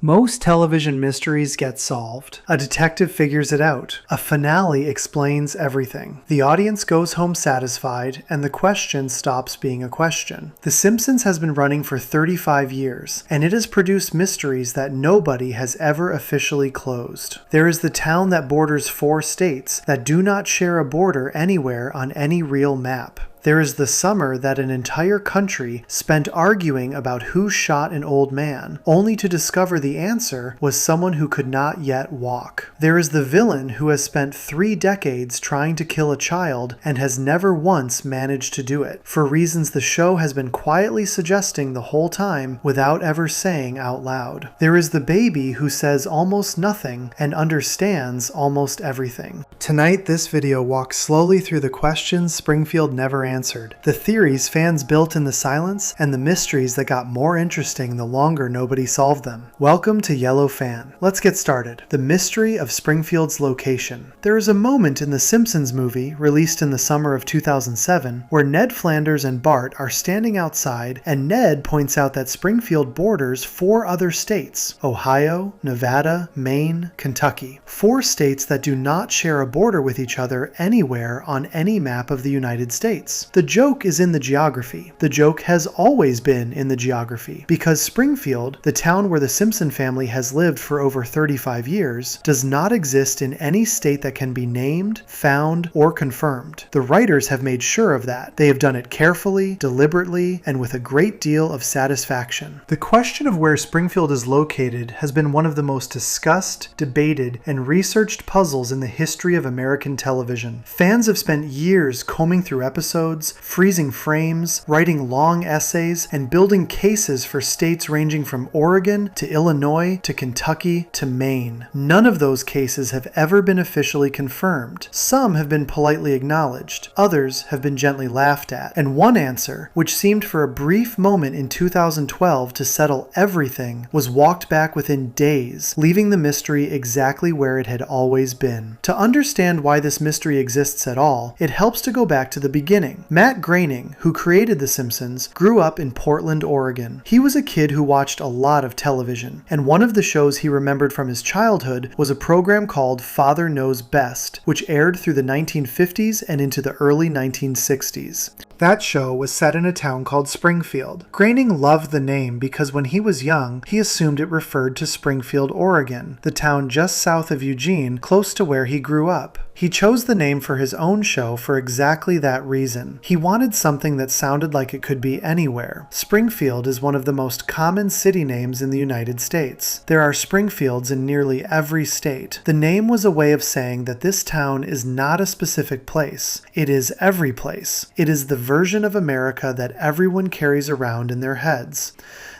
Most television mysteries get solved. A detective figures it out. A finale explains everything. The audience goes home satisfied, and the question stops being a question. The Simpsons has been running for 35 years, and it has produced mysteries that nobody has ever officially closed. There is the town that borders 4 states that do not share a border anywhere on any real map. There is the summer that an entire country spent arguing about who shot an old man, only to discover the answer was someone who could not yet walk. There is the villain who has spent 3 decades trying to kill a child and has never once managed to do it, for reasons the show has been quietly suggesting the whole time without ever saying out loud. There is the baby who says almost nothing and understands almost everything. Tonight, this video walks slowly through the questions Springfield never answered, the theories fans built in the silence, and the mysteries that got more interesting the longer nobody solved them. Welcome to Yellow Fan. Let's get started. The mystery of Springfield's location. There is a moment in the Simpsons movie, released in the summer of 2007, where Ned Flanders and Bart are standing outside, and Ned points out that Springfield borders 4 other states: Ohio, Nevada, Maine, Kentucky. 4 states that do not share a border with each other anywhere on any map of the United States. The joke is in the geography. The joke has always been in the geography, because Springfield, the town where the Simpson family has lived for over 35 years, does not exist in any state that can be named, found, or confirmed. The writers have made sure of that. They have done it carefully, deliberately, and with a great deal of satisfaction. The question of where Springfield is located has been one of the most discussed, debated, and researched puzzles in the history of American television. Fans have spent years combing through episodes, freezing frames, writing long essays, and building cases for states ranging from Oregon to Illinois to Kentucky to Maine. None of those cases have ever been officially confirmed. Some have been politely acknowledged, others have been gently laughed at, and one answer, which seemed for a brief moment in 2012 to settle everything, was walked back within days, leaving the mystery exactly where it had always been. To understand why this mystery exists at all, it helps to go back to the beginning. Matt Groening, who created The Simpsons, grew up in Portland, Oregon. He was a kid who watched a lot of television, and one of the shows he remembered from his childhood was a program called Father Knows Best, which aired through the 1950s and into the early 1960s. That show was set in a town called Springfield. Groening loved the name because when he was young, he assumed it referred to Springfield, Oregon, the town just south of Eugene, close to where he grew up. He chose the name for his own show for exactly that reason. He wanted something that sounded like it could be anywhere. Springfield is one of the most common city names in the United States. There are Springfields in nearly every state. The name was a way of saying that this town is not a specific place. It is every place. It is the version of America that everyone carries around in their heads.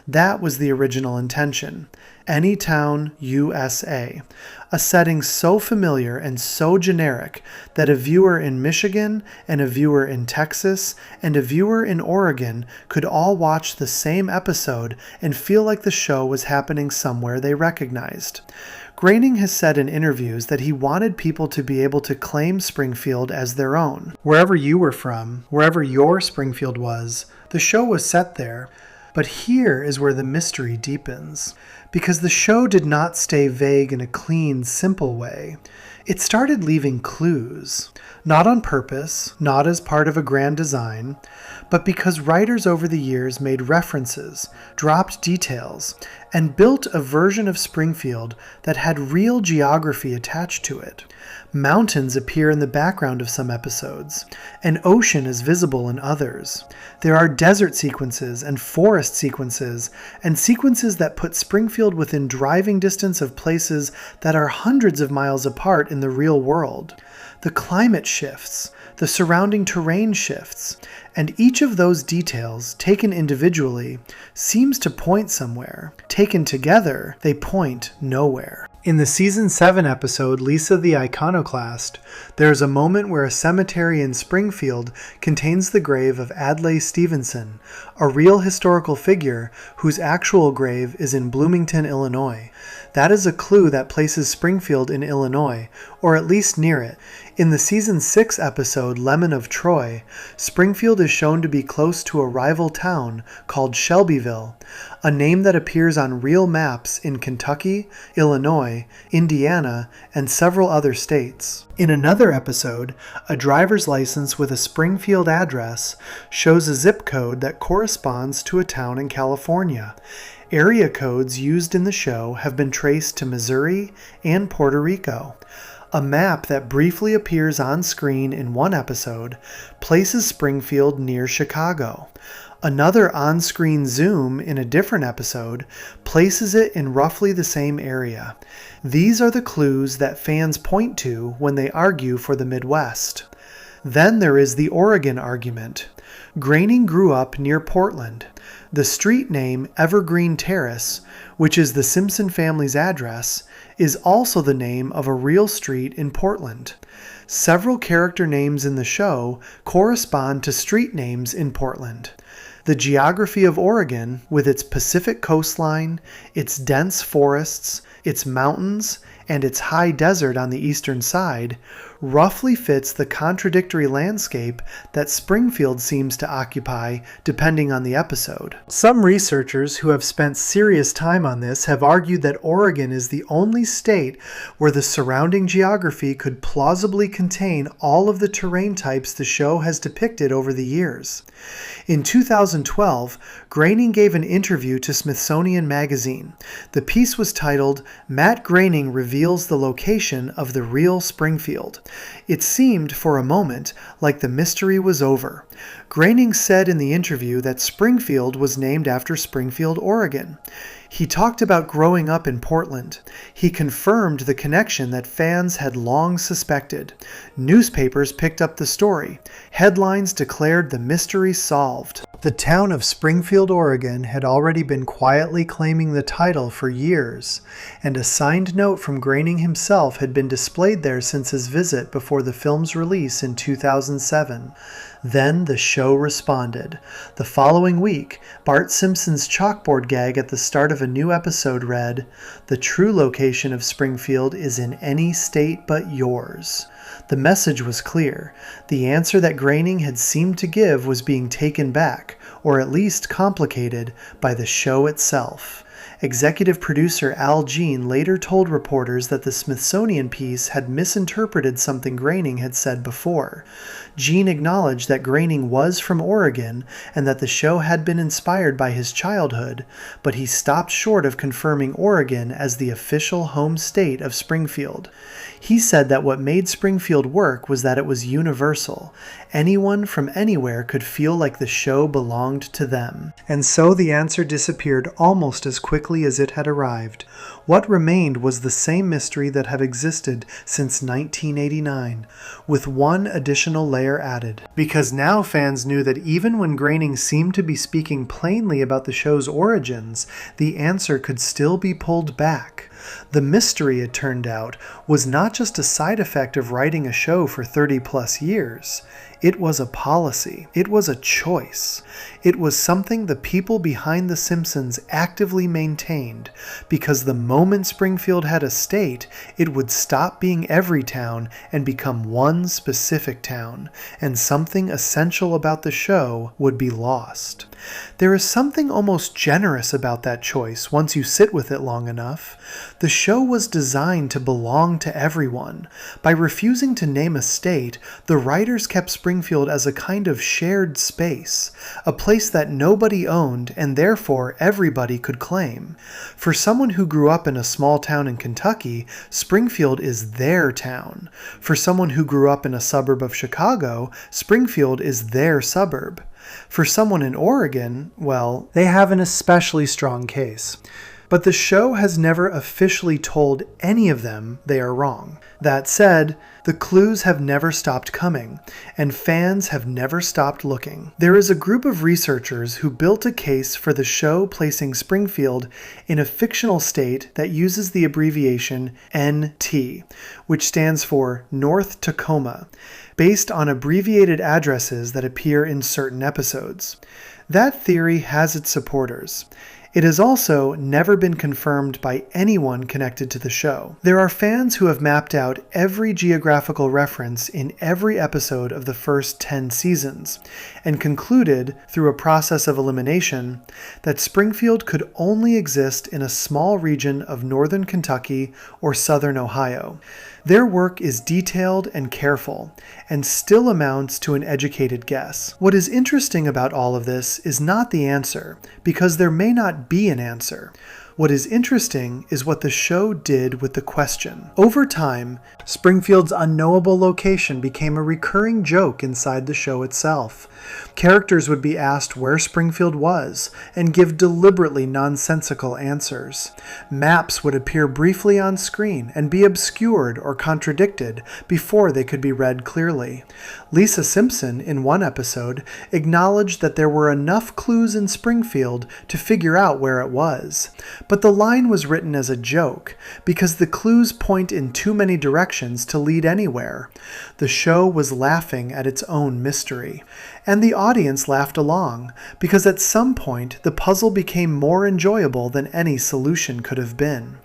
That was the original intention. Any town, USA. A setting so familiar and so generic that a viewer in Michigan and a viewer in Texas and a viewer in Oregon could all watch the same episode and feel like the show was happening somewhere they recognized. Groening has said in interviews that he wanted people to be able to claim Springfield as their own. Wherever you were from, wherever your Springfield was, the show was set there. But here is where the mystery deepens, because the show did not stay vague in a clean, simple way. It started leaving clues, not on purpose, not as part of a grand design, but because writers over the years made references, dropped details, and built a version of Springfield that had real geography attached to it. Mountains appear in the background of some episodes. An ocean is visible in others. There are desert sequences and forest sequences, and sequences that put Springfield within driving distance of places that are hundreds of miles apart in the real world. The climate shifts, the surrounding terrain shifts, and each of those details, taken individually, seems to point somewhere. Taken together, they point nowhere. In the Season 7 episode, Lisa the Iconoclast, there is a moment where a cemetery in Springfield contains the grave of Adlai Stevenson, a real historical figure whose actual grave is in Bloomington, Illinois. That is a clue that places Springfield in Illinois, or at least near it. In the season 6 episode Lemon of Troy, Springfield is shown to be close to a rival town called Shelbyville, a name that appears on real maps in Kentucky, Illinois, Indiana, and several other states. In another episode, a driver's license with a Springfield address shows a zip code that corresponds to a town in California. Area codes used in the show have been traced to Missouri and Puerto Rico. A map that briefly appears on screen in one episode places Springfield near Chicago. Another on-screen zoom in a different episode places it in roughly the same area. These are the clues that fans point to when they argue for the Midwest. Then there is the Oregon argument. Groening grew up near Portland. The street name Evergreen Terrace, which is the Simpson family's address, is also the name of a real street in Portland. Several character names in the show correspond to street names in Portland. The geography of Oregon, with its Pacific coastline, its dense forests, its mountains, and its high desert on the eastern side, roughly fits the contradictory landscape that Springfield seems to occupy depending on the episode. Some researchers who have spent serious time on this have argued that Oregon is the only state where the surrounding geography could plausibly contain all of the terrain types the show has depicted over the years. In 2012, Groening gave an interview to Smithsonian Magazine. The piece was titled, "Matt Groening Reveals the Location of the Real Springfield." It seemed, for a moment, like the mystery was over. Groening said in the interview that Springfield was named after Springfield, Oregon. He talked about growing up in Portland. He confirmed the connection that fans had long suspected. Newspapers picked up the story. Headlines declared the mystery solved. The town of Springfield, Oregon had already been quietly claiming the title for years, and a signed note from Groening himself had been displayed there since his visit before the film's release in 2007. Then the show responded. The following week, Bart Simpson's chalkboard gag at the start of a new episode read, "The true location of Springfield is in any state but yours." The message was clear. The answer that Groening had seemed to give was being taken back, or at least complicated, by the show itself. Executive producer Al Jean later told reporters that the Smithsonian piece had misinterpreted something Groening had said before. Jean acknowledged that Groening was from Oregon and that the show had been inspired by his childhood, but he stopped short of confirming Oregon as the official home state of Springfield. He said that what made Springfield work was that it was universal. Anyone from anywhere could feel like the show belonged to them. And so the answer disappeared almost as quickly as it had arrived. What remained was the same mystery that had existed since 1989, with one additional layer added. Because now fans knew that even when Groening seemed to be speaking plainly about the show's origins, the answer could still be pulled back. The mystery, it turned out, was not just a side effect of writing a show for 30-plus years. It was a policy. It was a choice. It was something the people behind The Simpsons actively maintained, because the moment Springfield had a state, it would stop being every town and become one specific town, and something essential about the show would be lost. There is something almost generous about that choice once you sit with it long enough. The show was designed to belong to everyone. By refusing to name a state, the writers kept Springfield as a kind of shared space, a place that nobody owned and therefore everybody could claim. For someone who grew up in a small town in Kentucky, Springfield is their town. For someone who grew up in a suburb of Chicago, Springfield is their suburb. For someone in Oregon, well, they have an especially strong case. But the show has never officially told any of them they are wrong. That said, the clues have never stopped coming, and fans have never stopped looking. There is a group of researchers who built a case for the show placing Springfield in a fictional state that uses the abbreviation NT, which stands for North Tacoma, based on abbreviated addresses that appear in certain episodes. That theory has its supporters. It has also never been confirmed by anyone connected to the show. There are fans who have mapped out every geographical reference in every episode of the first 10 seasons, and concluded, through a process of elimination, that Springfield could only exist in a small region of northern Kentucky or southern Ohio. Their work is detailed and careful, and still amounts to an educated guess. What is interesting about all of this is not the answer, because there may not be an answer. What is interesting is what the show did with the question. Over time, Springfield's unknowable location became a recurring joke inside the show itself. Characters would be asked where Springfield was and give deliberately nonsensical answers. Maps would appear briefly on screen and be obscured or contradicted before they could be read clearly. Lisa Simpson, in one episode, acknowledged that there were enough clues in Springfield to figure out where it was. But the line was written as a joke, because the clues point in too many directions to lead anywhere. The show was laughing at its own mystery. And the audience laughed along, because at some point the puzzle became more enjoyable than any solution could have been.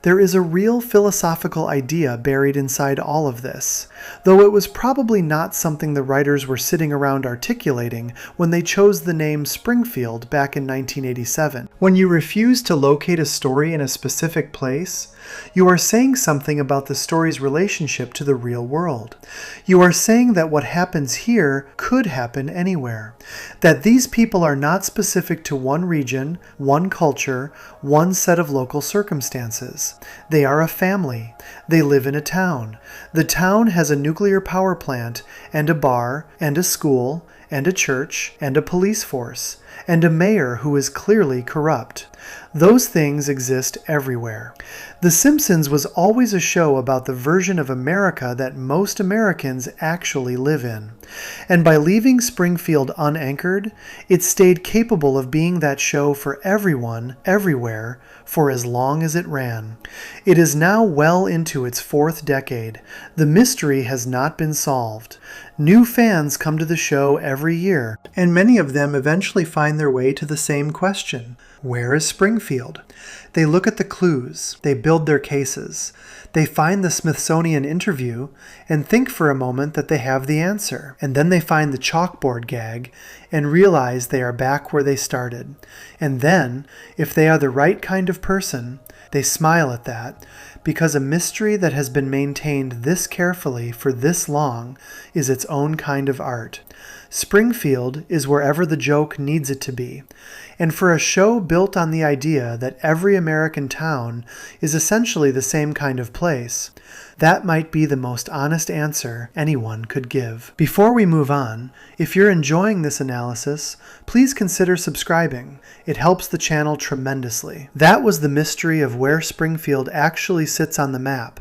There is a real philosophical idea buried inside all of this, though it was probably not something the writers were sitting around articulating when they chose the name Springfield back in 1987. When you refuse to locate a story in a specific place, you are saying something about the story's relationship to the real world. You are saying that what happens here could happen anywhere. That these people are not specific to one region, one culture, one set of local circumstances. They are a family. They live in a town. The town has a nuclear power plant, and a bar, and a school, and a church, and a police force, and a mayor who is clearly corrupt. Those things exist everywhere. The Simpsons was always a show about the version of America that most Americans actually live in. And by leaving Springfield unanchored, it stayed capable of being that show for everyone, everywhere, for as long as it ran. It is now well into its 4th decade. The mystery has not been solved. New fans come to the show every year, and many of them eventually find their way to the same question. Where is Springfield? They look at the clues, they build their cases, they find the Smithsonian interview and think for a moment that they have the answer, and then they find the chalkboard gag and realize they are back where they started. And then, if they are the right kind of person, they smile at that, because a mystery that has been maintained this carefully for this long is its own kind of art. Springfield is wherever the joke needs it to be. And for a show built on the idea that every American town is essentially the same kind of place, that might be the most honest answer anyone could give. Before we move on, if you're enjoying this analysis, please consider subscribing. It helps the channel tremendously. That was the mystery of where Springfield actually sits on the map,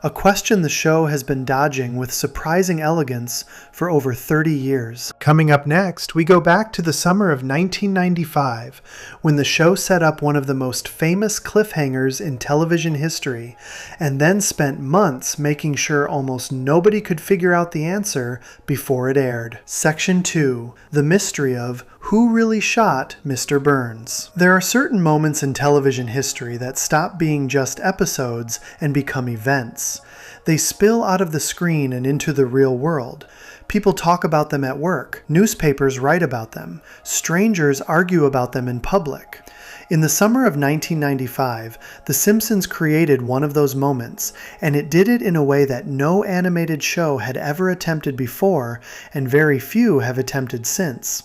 a question the show has been dodging with surprising elegance for over 30 years. Coming up next, we go back to the summer of 1995, when the show set up one of the most famous cliffhangers in television history, and then spent months making sure almost nobody could figure out the answer before it aired. Section 2. The mystery of who really shot Mr. Burns. There are certain moments in television history that stop being just episodes and become events. They spill out of the screen and into the real world. People talk about them at work. Newspapers write about them. Strangers argue about them in public. In the summer of 1995, The Simpsons created one of those moments, and it did it in a way that no animated show had ever attempted before, and very few have attempted since.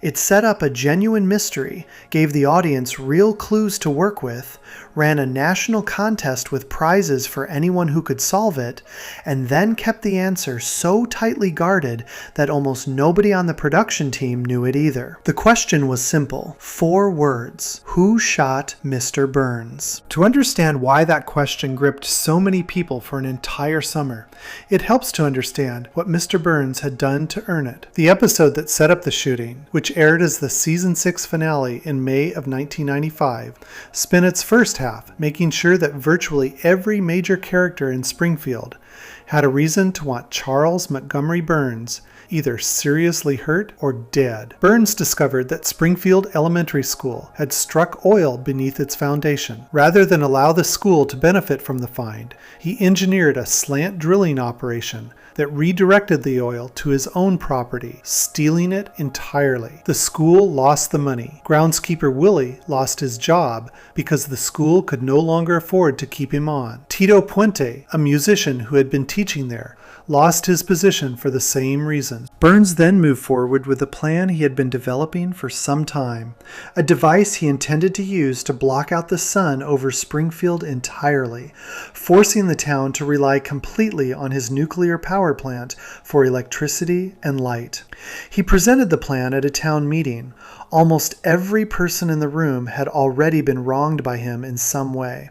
It set up a genuine mystery, gave the audience real clues to work with, ran a national contest with prizes for anyone who could solve it, and then kept the answer so tightly guarded that almost nobody on the production team knew it either. The question was simple. 4 words. Who shot Mr. Burns? To understand why that question gripped so many people for an entire summer, it helps to understand what Mr. Burns had done to earn it. The episode that set up the shooting, which aired as the season 6 finale in May of 1995, spent its first half making sure that virtually every major character in Springfield had a reason to want Charles Montgomery Burns either seriously hurt or dead. Burns discovered that Springfield Elementary School had struck oil beneath its foundation. Rather than allow the school to benefit from the find, he engineered a slant drilling operation that redirected the oil to his own property, stealing it entirely. The school lost the money. Groundskeeper Willie lost his job because the school could no longer afford to keep him on. Tito Puente, a musician who had been teaching there, lost his position for the same reason. Burns then moved forward with a plan he had been developing for some time, a device he intended to use to block out the sun over Springfield entirely, forcing the town to rely completely on his nuclear power plant for electricity and light. He presented the plan at a town meeting. Almost every person in the room had already been wronged by him in some way.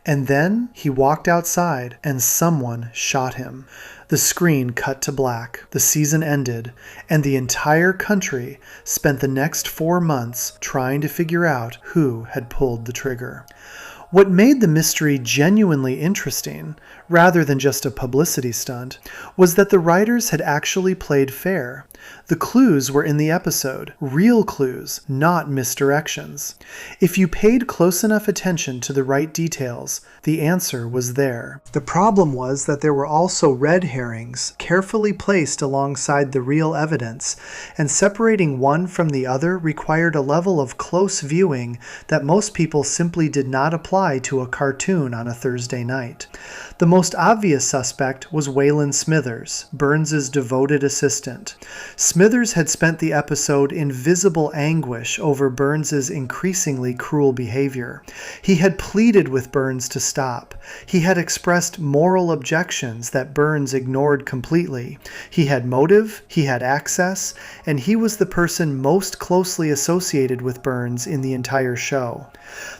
And then he walked outside and someone shot him. The screen cut to black, the season ended, and the entire country spent the next 4 months trying to figure out who had pulled the trigger. What made the mystery genuinely interesting, rather than just a publicity stunt, was that the writers had actually played fair. The clues were in the episode, real clues, not misdirections. If you paid close enough attention to the right details, the answer was there. The problem was that there were also red herrings, carefully placed alongside the real evidence, and separating one from the other required a level of close viewing that most people simply did not apply to a cartoon on a Thursday night. The most obvious suspect was Waylon Smithers, Burns's devoted assistant. Smithers had spent the episode in visible anguish over Burns's increasingly cruel behavior. He had pleaded with Burns to stop. He had expressed moral objections that Burns ignored completely. He had motive, he had access, and he was the person most closely associated with Burns in the entire show.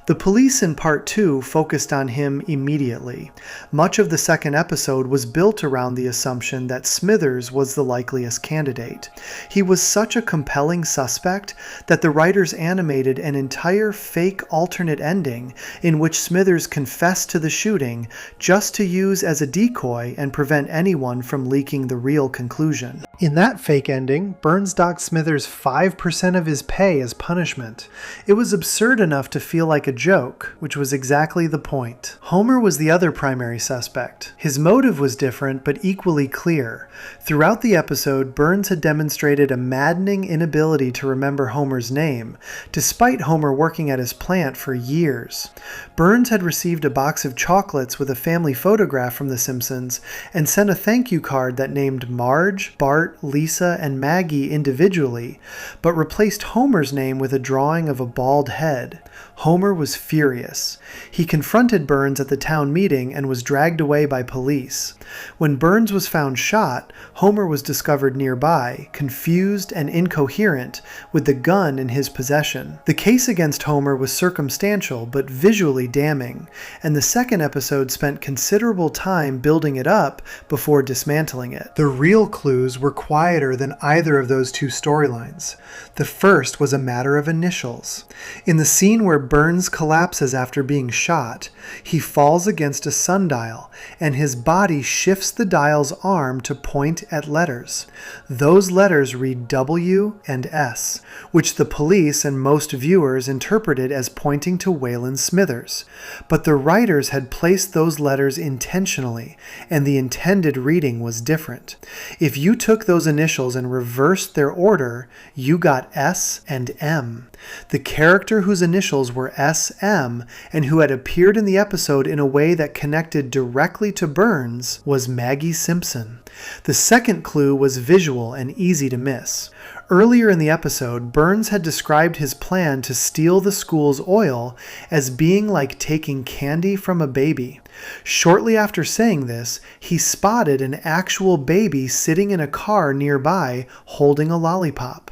The police in Part 2 focused on him immediately. Much of the second episode was built around the assumption that Smithers was the likeliest candidate. He was such a compelling suspect that the writers animated an entire fake alternate ending in which Smithers confessed to the shooting just to use as a decoy and prevent anyone from leaking the real conclusion. In that fake ending, Burns docked Smithers 5% of his pay as punishment. It was absurd enough to feel like a joke, which was exactly the point. Homer was the other primary suspect. His motive was different but equally clear. Throughout the episode, Burns had demonstrated a maddening inability to remember Homer's name, despite Homer working at his plant for years. Burns had received a box of chocolates with a family photograph from The Simpsons and sent a thank you card that named Marge, Bart, Lisa, and Maggie individually, but replaced Homer's name with a drawing of a bald head. Homer was furious. He confronted Burns at the town meeting and was dragged away by police. When Burns was found shot, Homer was discovered nearby, confused and incoherent, with the gun in his possession. The case against Homer was circumstantial but visually damning, and the second episode spent considerable time building it up before dismantling it. The real clues were quieter than either of those two storylines. The first was a matter of initials. In the scene where Burns collapses after being shot, he falls against a sundial, and his body shifts the dial's arm to point at letters. Those letters read W and S, which the police and most viewers interpreted as pointing to Waylon Smithers. But the writers had placed those letters intentionally, and the intended reading was different. If you took those initials and reversed their order, you got S and M. The character whose initials were SM and who had appeared in the episode in a way that connected directly to Burns was Maggie Simpson. The second clue was visual and easy to miss. Earlier in the episode, Burns had described his plan to steal the school's oil as being like taking candy from a baby. Shortly after saying this, he spotted an actual baby sitting in a car nearby holding a lollipop.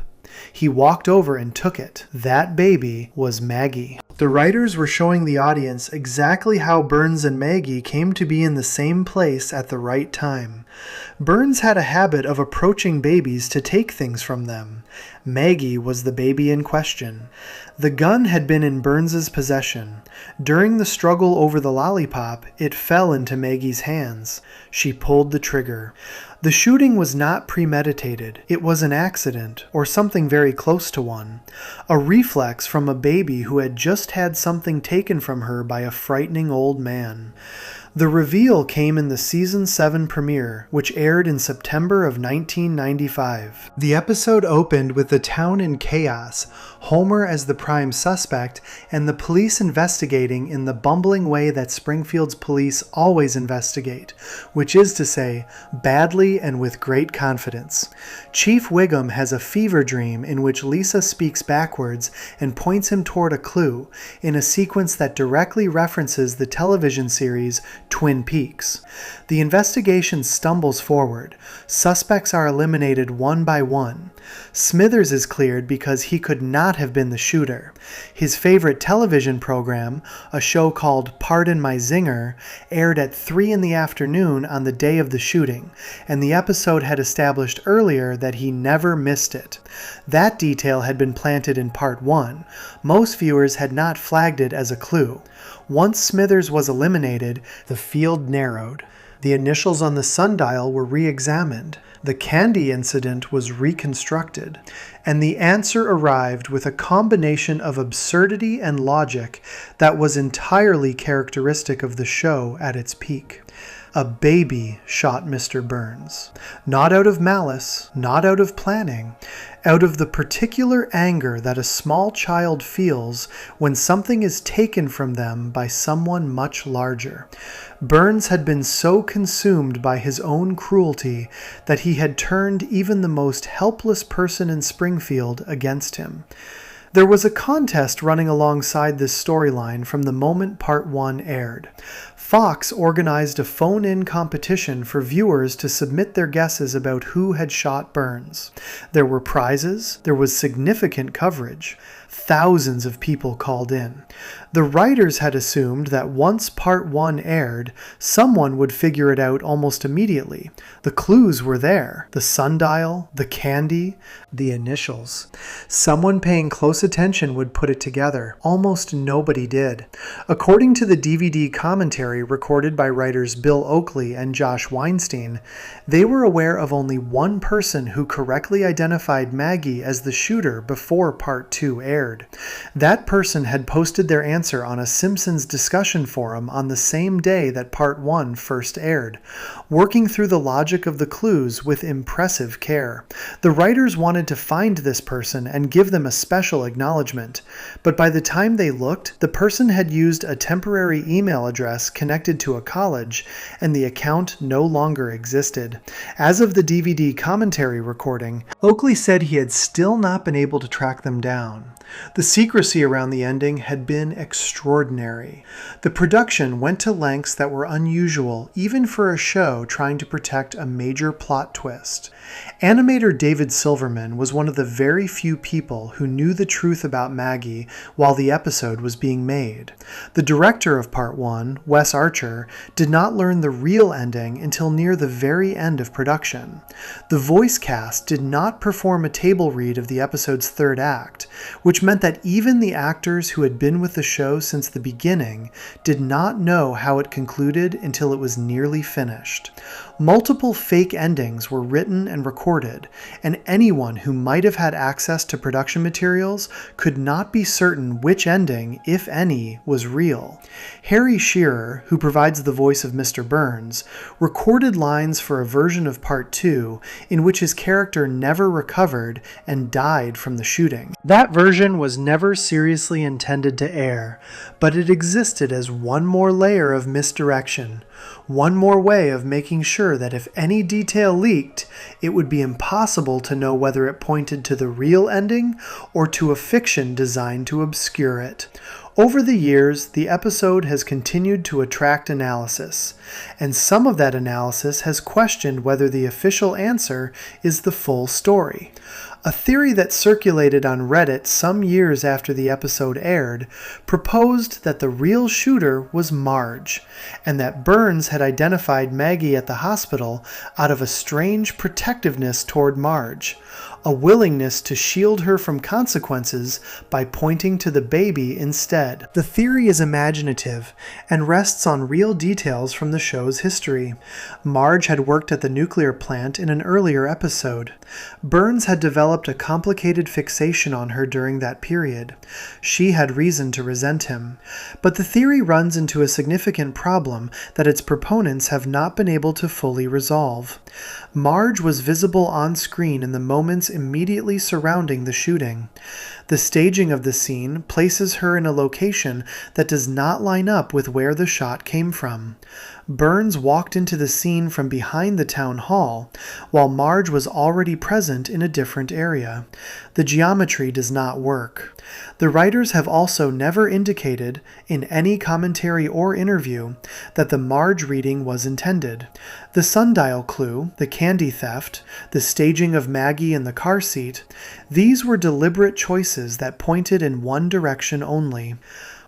He walked over and took it. That baby was Maggie. The writers were showing the audience exactly how Burns and Maggie came to be in the same place at the right time. Burns had a habit of approaching babies to take things from them. Maggie was the baby in question. The gun had been in Burns's possession. During the struggle over the lollipop, it fell into Maggie's hands. She pulled the trigger. The shooting was not premeditated. It was an accident, or something very close to one. A reflex from a baby who had just had something taken from her by a frightening old man. The reveal came in the Season 7 premiere, which aired in September of 1995. The episode opened with the town in chaos, Homer as the prime suspect, and the police investigating in the bumbling way that Springfield's police always investigate, which is to say, badly and with great confidence. Chief Wiggum has a fever dream in which Lisa speaks backwards and points him toward a clue, in a sequence that directly references the television series Twin Peaks. The investigation stumbles forward. Suspects are eliminated one by one. Smithers is cleared because he could not have been the shooter. His favorite television program, a show called Pardon My Zinger, aired at 3 in the afternoon on the day of the shooting, and the episode had established earlier that he never missed it. That detail had been planted in Part 1. Most viewers had not flagged it as a clue. Once Smithers was eliminated, the field narrowed. The initials on the sundial were re-examined. The candy incident was reconstructed. And the answer arrived with a combination of absurdity and logic that was entirely characteristic of the show at its peak. A baby shot Mr. Burns. Not out of malice, not out of planning, out of the particular anger that a small child feels when something is taken from them by someone much larger. Burns had been so consumed by his own cruelty that he had turned even the most helpless person in Springfield against him. There was a contest running alongside this storyline from the moment Part 1 aired. Fox organized a phone-in competition for viewers to submit their guesses about who had shot Burns. There were prizes, there was significant coverage. Thousands of people called in. The writers had assumed that once Part 1 aired, someone would figure it out almost immediately. The clues were there. The sundial, the candy, the initials. Someone paying close attention would put it together. Almost nobody did. According to the DVD commentary recorded by writers Bill Oakley and Josh Weinstein, they were aware of only one person who correctly identified Maggie as the shooter before Part 2 aired. That person had posted their answer on a Simpsons discussion forum on the same day that Part 1 first aired, working through the logic of the clues with impressive care. The writers wanted to find this person and give them a special acknowledgement, but by the time they looked, the person had used a temporary email address connected to a college, and the account no longer existed. As of the DVD commentary recording, Oakley said he had still not been able to track them down. The secrecy around the ending had been extraordinary. The production went to lengths that were unusual even for a show trying to protect a major plot twist. Animator David Silverman was one of the very few people who knew the truth about Maggie while the episode was being made. The director of Part 1, Wes Archer, did not learn the real ending until near the very end of production. The voice cast did not perform a table read of the episode's third act, which meant that even the actors who had been with the show since the beginning did not know how it concluded until it was nearly finished. Multiple fake endings were written and recorded, and anyone who might have had access to production materials could not be certain which ending, if any, was real. Harry Shearer, who provides the voice of Mr. Burns, recorded lines for a version of Part 2 in which his character never recovered and died from the shooting. That version was never seriously intended to air, but it existed as one more layer of misdirection. One more way of making sure that if any detail leaked, it would be impossible to know whether it pointed to the real ending or to a fiction designed to obscure it. Over the years, the episode has continued to attract analysis, and some of that analysis has questioned whether the official answer is the full story. A theory that circulated on Reddit some years after the episode aired proposed that the real shooter was Marge, and that Burns had identified Maggie at the hospital out of a strange protectiveness toward Marge, a willingness to shield her from consequences by pointing to the baby instead. The theory is imaginative and rests on real details from the show's history. Marge had worked at the nuclear plant in an earlier episode. Burns had developed a complicated fixation on her during that period. She had reason to resent him. But the theory runs into a significant problem that its proponents have not been able to fully resolve. Marge was visible on screen in the moments immediately surrounding the shooting. The staging of the scene places her in a location that does not line up with where the shot came from. Burns walked into the scene from behind the town hall, while Marge was already present in a different area. The geometry does not work. The writers have also never indicated, in any commentary or interview, that the Marge reading was intended. The sundial clue, the candy theft, the staging of Maggie in the car seat, these were deliberate choices that pointed in one direction only.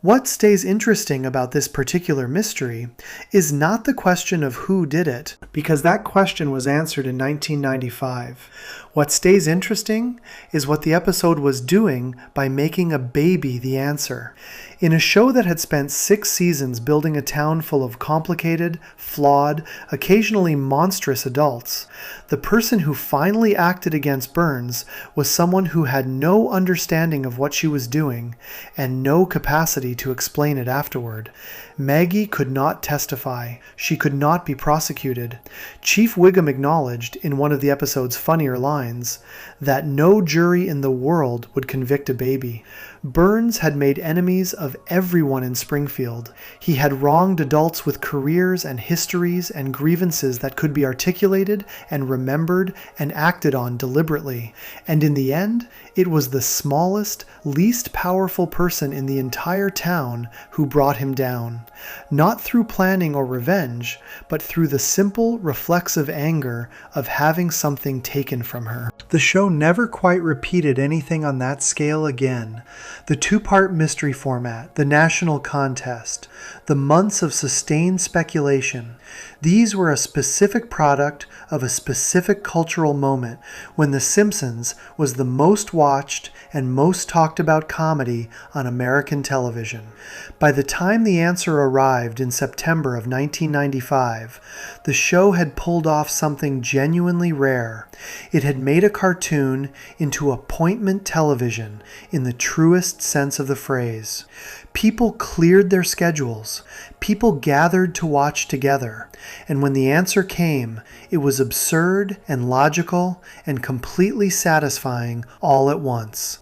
What stays interesting about this particular mystery is not the question of who did it, because that question was answered in 1995. What stays interesting is what the episode was doing by making a baby the answer. In a show that had spent 6 seasons building a town full of complicated, flawed, occasionally monstrous adults, the person who finally acted against Burns was someone who had no understanding of what she was doing and no capacity to explain it afterward. Maggie could not testify. She could not be prosecuted. Chief Wiggum acknowledged, in one of the episode's funnier lines, that no jury in the world would convict a baby. Burns had made enemies of everyone in Springfield. He had wronged adults with careers and histories and grievances that could be articulated and remembered and acted on deliberately. And in the end, it was the smallest, least powerful person in the entire town who brought him down. Not through planning or revenge, but through the simple, reflexive anger of having something taken from her. The show never quite repeated anything on that scale again. The 2-part mystery format, the national contest, the months of sustained speculation, these were a specific product of a specific cultural moment when The Simpsons was the most watched and most talked about comedy on American television. By the time the answer arrived in September of 1995, the show had pulled off something genuinely rare. It had made a cartoon into appointment television in the truest sense of the phrase. People cleared their schedules. People gathered to watch together. And when the answer came, it was absurd and logical and completely satisfying all at once.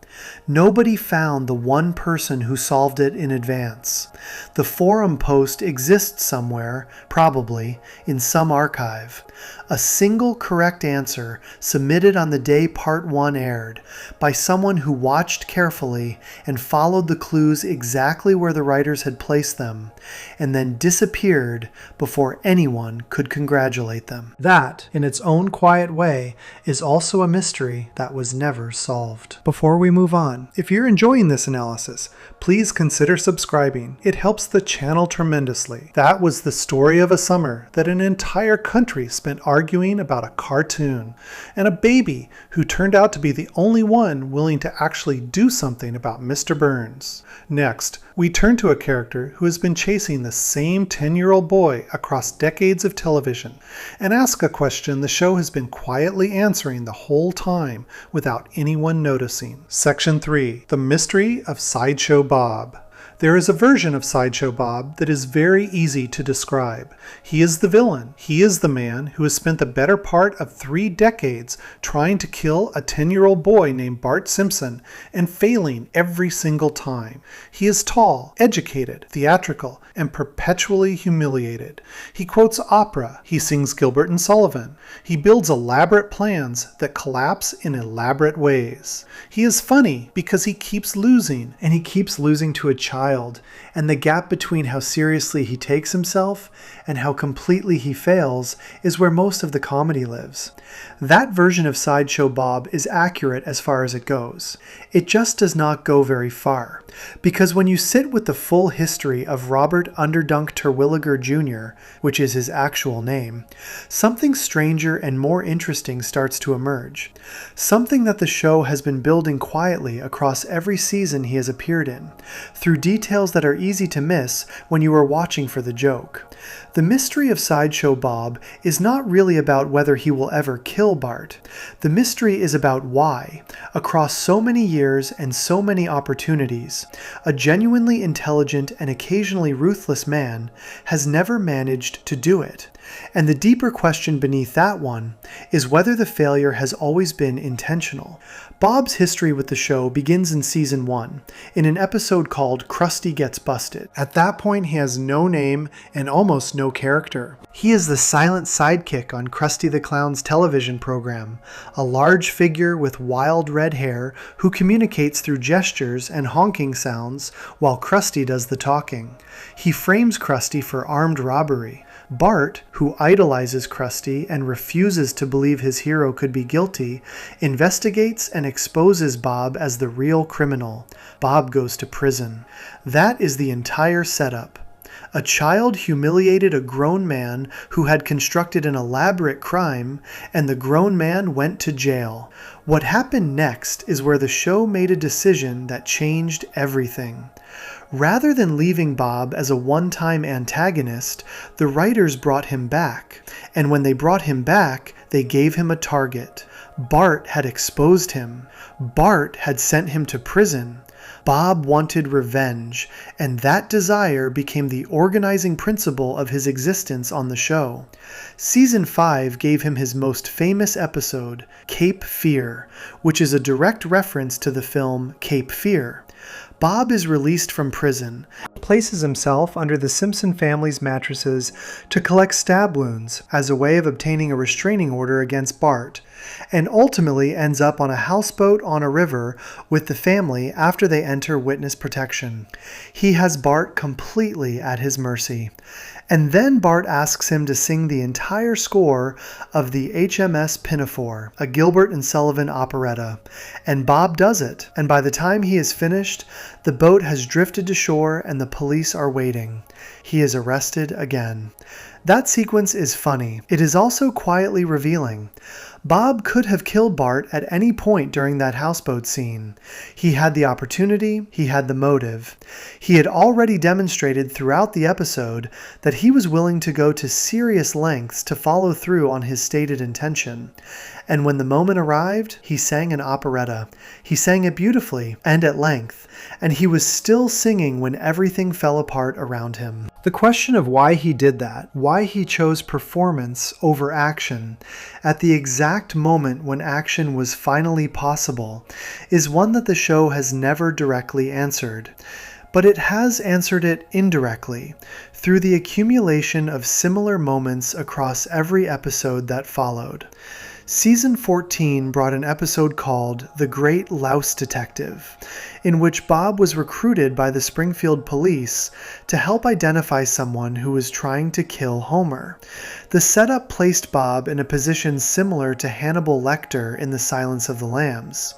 Nobody found the one person who solved it in advance. The forum post exists somewhere, probably, in some archive. A single correct answer submitted on the day Part 1 aired by someone who watched carefully and followed the clues exactly where the writers had placed them, and then disappeared before anyone could congratulate them. That, in its own quiet way, is also a mystery that was never solved. Before we move on, if you're enjoying this analysis, please consider subscribing. It helps the channel tremendously. That was the story of a summer that an entire country spent arguing about a cartoon, and a baby who turned out to be the only one willing to actually do something about Mr. Burns. Next, we turn to a character who has been chasing the same 10-year-old boy across decades of television, and ask a question the show has been quietly answering the whole time without anyone noticing. Section 3. The Mystery of Sideshow Bob. There is a version of Sideshow Bob that is very easy to describe. He is the villain. He is the man who has spent the better part of 3 decades trying to kill a 10-year-old boy named Bart Simpson and failing every single time. He is tall, educated, theatrical, and perpetually humiliated. He quotes opera. He sings Gilbert and Sullivan. He builds elaborate plans that collapse in elaborate ways. He is funny because he keeps losing, and he keeps losing to a child child, and the gap between how seriously he takes himself and how completely he fails is where most of the comedy lives. That version of Sideshow Bob is accurate as far as it goes. It just does not go very far, because when you sit with the full history of Robert Underdunk Terwilliger Jr., which is his actual name, something stranger and more interesting starts to emerge. Something that the show has been building quietly across every season he has appeared in, through details that are easy to miss when you are watching for the joke. The mystery of Sideshow Bob is not really about whether he will ever kill Bart. The mystery is about why, across so many years and so many opportunities, a genuinely intelligent and occasionally ruthless man has never managed to do it. And the deeper question beneath that one is whether the failure has always been intentional. Bob's history with the show begins in season 1, in an episode called Krusty Gets Busted. At that point, he has no name and almost no character. He is the silent sidekick on Krusty the Clown's television program, a large figure with wild red hair who communicates through gestures and honking sounds while Krusty does the talking. He frames Krusty for armed robbery. Bart, who idolizes Krusty and refuses to believe his hero could be guilty, investigates and exposes Bob as the real criminal. Bob goes to prison. That is the entire setup. A child humiliated a grown man who had constructed an elaborate crime, and the grown man went to jail. What happened next is where the show made a decision that changed everything. Rather than leaving Bob as a one-time antagonist, the writers brought him back. And when they brought him back, they gave him a target. Bart had exposed him. Bart had sent him to prison. Bob wanted revenge, and that desire became the organizing principle of his existence on the show. Season 5 gave him his most famous episode, Cape Fear, which is a direct reference to the film Cape Fear. Bob is released from prison, places himself under the Simpson family's mattresses to collect stab wounds as a way of obtaining a restraining order against Bart, and ultimately ends up on a houseboat on a river with the family after they enter witness protection. He has Bart completely at his mercy. And then Bart asks him to sing the entire score of the HMS Pinafore, a Gilbert and Sullivan operetta. And Bob does it, and by the time he is finished, the boat has drifted to shore and the police are waiting. He is arrested again. That sequence is funny. It is also quietly revealing. Bob could have killed Bart at any point during that houseboat scene. He had the opportunity, he had the motive. He had already demonstrated throughout the episode that he was willing to go to serious lengths to follow through on his stated intention. And when the moment arrived, he sang an operetta. He sang it beautifully and at length, and he was still singing when everything fell apart around him. The question of why he did that, why he chose performance over action at the exact moment when action was finally possible, is one that the show has never directly answered. But it has answered it indirectly, through the accumulation of similar moments across every episode that followed. Season 14 brought an episode called The Great Louse Detective, in which Bob was recruited by the Springfield police to help identify someone who was trying to kill Homer. The setup placed Bob in a position similar to Hannibal Lecter in The Silence of the Lambs,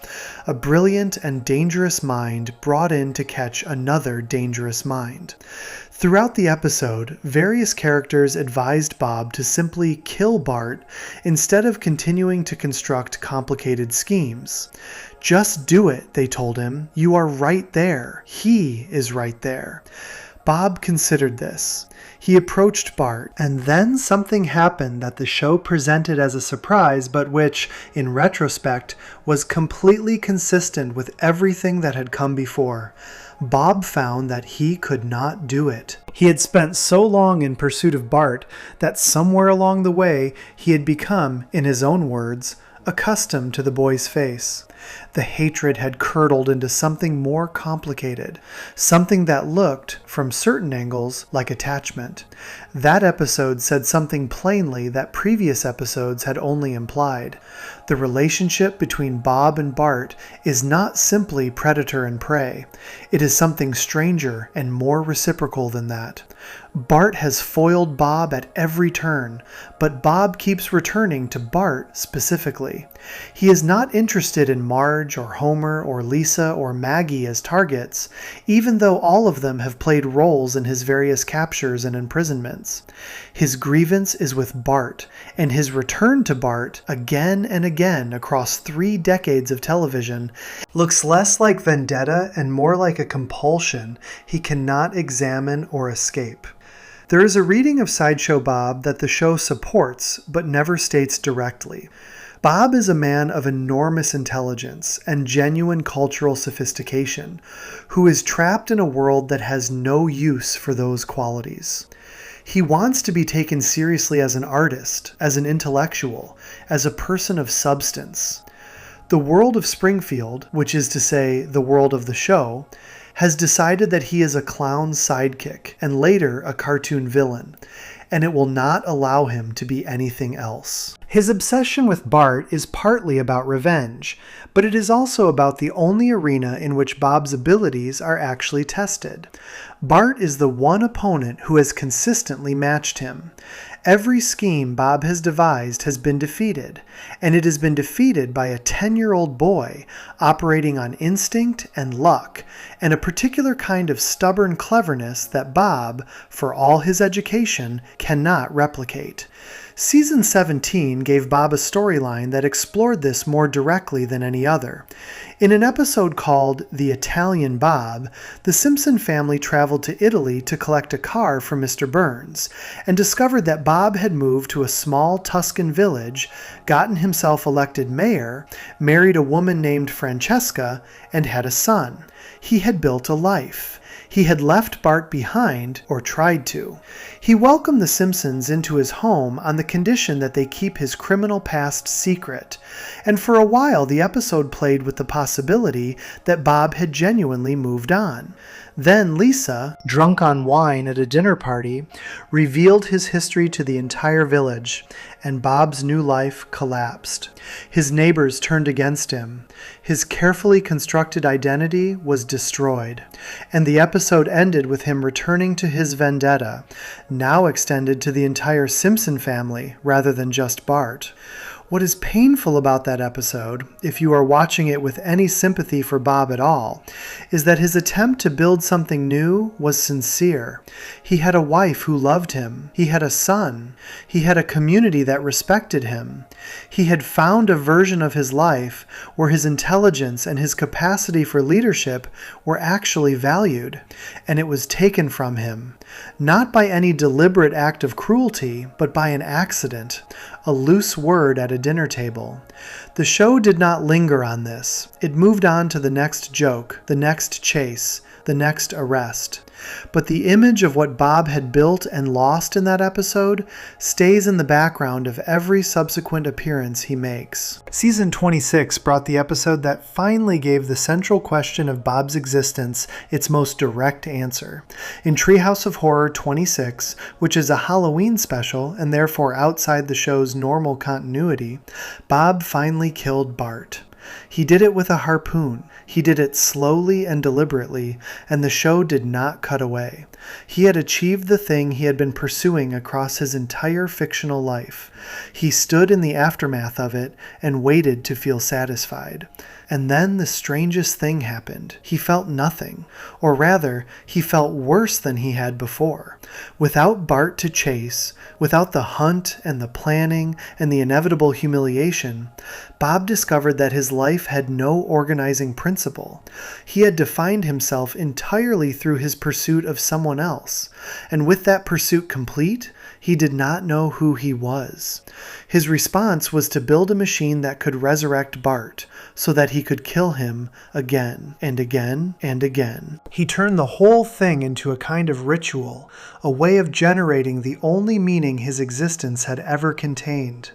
a brilliant and dangerous mind brought in to catch another dangerous mind. Throughout the episode, various characters advised Bob to simply kill Bart instead of continuing to construct complicated schemes. Just do it, they told him. You are right there. He is right there. Bob considered this. He approached Bart, and then something happened that the show presented as a surprise, but which, in retrospect, was completely consistent with everything that had come before. Bob found that he could not do it. He had spent so long in pursuit of Bart that somewhere along the way he had become, in his own words, accustomed to the boy's face. The hatred had curdled into something more complicated, something that looked, from certain angles, like attachment. That episode said something plainly that previous episodes had only implied. The relationship between Bob and Bart is not simply predator and prey. It is something stranger and more reciprocal than that. Bart has foiled Bob at every turn, but Bob keeps returning to Bart specifically. He is not interested in Marge or Homer or Lisa or Maggie as targets, even though all of them have played roles in his various captures and imprisonments. His grievance is with Bart, and his return to Bart again and again across 3 decades of television looks less like vendetta and more like a compulsion he cannot examine or escape. There is a reading of Sideshow Bob that the show supports, but never states directly. Bob is a man of enormous intelligence and genuine cultural sophistication, who is trapped in a world that has no use for those qualities. He wants to be taken seriously as an artist, as an intellectual, as a person of substance. The world of Springfield, which is to say, the world of the show, has decided that he is a clown's sidekick and later a cartoon villain, and it will not allow him to be anything else. His obsession with Bart is partly about revenge, but it is also about the only arena in which Bob's abilities are actually tested. Bart is the one opponent who has consistently matched him. Every scheme Bob has devised has been defeated, and it has been defeated by a 10-year-old boy operating on instinct and luck, and a particular kind of stubborn cleverness that Bob, for all his education, cannot replicate. Season 17 gave Bob a storyline that explored this more directly than any other. In an episode called The Italian Bob, the Simpson family traveled to Italy to collect a car from Mr. Burns, and discovered that Bob had moved to a small Tuscan village, gotten himself elected mayor, married a woman named Francesca, and had a son. He had built a life. He had left Bart behind, or tried to. He welcomed the Simpsons into his home on the condition that they keep his criminal past secret, and for a while the episode played with the possibility that Bob had genuinely moved on. Then Lisa, drunk on wine at a dinner party, revealed his history to the entire village, and Bob's new life collapsed. His neighbors turned against him. His carefully constructed identity was destroyed, and the episode ended with him returning to his vendetta, now extended to the entire Simpson family rather than just Bart. What is painful about that episode, if you are watching it with any sympathy for Bob at all, is that his attempt to build something new was sincere. He had a wife who loved him. He had a son. He had a community that respected him. He had found a version of his life where his intelligence and his capacity for leadership were actually valued, and it was taken from him, not by any deliberate act of cruelty, but by an accident, a loose word at a dinner table. The show did not linger on this. It moved on to the next joke, the next chase, the next arrest. But the image of what Bob had built and lost in that episode stays in the background of every subsequent appearance he makes. Season 26 brought the episode that finally gave the central question of Bob's existence its most direct answer. In Treehouse of Horror 26, which is a Halloween special and therefore outside the show's normal continuity, Bob finally killed Bart. He did it with a harpoon. He did it slowly and deliberately, and the show did not cut away. He had achieved the thing he had been pursuing across his entire fictional life. He stood in the aftermath of it and waited to feel satisfied. And then the strangest thing happened. He felt nothing, or rather, he felt worse than he had before. Without Bart to chase, without the hunt and the planning and the inevitable humiliation, Bob discovered that his life had no organizing principle. He had defined himself entirely through his pursuit of someone else, and with that pursuit complete, He did not know who he was. His response was to build a machine that could resurrect Bart so that he could kill him again and again and again. He turned the whole thing into a kind of ritual, a way of generating the only meaning his existence had ever contained.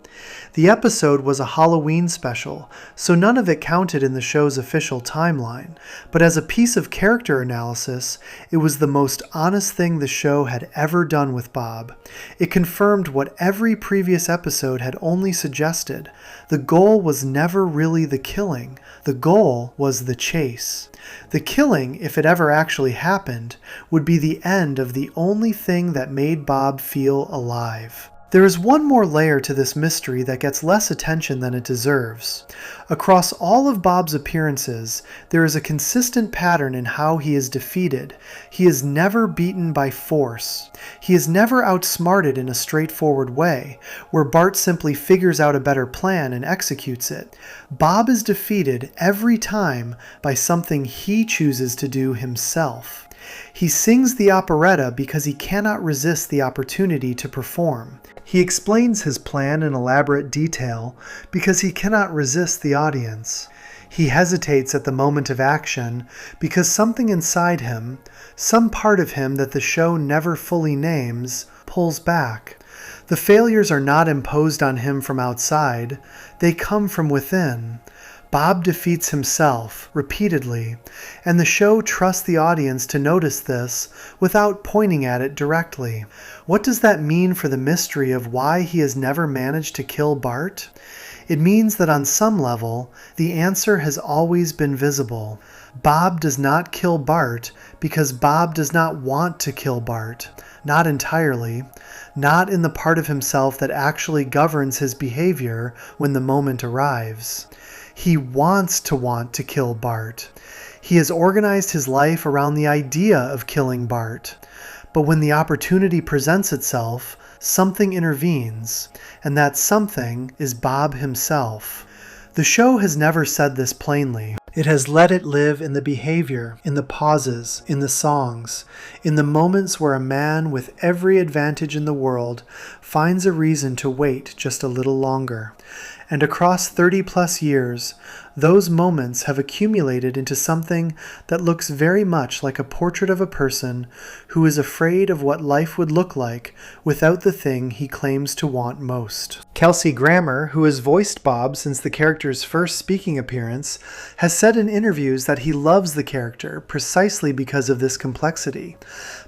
The episode was a Halloween special, so none of it counted in the show's official timeline, but as a piece of character analysis, it was the most honest thing the show had ever done with Bob. It confirmed what every previous episode had only suggested. The goal was never really the killing. The goal was the chase. The killing, if it ever actually happened, would be the end of the only thing that made Bob feel alive. There is one more layer to this mystery that gets less attention than it deserves. Across all of Bob's appearances, there is a consistent pattern in how he is defeated. He is never beaten by force. He is never outsmarted in a straightforward way, where Bart simply figures out a better plan and executes it. Bob is defeated every time by something he chooses to do himself. He sings the operetta because he cannot resist the opportunity to perform. He explains his plan in elaborate detail because he cannot resist the audience. He hesitates at the moment of action because something inside him, some part of him that the show never fully names, pulls back. The failures are not imposed on him from outside, they come from within. Bob defeats himself repeatedly, and the show trusts the audience to notice this without pointing at it directly. What does that mean for the mystery of why he has never managed to kill Bart? It means that on some level, the answer has always been visible. Bob does not kill Bart because Bob does not want to kill Bart. Not entirely. Not in the part of himself that actually governs his behavior when the moment arrives. He wants to kill Bart. He has organized his life around the idea of killing Bart. But when the opportunity presents itself, something intervenes, and that something is Bob himself. The show has never said this plainly. It has let it live in the behavior, in the pauses, in the songs, in the moments where a man with every advantage in the world finds a reason to wait just a little longer. And across 30-plus years, those moments have accumulated into something that looks very much like a portrait of a person who is afraid of what life would look like without the thing he claims to want most. Kelsey Grammer, who has voiced Bob since the character's first speaking appearance, has said in interviews that he loves the character precisely because of this complexity.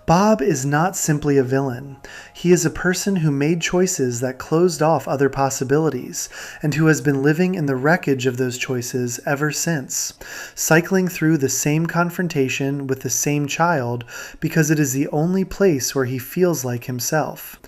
Bob is not simply a villain. He is a person who made choices that closed off other possibilities, and who has been living in the wreckage of those choices ever since, cycling through the same confrontation with the same child because it is the only place where he feels like himself.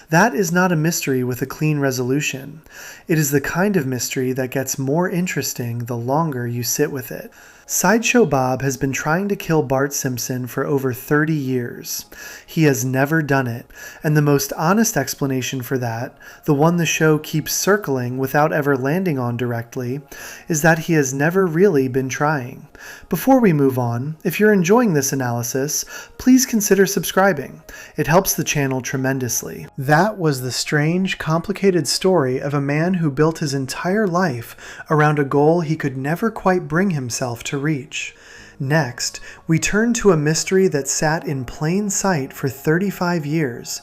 That is not a mystery with a clean resolution. It is the kind of mystery that gets more interesting the longer you sit with it. Sideshow Bob has been trying to kill Bart Simpson for over 30 years. He has never done it, and the most honest explanation for that, the one the show keeps circling without ever landing on directly, is that he has never really been trying. Before we move on, if you're enjoying this analysis, please consider subscribing. It helps the channel tremendously. That was the strange, complicated story of a man who built his entire life around a goal he could never quite bring himself to reach. Next, we turn to a mystery that sat in plain sight for 35 years,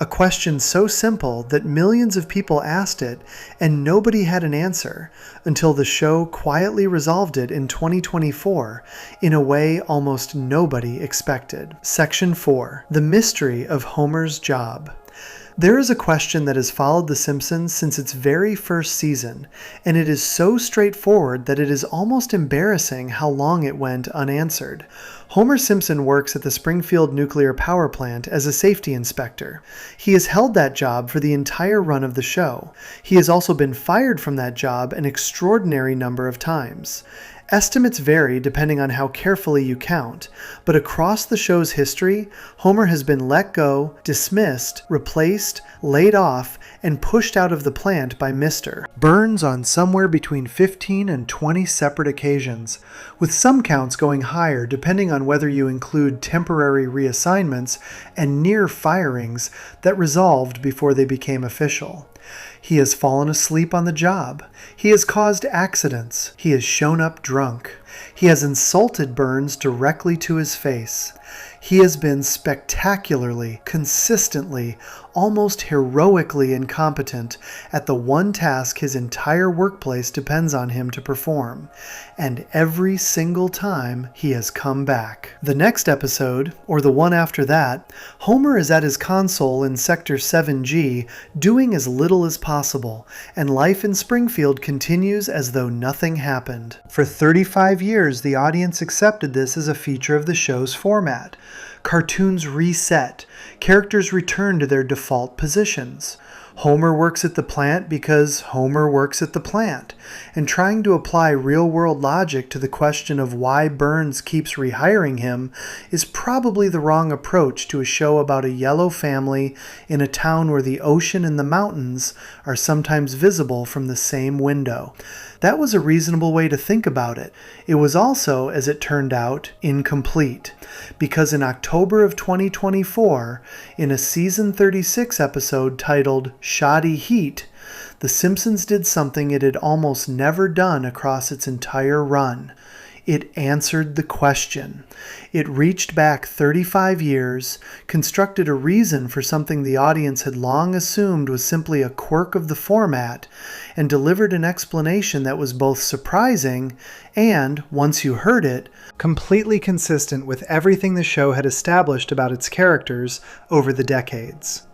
a question so simple that millions of people asked it and nobody had an answer, until the show quietly resolved it in 2024 in a way almost nobody expected. Section 4. The Mystery of Homer's Job. There is a question that has followed The Simpsons since its very first season, and it is so straightforward that it is almost embarrassing how long it went unanswered. Homer Simpson works at the Springfield nuclear power plant as a safety inspector. He has held that job for the entire run of the show. He has also been fired from that job an extraordinary number of times. Estimates vary depending on how carefully you count, but across the show's history, Homer has been let go, dismissed, replaced, laid off, and pushed out of the plant by Mr. Burns on somewhere between 15 and 20 separate occasions, with some counts going higher depending on whether you include temporary reassignments and near firings that resolved before they became official. He has fallen asleep on the job. He has caused accidents. He has shown up drunk. He has insulted Burns directly to his face. He has been spectacularly, consistently, almost heroically incompetent at the one task his entire workplace depends on him to perform, and every single time he has come back. The next episode, or the one after that, Homer is at his console in Sector 7G doing as little as possible, and life in Springfield continues as though nothing happened. For 35 years, the audience accepted this as a feature of the show's format. Cartoons reset. Characters return to their default positions. Homer works at the plant because Homer works at the plant, and trying to apply real-world logic to the question of why Burns keeps rehiring him is probably the wrong approach to a show about a yellow family in a town where the ocean and the mountains are sometimes visible from the same window. That was a reasonable way to think about it. It was also, as it turned out, incomplete, because in October of 2024, in a season 36 episode titled Shoddy Heat, The Simpsons did something it had almost never done across its entire run. It answered the question. It reached back 35 years, constructed a reason for something the audience had long assumed was simply a quirk of the format, and delivered an explanation that was both surprising and, once you heard it, completely consistent with everything the show had established about its characters over the decades.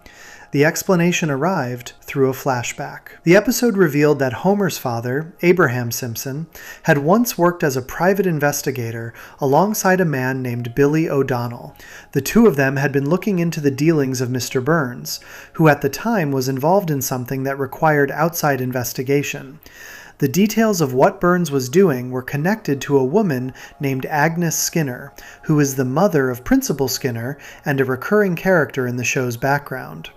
The explanation arrived through a flashback. The episode revealed that Homer's father, Abraham Simpson, had once worked as a private investigator alongside a man named Billy O'Donnell. The two of them had been looking into the dealings of Mr. Burns, who at the time was involved in something that required outside investigation. The details of what Burns was doing were connected to a woman named Agnes Skinner, who is the mother of Principal Skinner and a recurring character in the show's background.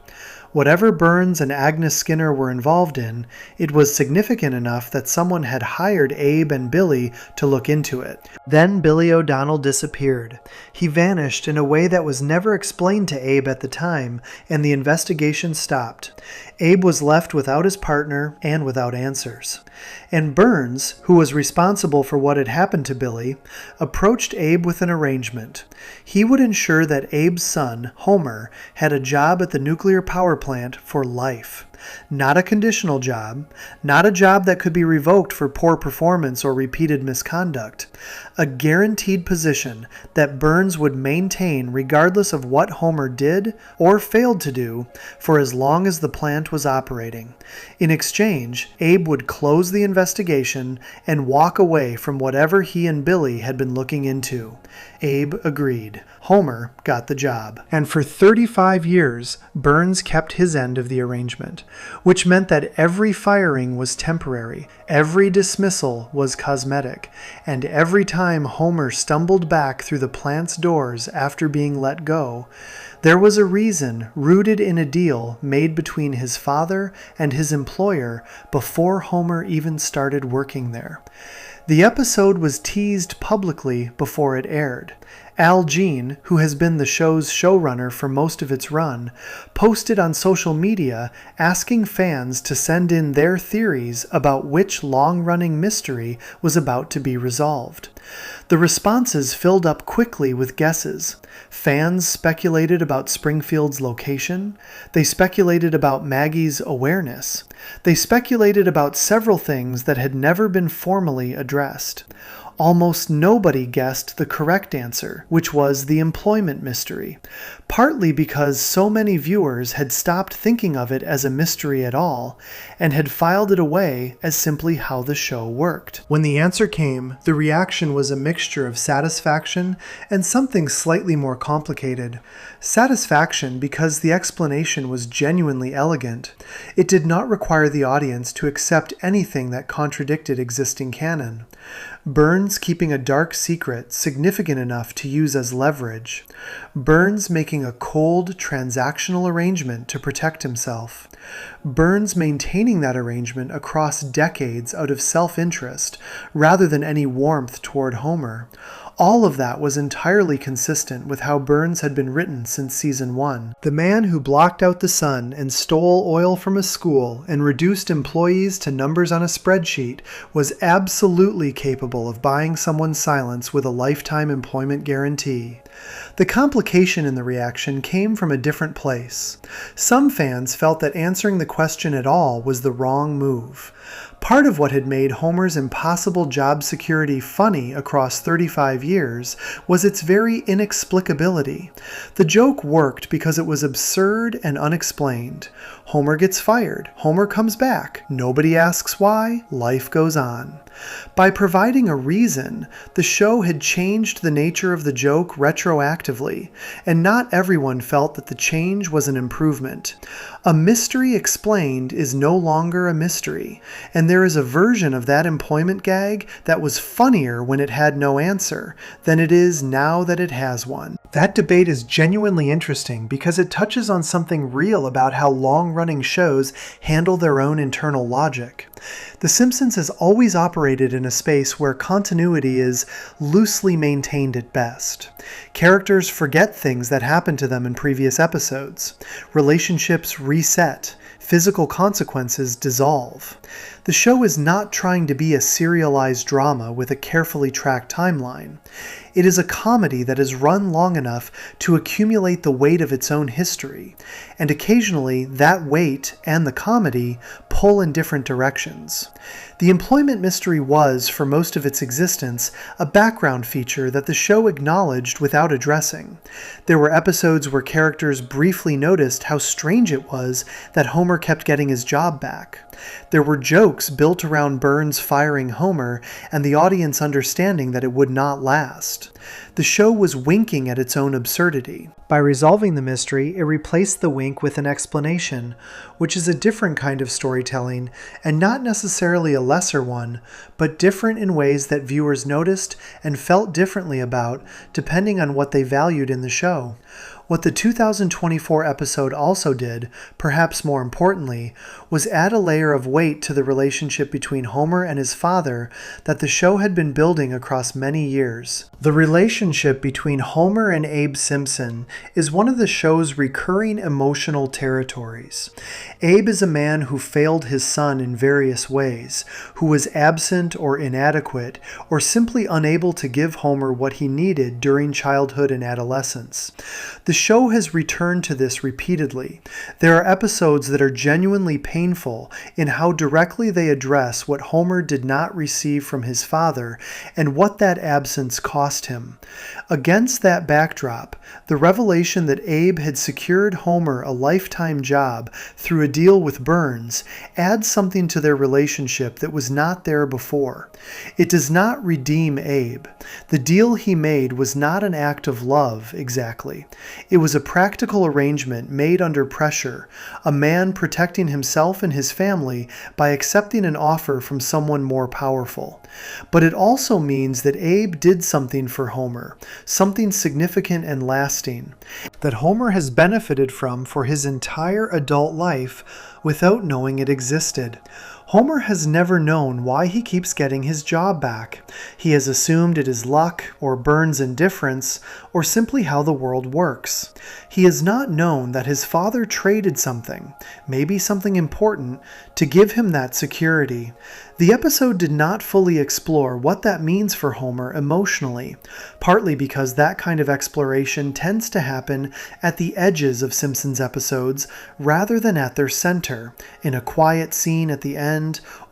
Whatever Burns and Agnes Skinner were involved in, it was significant enough that someone had hired Abe and Billy to look into it. Then Billy O'Donnell disappeared. He vanished in a way that was never explained to Abe at the time, and the investigation stopped. Abe was left without his partner and without answers. And Burns, who was responsible for what had happened to Billy, approached Abe with an arrangement. He would ensure that Abe's son, Homer, had a job at the nuclear power plant for life. Not a conditional job, not a job that could be revoked for poor performance or repeated misconduct. A guaranteed position that Burns would maintain regardless of what Homer did or failed to do for as long as the plant was operating. In exchange, Abe would close the investigation and walk away from whatever he and Billy had been looking into. Abe agreed. Homer got the job. And for 35 years, Burns kept his end of the arrangement, which meant that every firing was temporary, every dismissal was cosmetic, and every time Homer stumbled back through the plant's doors after being let go, there was a reason rooted in a deal made between his father and his employer before Homer even started working there. The episode was teased publicly before it aired. Al Jean, who has been the show's showrunner for most of its run, posted on social media asking fans to send in their theories about which long-running mystery was about to be resolved. The responses filled up quickly with guesses. Fans speculated about Springfield's location. They speculated about Maggie's awareness. They speculated about several things that had never been formally addressed. Almost nobody guessed the correct answer, which was the employment mystery, partly because so many viewers had stopped thinking of it as a mystery at all, and had filed it away as simply how the show worked. When the answer came, the reaction was a mixture of satisfaction and something slightly more complicated. Satisfaction because the explanation was genuinely elegant. It did not require the audience to accept anything that contradicted existing canon. Burns keeping a dark secret significant enough to use as leverage. Burns making a cold, transactional arrangement to protect himself. Burns maintaining that arrangement across decades out of self-interest rather than any warmth toward Homer. All of that was entirely consistent with how Burns had been written since season 1. The man who blocked out the sun and stole oil from a school and reduced employees to numbers on a spreadsheet was absolutely capable of buying someone's silence with a lifetime employment guarantee. The complication in the reaction came from a different place. Some fans felt that answering the question at all was the wrong move. Part of what had made Homer's impossible job security funny across 35 years was its very inexplicability. The joke worked because it was absurd and unexplained. Homer gets fired. Homer comes back. Nobody asks why. Life goes on. By providing a reason, the show had changed the nature of the joke retroactively, and not everyone felt that the change was an improvement. A mystery explained is no longer a mystery, and there is a version of that employment gag that was funnier when it had no answer than it is now that it has one. That debate is genuinely interesting because it touches on something real about how long-running shows handle their own internal logic. The Simpsons has always operated in a space where continuity is loosely maintained at best. Characters forget things that happened to them in previous episodes. Relationships reset. Physical consequences dissolve. The show is not trying to be a serialized drama with a carefully tracked timeline. It is a comedy that is run long enough to accumulate the weight of its own history, and occasionally that weight and the comedy pull in different directions. The employment mystery was, for most of its existence, a background feature that the show acknowledged without addressing. There were episodes where characters briefly noticed how strange it was that Homer kept getting his job back. There were jokes built around Burns firing Homer and the audience understanding that it would not last. The show was winking at its own absurdity. By resolving the mystery, it replaced the wink with an explanation, which is a different kind of storytelling, and not necessarily a lesser one, but different in ways that viewers noticed and felt differently about, depending on what they valued in the show. What the 2024 episode also did, perhaps more importantly, was add a layer of weight to the relationship between Homer and his father that the show had been building across many years. The relationship between Homer and Abe Simpson is one of the show's recurring emotional territories. Abe is a man who failed his son in various ways, who was absent or inadequate, or simply unable to give Homer what he needed during childhood and adolescence. The show has returned to this repeatedly. There are episodes that are genuinely painful in how directly they address what Homer did not receive from his father and what that absence cost him. Against that backdrop, the revelation that Abe had secured Homer a lifetime job through a deal with Burns adds something to their relationship that was not there before. It does not redeem Abe. The deal he made was not an act of love, exactly. It was a practical arrangement made under pressure, a man protecting himself and his family by accepting an offer from someone more powerful. But it also means that Abe did something for Homer, something significant and lasting, that Homer has benefited from for his entire adult life without knowing it existed. Homer has never known why he keeps getting his job back. He has assumed it is luck, or Burns' indifference, or simply how the world works. He has not known that his father traded something, maybe something important, to give him that security. The episode did not fully explore what that means for Homer emotionally, partly because that kind of exploration tends to happen at the edges of Simpsons episodes rather than at their center, in a quiet scene at the end,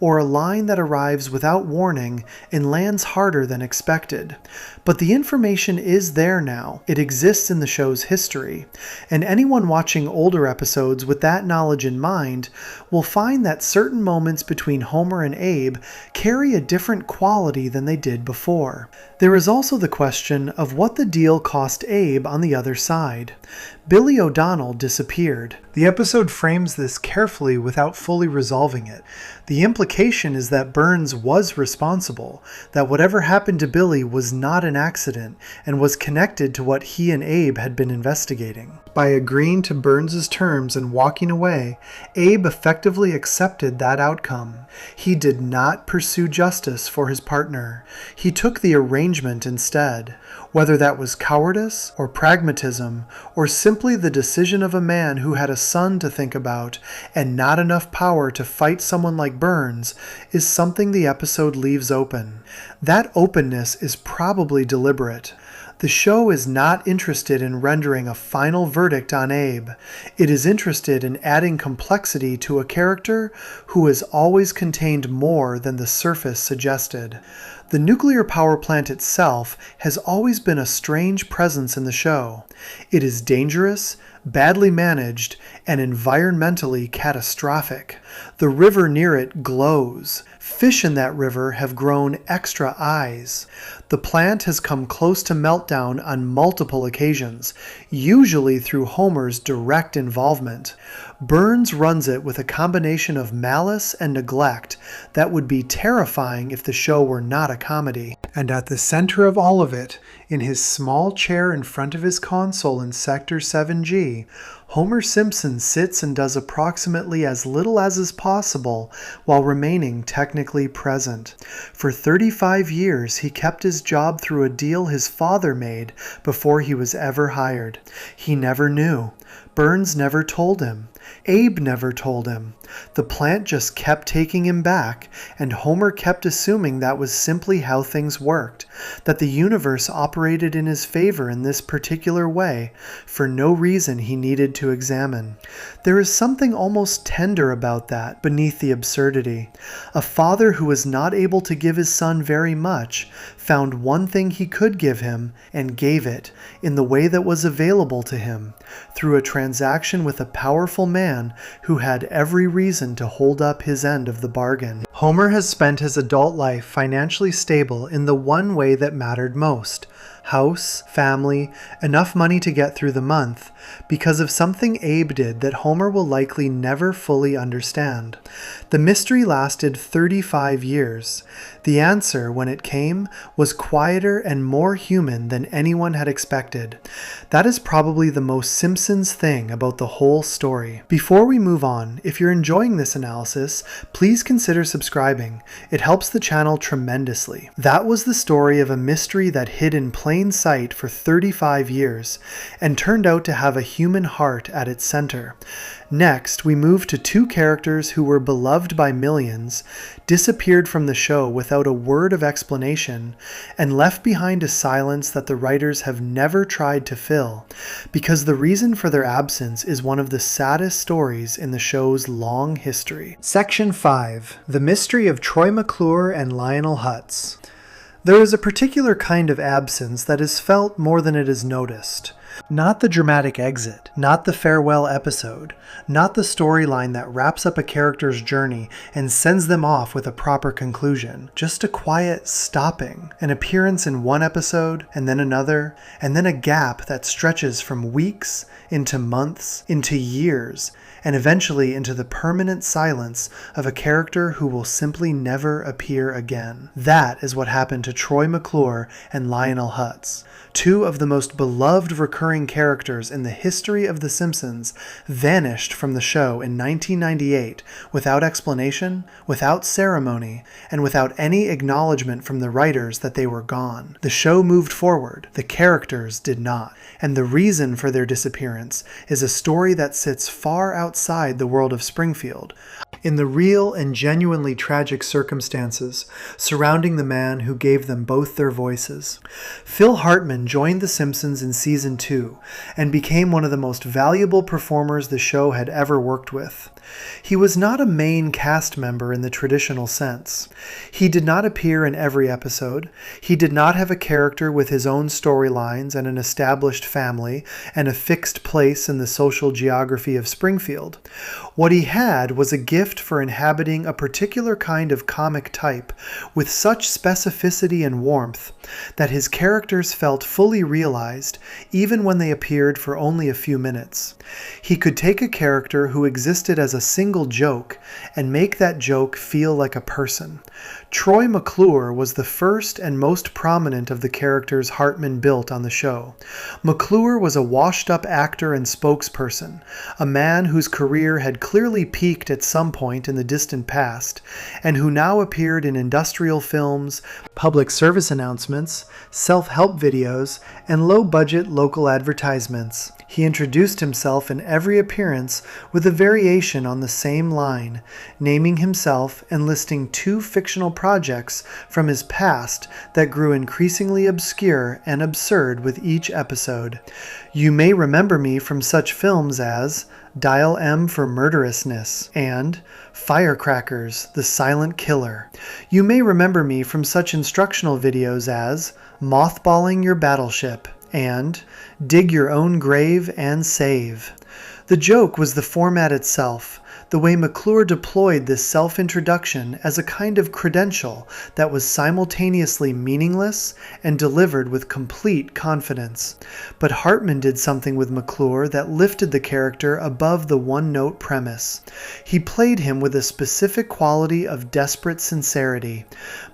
or a line that arrives without warning and lands harder than expected. But the information is there now. It exists in the show's history, and anyone watching older episodes with that knowledge in mind will find that certain moments between Homer and Abe carry a different quality than they did before. There is also the question of what the deal cost Abe on the other side. Billy O'Donnell disappeared. The episode frames this carefully without fully resolving it. The implication is that Burns was responsible, that whatever happened to Billy was not an accident and was connected to what he and Abe had been investigating. By agreeing to Burns's terms and walking away, Abe effectively accepted that outcome. He did not pursue justice for his partner. He took the arrangement instead. Whether that was cowardice or pragmatism or simply the decision of a man who had a son to think about and not enough power to fight someone like Burns is something the episode leaves open. That openness is probably deliberate. The show is not interested in rendering a final verdict on Abe. It is interested in adding complexity to a character who has always contained more than the surface suggested. The nuclear power plant itself has always been a strange presence in the show. It is dangerous, badly managed, and environmentally catastrophic. The river near it glows. Fish in that river have grown extra eyes. The plant has come close to meltdown on multiple occasions, usually through Homer's direct involvement. Burns runs it with a combination of malice and neglect that would be terrifying if the show were not a comedy. And at the center of all of it, in his small chair in front of his console in Sector 7G, Homer Simpson sits and does approximately as little as is possible while remaining technically present. For 35 years, he kept his job through a deal his father made before he was ever hired. He never knew. Burns never told him. Abe never told him. The plant just kept taking him back, and Homer kept assuming that was simply how things worked, that the universe operated in his favor in this particular way, for no reason he needed to examine. There is something almost tender about that, beneath the absurdity. A father who was not able to give his son very much found one thing he could give him and gave it, in the way that was available to him, through a transaction with a powerful man who had every reason to hold up his end of the bargain. Homer has spent his adult life financially stable in the one way that mattered most: house, family, enough money to get through the month, because of something Abe did that Homer will likely never fully understand. The mystery lasted 35 years. The answer, when it came, was quieter and more human than anyone had expected. That is probably the most Simpsons thing about the whole story. Before we move on, if you're enjoying this analysis, please consider subscribing. It helps the channel tremendously. That was the story of a mystery that hid in plain sight for 35 years and turned out to have a human heart at its center. Next, we move to two characters who were beloved by millions, disappeared from the show without a word of explanation, and left behind a silence that the writers have never tried to fill, because the reason for their absence is one of the saddest stories in the show's long history. Section 5. The Mystery of Troy McClure and Lionel Hutz. There is a particular kind of absence that is felt more than it is noticed. Not the dramatic exit, not the farewell episode, not the storyline that wraps up a character's journey and sends them off with a proper conclusion. Just a quiet stopping, an appearance in one episode, and then another, and then a gap that stretches from weeks into months, into years, and eventually into the permanent silence of a character who will simply never appear again. That is what happened to Troy McClure and Lionel Hutz. Two of the most beloved recurring characters in the history of The Simpsons vanished from the show in 1998 without explanation, without ceremony, and without any acknowledgement from the writers that they were gone. The show moved forward, the characters did not, and the reason for their disappearance is a story that sits far outside the world of Springfield, in the real and genuinely tragic circumstances surrounding the man who gave them both their voices. Phil Hartman joined The Simpsons in Season 2 and became one of the most valuable performers the show had ever worked with. He was not a main cast member in the traditional sense. He did not appear in every episode. He did not have a character with his own storylines and an established family and a fixed place in the social geography of Springfield. What he had was a gift gift for inhabiting a particular kind of comic type with such specificity and warmth that his characters felt fully realized even when they appeared for only a few minutes. He could take a character who existed as a single joke and make that joke feel like a person. Troy McClure was the first and most prominent of the characters Hartman built on the show. McClure was a washed-up actor and spokesperson, a man whose career had clearly peaked at some point in the distant past, and who now appeared in industrial films, public service announcements, self-help videos, and low-budget local advertisements. He introduced himself in every appearance with a variation on the same line, naming himself and listing 2 fictional projects from his past that grew increasingly obscure and absurd with each episode. You may remember me from such films as Dial M for Murderousness and Firecrackers, the Silent Killer. You may remember me from such instructional videos as Mothballing Your Battleship and Dig Your Own Grave and Save. The joke was the format itself, the way McClure deployed this self-introduction as a kind of credential that was simultaneously meaningless and delivered with complete confidence. But Hartman did something with McClure that lifted the character above the one-note premise. He played him with a specific quality of desperate sincerity.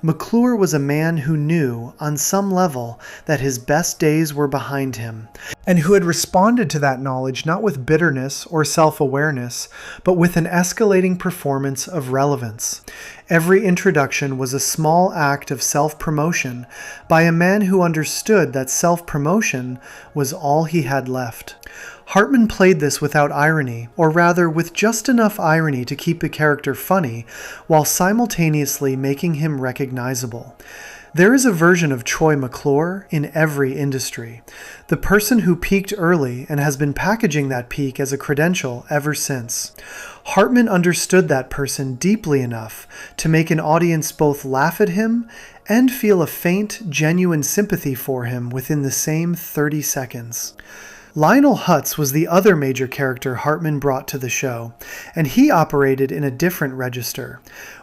McClure was a man who knew, on some level, that his best days were behind him, and who had responded to that knowledge not with bitterness or self-awareness, but with an escalating performance of relevance. Every introduction was a small act of self-promotion by a man who understood that self-promotion was all he had left. Hartman played this without irony, or rather with just enough irony to keep the character funny, while simultaneously making him recognizable. There is a version of Troy McClure in every industry. The person who peaked early and has been packaging that peak as a credential ever since. Hartman understood that person deeply enough to make an audience both laugh at him and feel a faint, genuine sympathy for him within the same 30 seconds. Lionel Hutz was the other major character Hartman brought to the show, and he operated in a different register.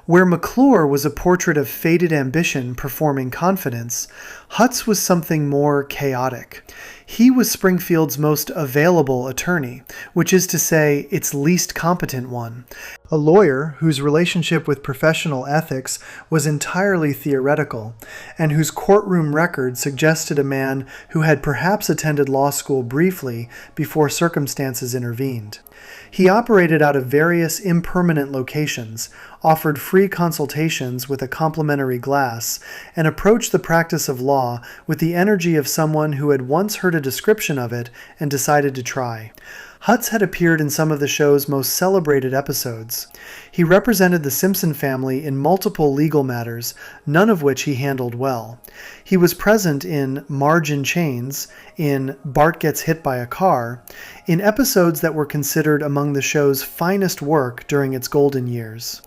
Where McClure was a portrait of faded ambition performing confidence, Hutz was something more chaotic. He was Springfield's most available attorney, which is to say, its least competent one. A lawyer whose relationship with professional ethics was entirely theoretical, and whose courtroom record suggested a man who had perhaps attended law school briefly before circumstances intervened. He operated out of various impermanent locations, offered free consultations with a complimentary glass, and approached the practice of law with the energy of someone who had once heard a description of it and decided to try. Hutz had appeared in some of the show's most celebrated episodes. He represented the Simpson family in multiple legal matters, none of which he handled well. He was present in Marge in Chains, in Bart Gets Hit by a Car, in episodes that were considered among the show's finest work during its golden years.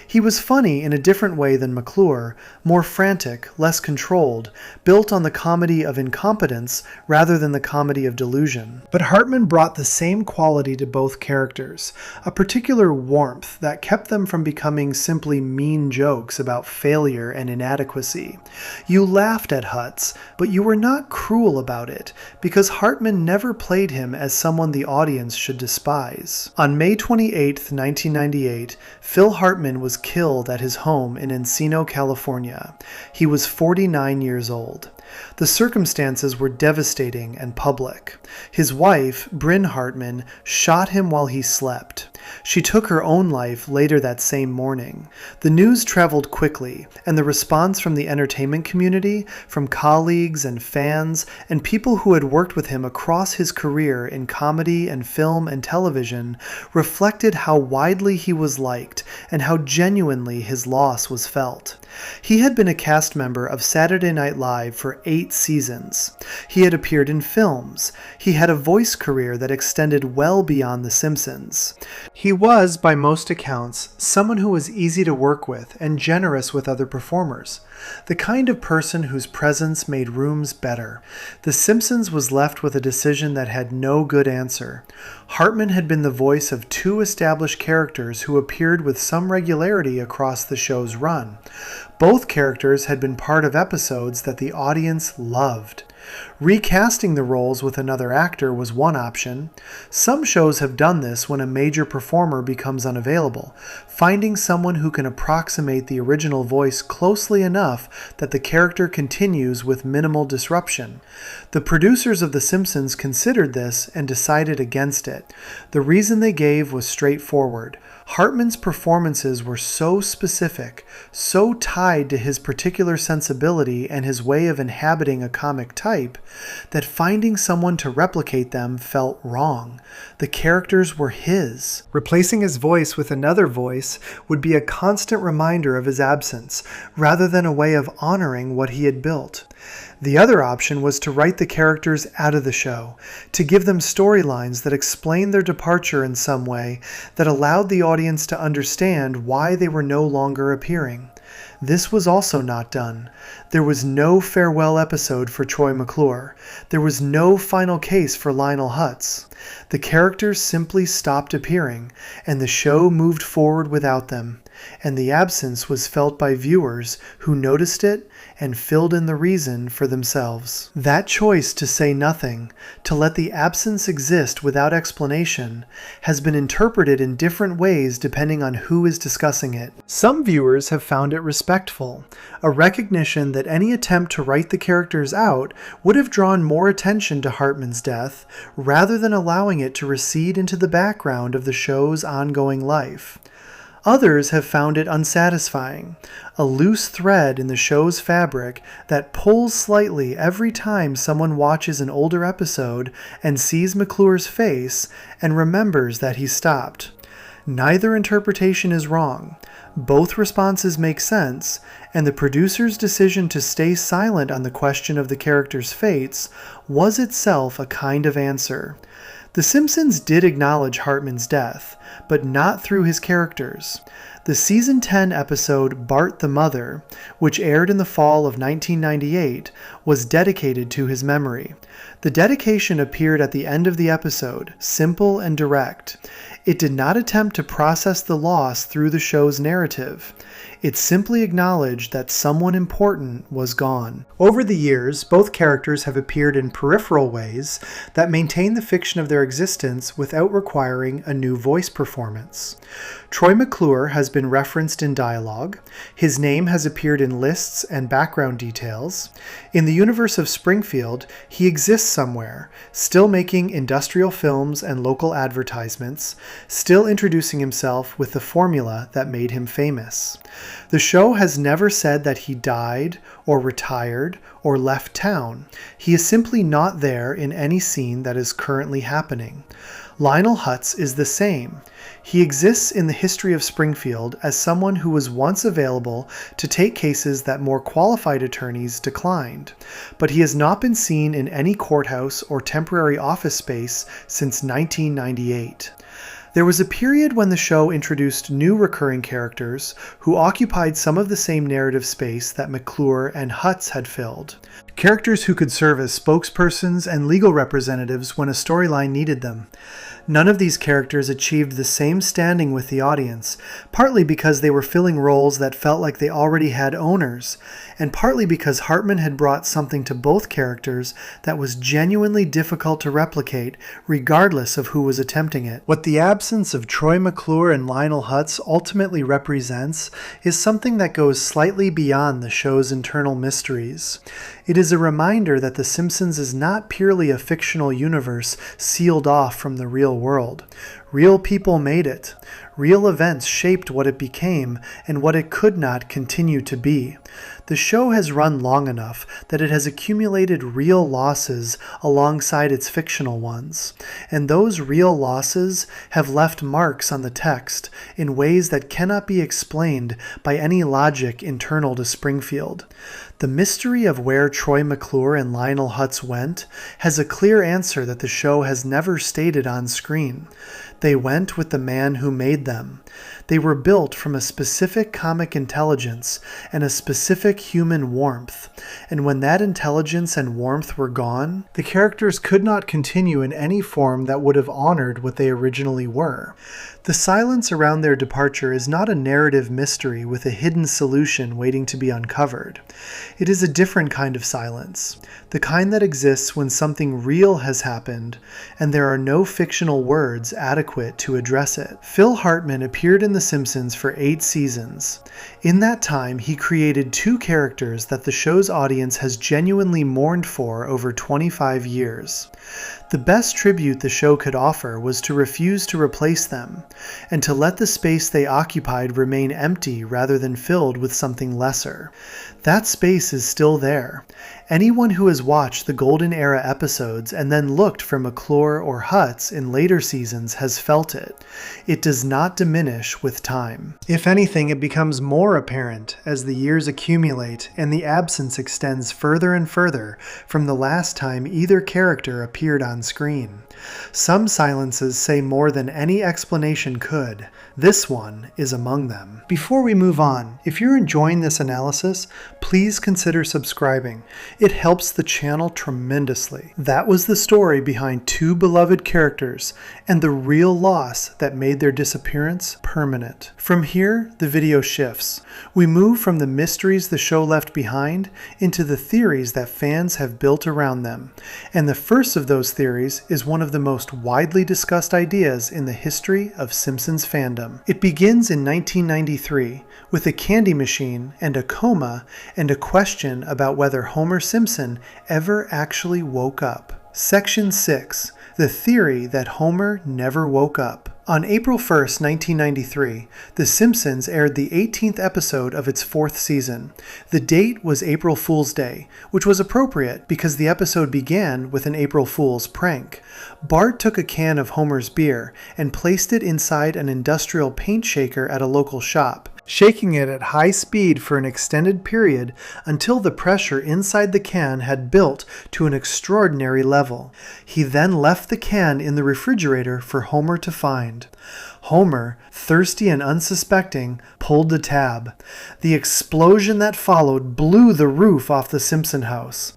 He was funny in a different way than McClure, more frantic, less controlled, built on the comedy of incompetence rather than the comedy of delusion. But Hartman brought the same quality to both characters, a particular warmth that kept them from becoming simply mean jokes about failure and inadequacy. You laughed at Hutz, but you were not cruel about it, because Hartman never played him as someone the audience should despise. On May 28, 1998, Phil Hartman was killed at his home in Encino, California. He was 49 years old. The circumstances were devastating and public. His wife, Bryn Hartman, shot him while he slept. She took her own life later that same morning. The news traveled quickly, and the response from the entertainment community, from colleagues and fans, and people who had worked with him across his career in comedy and film and television, reflected how widely he was liked and how genuinely his loss was felt. He had been a cast member of Saturday Night Live for 8 seasons. He had appeared in films. He had a voice career that extended well beyond The Simpsons. He was, by most accounts, someone who was easy to work with and generous with other performers, the kind of person whose presence made rooms better. The Simpsons was left with a decision that had no good answer. Hartman had been the voice of two established characters who appeared with some regularity across the show's run. Both characters had been part of episodes that the audience loved. Recasting the roles with another actor was one option. Some shows have done this when a major performer becomes unavailable, finding someone who can approximate the original voice closely enough that the character continues with minimal disruption. The producers of The Simpsons considered this and decided against it. The reason they gave was straightforward. Hartman's performances were so specific, so tied to his particular sensibility and his way of inhabiting a comic type, that finding someone to replicate them felt wrong. The characters were his. Replacing his voice with another voice would be a constant reminder of his absence, rather than a way of honoring what he had built. The other option was to write the characters out of the show, to give them storylines that explained their departure in some way that allowed the audience to understand why they were no longer appearing. This was also not done. There was no farewell episode for Troy McClure. There was no final case for Lionel Hutz. The characters simply stopped appearing, and the show moved forward without them, and the absence was felt by viewers who noticed it and filled in the reason for themselves. That choice to say nothing, to let the absence exist without explanation, has been interpreted in different ways depending on who is discussing it. Some viewers have found it respectful, a recognition that any attempt to write the characters out would have drawn more attention to Hartman's death, rather than allowing it to recede into the background of the show's ongoing life. Others have found it unsatisfying, a loose thread in the show's fabric that pulls slightly every time someone watches an older episode and sees McClure's face and remembers that he stopped. Neither interpretation is wrong. Both responses make sense, and the producer's decision to stay silent on the question of the characters' fates was itself a kind of answer. The Simpsons did acknowledge Hartman's death, but not through his characters. The season 10 episode Bart the Mother, which aired in the fall of 1998, was dedicated to his memory. The dedication appeared at the end of the episode, simple and direct. It did not attempt to process the loss through the show's narrative. It simply acknowledged that someone important was gone. Over the years, both characters have appeared in peripheral ways that maintain the fiction of their existence without requiring a new voice performance. Troy McClure has been referenced in dialogue. His name has appeared in lists and background details. In the universe of Springfield, he exists somewhere, still making industrial films and local advertisements, still introducing himself with the formula that made him famous. The show has never said that he died, or retired, or left town. He is simply not there in any scene that is currently happening. Lionel Hutz is the same. He exists in the history of Springfield as someone who was once available to take cases that more qualified attorneys declined, but he has not been seen in any courthouse or temporary office space since 1998. There was a period when the show introduced new recurring characters who occupied some of the same narrative space that McClure and Hutz had filled. Characters who could serve as spokespersons and legal representatives when a storyline needed them. None of these characters achieved the same standing with the audience, partly because they were filling roles that felt like they already had owners, and partly because Hartman had brought something to both characters that was genuinely difficult to replicate, regardless of who was attempting it. What the absence of Troy McClure and Lionel Hutz ultimately represents is something that goes slightly beyond the show's internal mysteries. It is a reminder that The Simpsons is not purely a fictional universe sealed off from the real world. Real people made it. Real events shaped what it became and what it could not continue to be. The show has run long enough that it has accumulated real losses alongside its fictional ones, and those real losses have left marks on the text in ways that cannot be explained by any logic internal to Springfield. The mystery of where Troy McClure and Lionel Hutz went has a clear answer that the show has never stated on screen. They went with the man who made them. They were built from a specific comic intelligence and a specific human warmth, and when that intelligence and warmth were gone, the characters could not continue in any form that would have honored what they originally were. The silence around their departure is not a narrative mystery with a hidden solution waiting to be uncovered. It is a different kind of silence, the kind that exists when something real has happened and there are no fictional words adequate to address it. Phil Hartman appeared in The Simpsons for 8 seasons. In that time, he created 2 characters that the show's audience has genuinely mourned for over 25 years. The best tribute the show could offer was to refuse to replace them, and to let the space they occupied remain empty rather than filled with something lesser. That space is still there. Anyone who has watched the Golden Era episodes and then looked for McClure or Hutz in later seasons has felt it. It does not diminish with time. If anything, it becomes more apparent as the years accumulate and the absence extends further and further from the last time either character appeared on screen. Some silences say more than any explanation could. This one is among them. Before we move on, if you're enjoying this analysis, please consider subscribing. It helps the channel tremendously. That was the story behind 2 beloved characters and the real loss that made their disappearance permanent. From here, the video shifts. We move from the mysteries the show left behind into the theories that fans have built around them. And the first of those theories is one of the most widely discussed ideas in the history of Simpsons fandom. It begins in 1993 with a candy machine and a coma and a question about whether Homer Simpson ever actually woke up. Section 6. The theory that Homer never woke up. On April 1st, 1993, The Simpsons aired the 18th episode of its 4th season. The date was April Fool's Day, which was appropriate because the episode began with an April Fool's prank. Bart took a can of Homer's beer and placed it inside an industrial paint shaker at a local shop, shaking it at high speed for an extended period until the pressure inside the can had built to an extraordinary level. He then left the can in the refrigerator for Homer to find. Homer, thirsty and unsuspecting, pulled the tab. The explosion that followed blew the roof off the Simpson house.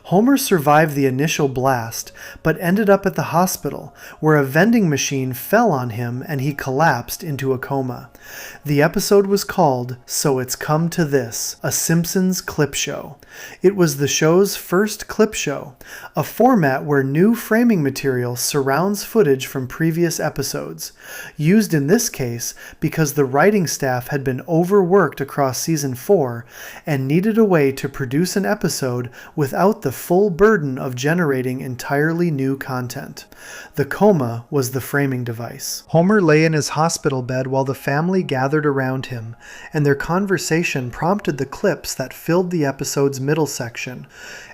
Homer survived the initial blast, but ended up at the hospital, where a vending machine fell on him and he collapsed into a coma. The episode was called So It's Come to This, a Simpsons clip show. It was the show's first clip show, a format where new framing material surrounds footage from previous episodes, used in this case because the writing staff had been overworked across season 4 and needed a way to produce an episode without the full burden of generating entirely new content. The coma was the framing device. Homer lay in his hospital bed while the family gathered around him, and their conversation prompted the clips that filled the episode's middle section.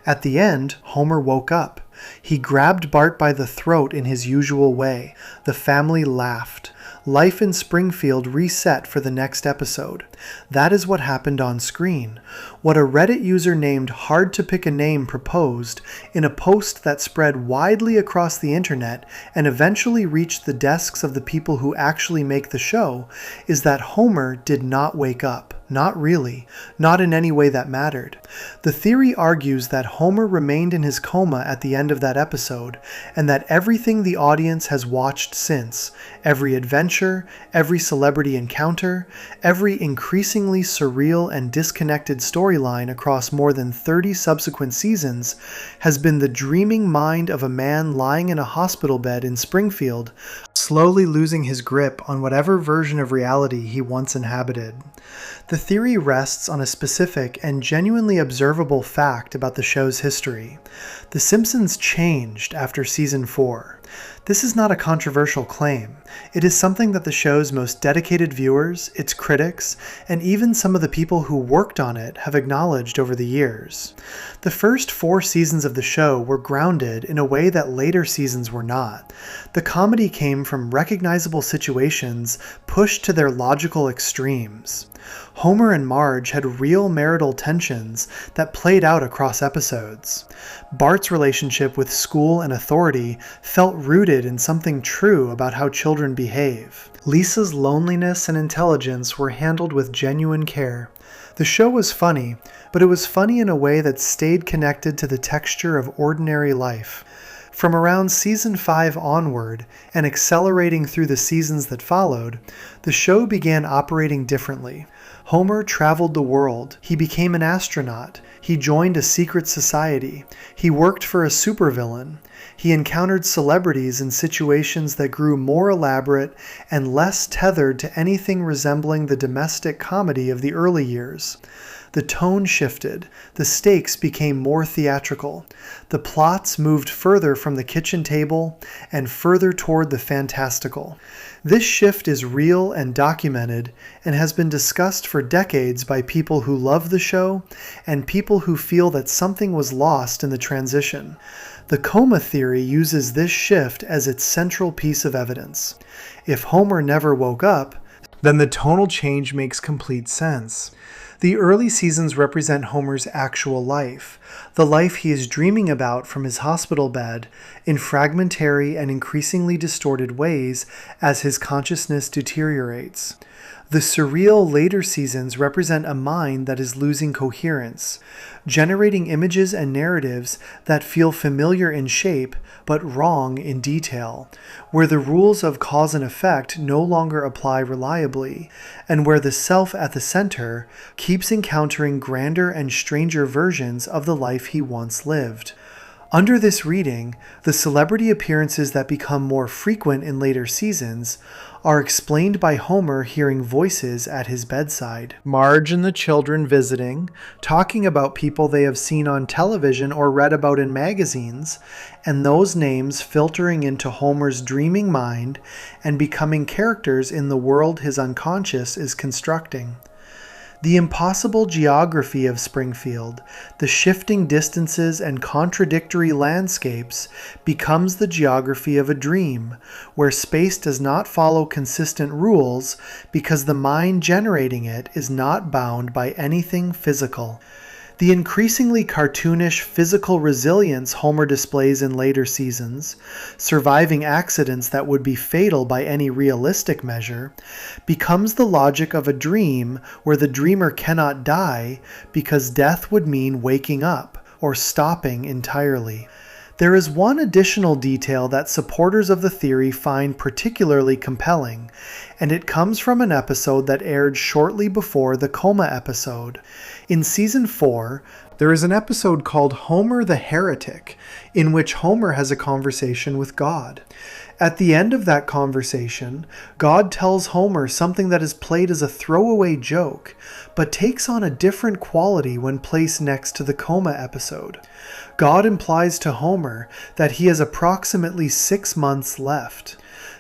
At the end, Homer woke up. He grabbed Bart by the throat in his usual way. The family laughed. Life in Springfield reset for the next episode. That is what happened on screen. What a Reddit user named Hard to Pick a Name proposed in a post that spread widely across the internet and eventually reached the desks of the people who actually make the show is that Homer did not wake up. Not really. Not in any way that mattered. The theory argues that Homer remained in his coma at the end of that episode, and that everything the audience has watched since, every adventure, every celebrity encounter, every increasingly surreal and disconnected storyline across more than 30 subsequent seasons, has been the dreaming mind of a man lying in a hospital bed in Springfield, slowly losing his grip on whatever version of reality he once inhabited. The theory rests on a specific and genuinely observable fact about the show's history. The Simpsons changed after season 4. This is not a controversial claim. It is something that the show's most dedicated viewers, its critics, and even some of the people who worked on it have acknowledged over the years. The first 4 seasons of the show were grounded in a way that later seasons were not. The comedy came from recognizable situations pushed to their logical extremes. Homer and Marge had real marital tensions that played out across episodes. Bart's relationship with school and authority felt rooted in something true about how children behave. Lisa's loneliness and intelligence were handled with genuine care. The show was funny, but it was funny in a way that stayed connected to the texture of ordinary life. From around season 5 onward, and accelerating through the seasons that followed, the show began operating differently. Homer traveled the world. He became an astronaut. He joined a secret society. He worked for a supervillain. He encountered celebrities in situations that grew more elaborate and less tethered to anything resembling the domestic comedy of the early years. The tone shifted. The stakes became more theatrical. The plots moved further from the kitchen table and further toward the fantastical. This shift is real and documented and has been discussed for decades by people who love the show and people who feel that something was lost in the transition. The coma theory uses this shift as its central piece of evidence. If Homer never woke up, then the tonal change makes complete sense. The early seasons represent Homer's actual life, the life he is dreaming about from his hospital bed, in fragmentary and increasingly distorted ways as his consciousness deteriorates. The surreal later seasons represent a mind that is losing coherence, generating images and narratives that feel familiar in shape but wrong in detail, where the rules of cause and effect no longer apply reliably, and where the self at the center keeps encountering grander and stranger versions of the life he once lived. Under this reading, the celebrity appearances that become more frequent in later seasons are explained by Homer hearing voices at his bedside. Marge and the children visiting, talking about people they have seen on television or read about in magazines, and those names filtering into Homer's dreaming mind and becoming characters in the world his unconscious is constructing. The impossible geography of Springfield, the shifting distances and contradictory landscapes, becomes the geography of a dream, where space does not follow consistent rules because the mind generating it is not bound by anything physical. The increasingly cartoonish physical resilience Homer displays in later seasons, surviving accidents that would be fatal by any realistic measure, becomes the logic of a dream where the dreamer cannot die because death would mean waking up or stopping entirely. There is one additional detail that supporters of the theory find particularly compelling, and it comes from an episode that aired shortly before the coma episode. In season 4, there is an episode called Homer the Heretic, in which Homer has a conversation with God. At the end of that conversation, God tells Homer something that is played as a throwaway joke, but takes on a different quality when placed next to the coma episode. God implies to Homer that he has approximately 6 months left.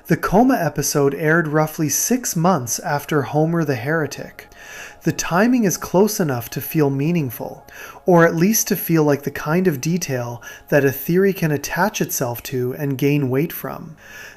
The coma episode aired roughly 6 months after Homer the Heretic. The timing is close enough to feel meaningful, or at least to feel like the kind of detail that a theory can attach itself to and gain weight from.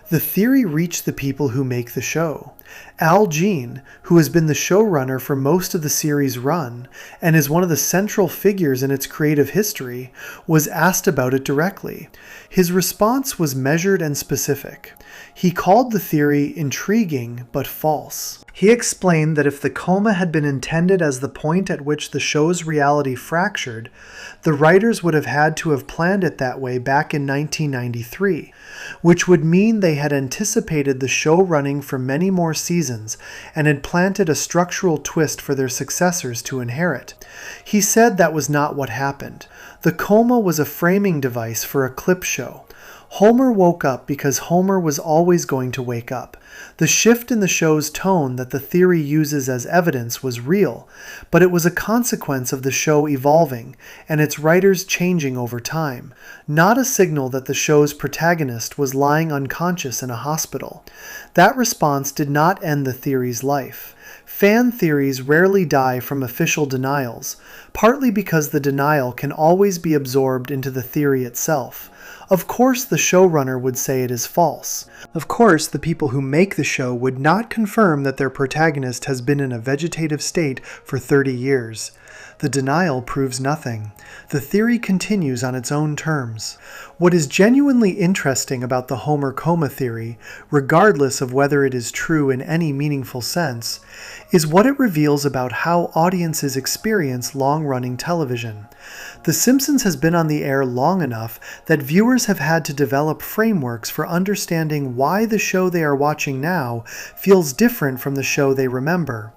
The theory reached the people who make the show. Al Jean, who has been the showrunner for most of the series' run and is one of the central figures in its creative history, was asked about it directly. His response was measured and specific. He called the theory intriguing but false. He explained that if the coma had been intended as the point at which the show's reality fractured, the writers would have had to have planned it that way back in 1993, which would mean they had anticipated the show running for many more seasons and had planted a structural twist for their successors to inherit. He said that was not what happened. The coma was a framing device for a clip show. Homer woke up because Homer was always going to wake up. The shift in the show's tone that the theory uses as evidence was real, but it was a consequence of the show evolving and its writers changing over time, not a signal that the show's protagonist was lying unconscious in a hospital. That response did not end the theory's life. Fan theories rarely die from official denials, partly because the denial can always be absorbed into the theory itself. Of course, the showrunner would say it is false. Of course, the people who make the show would not confirm that their protagonist has been in a vegetative state for 30 years. The denial proves nothing. The theory continues on its own terms. What is genuinely interesting about the Homer coma theory, regardless of whether it is true in any meaningful sense, is what it reveals about how audiences experience long-running television. The Simpsons has been on the air long enough that viewers have had to develop frameworks for understanding why the show they are watching now feels different from the show they remember.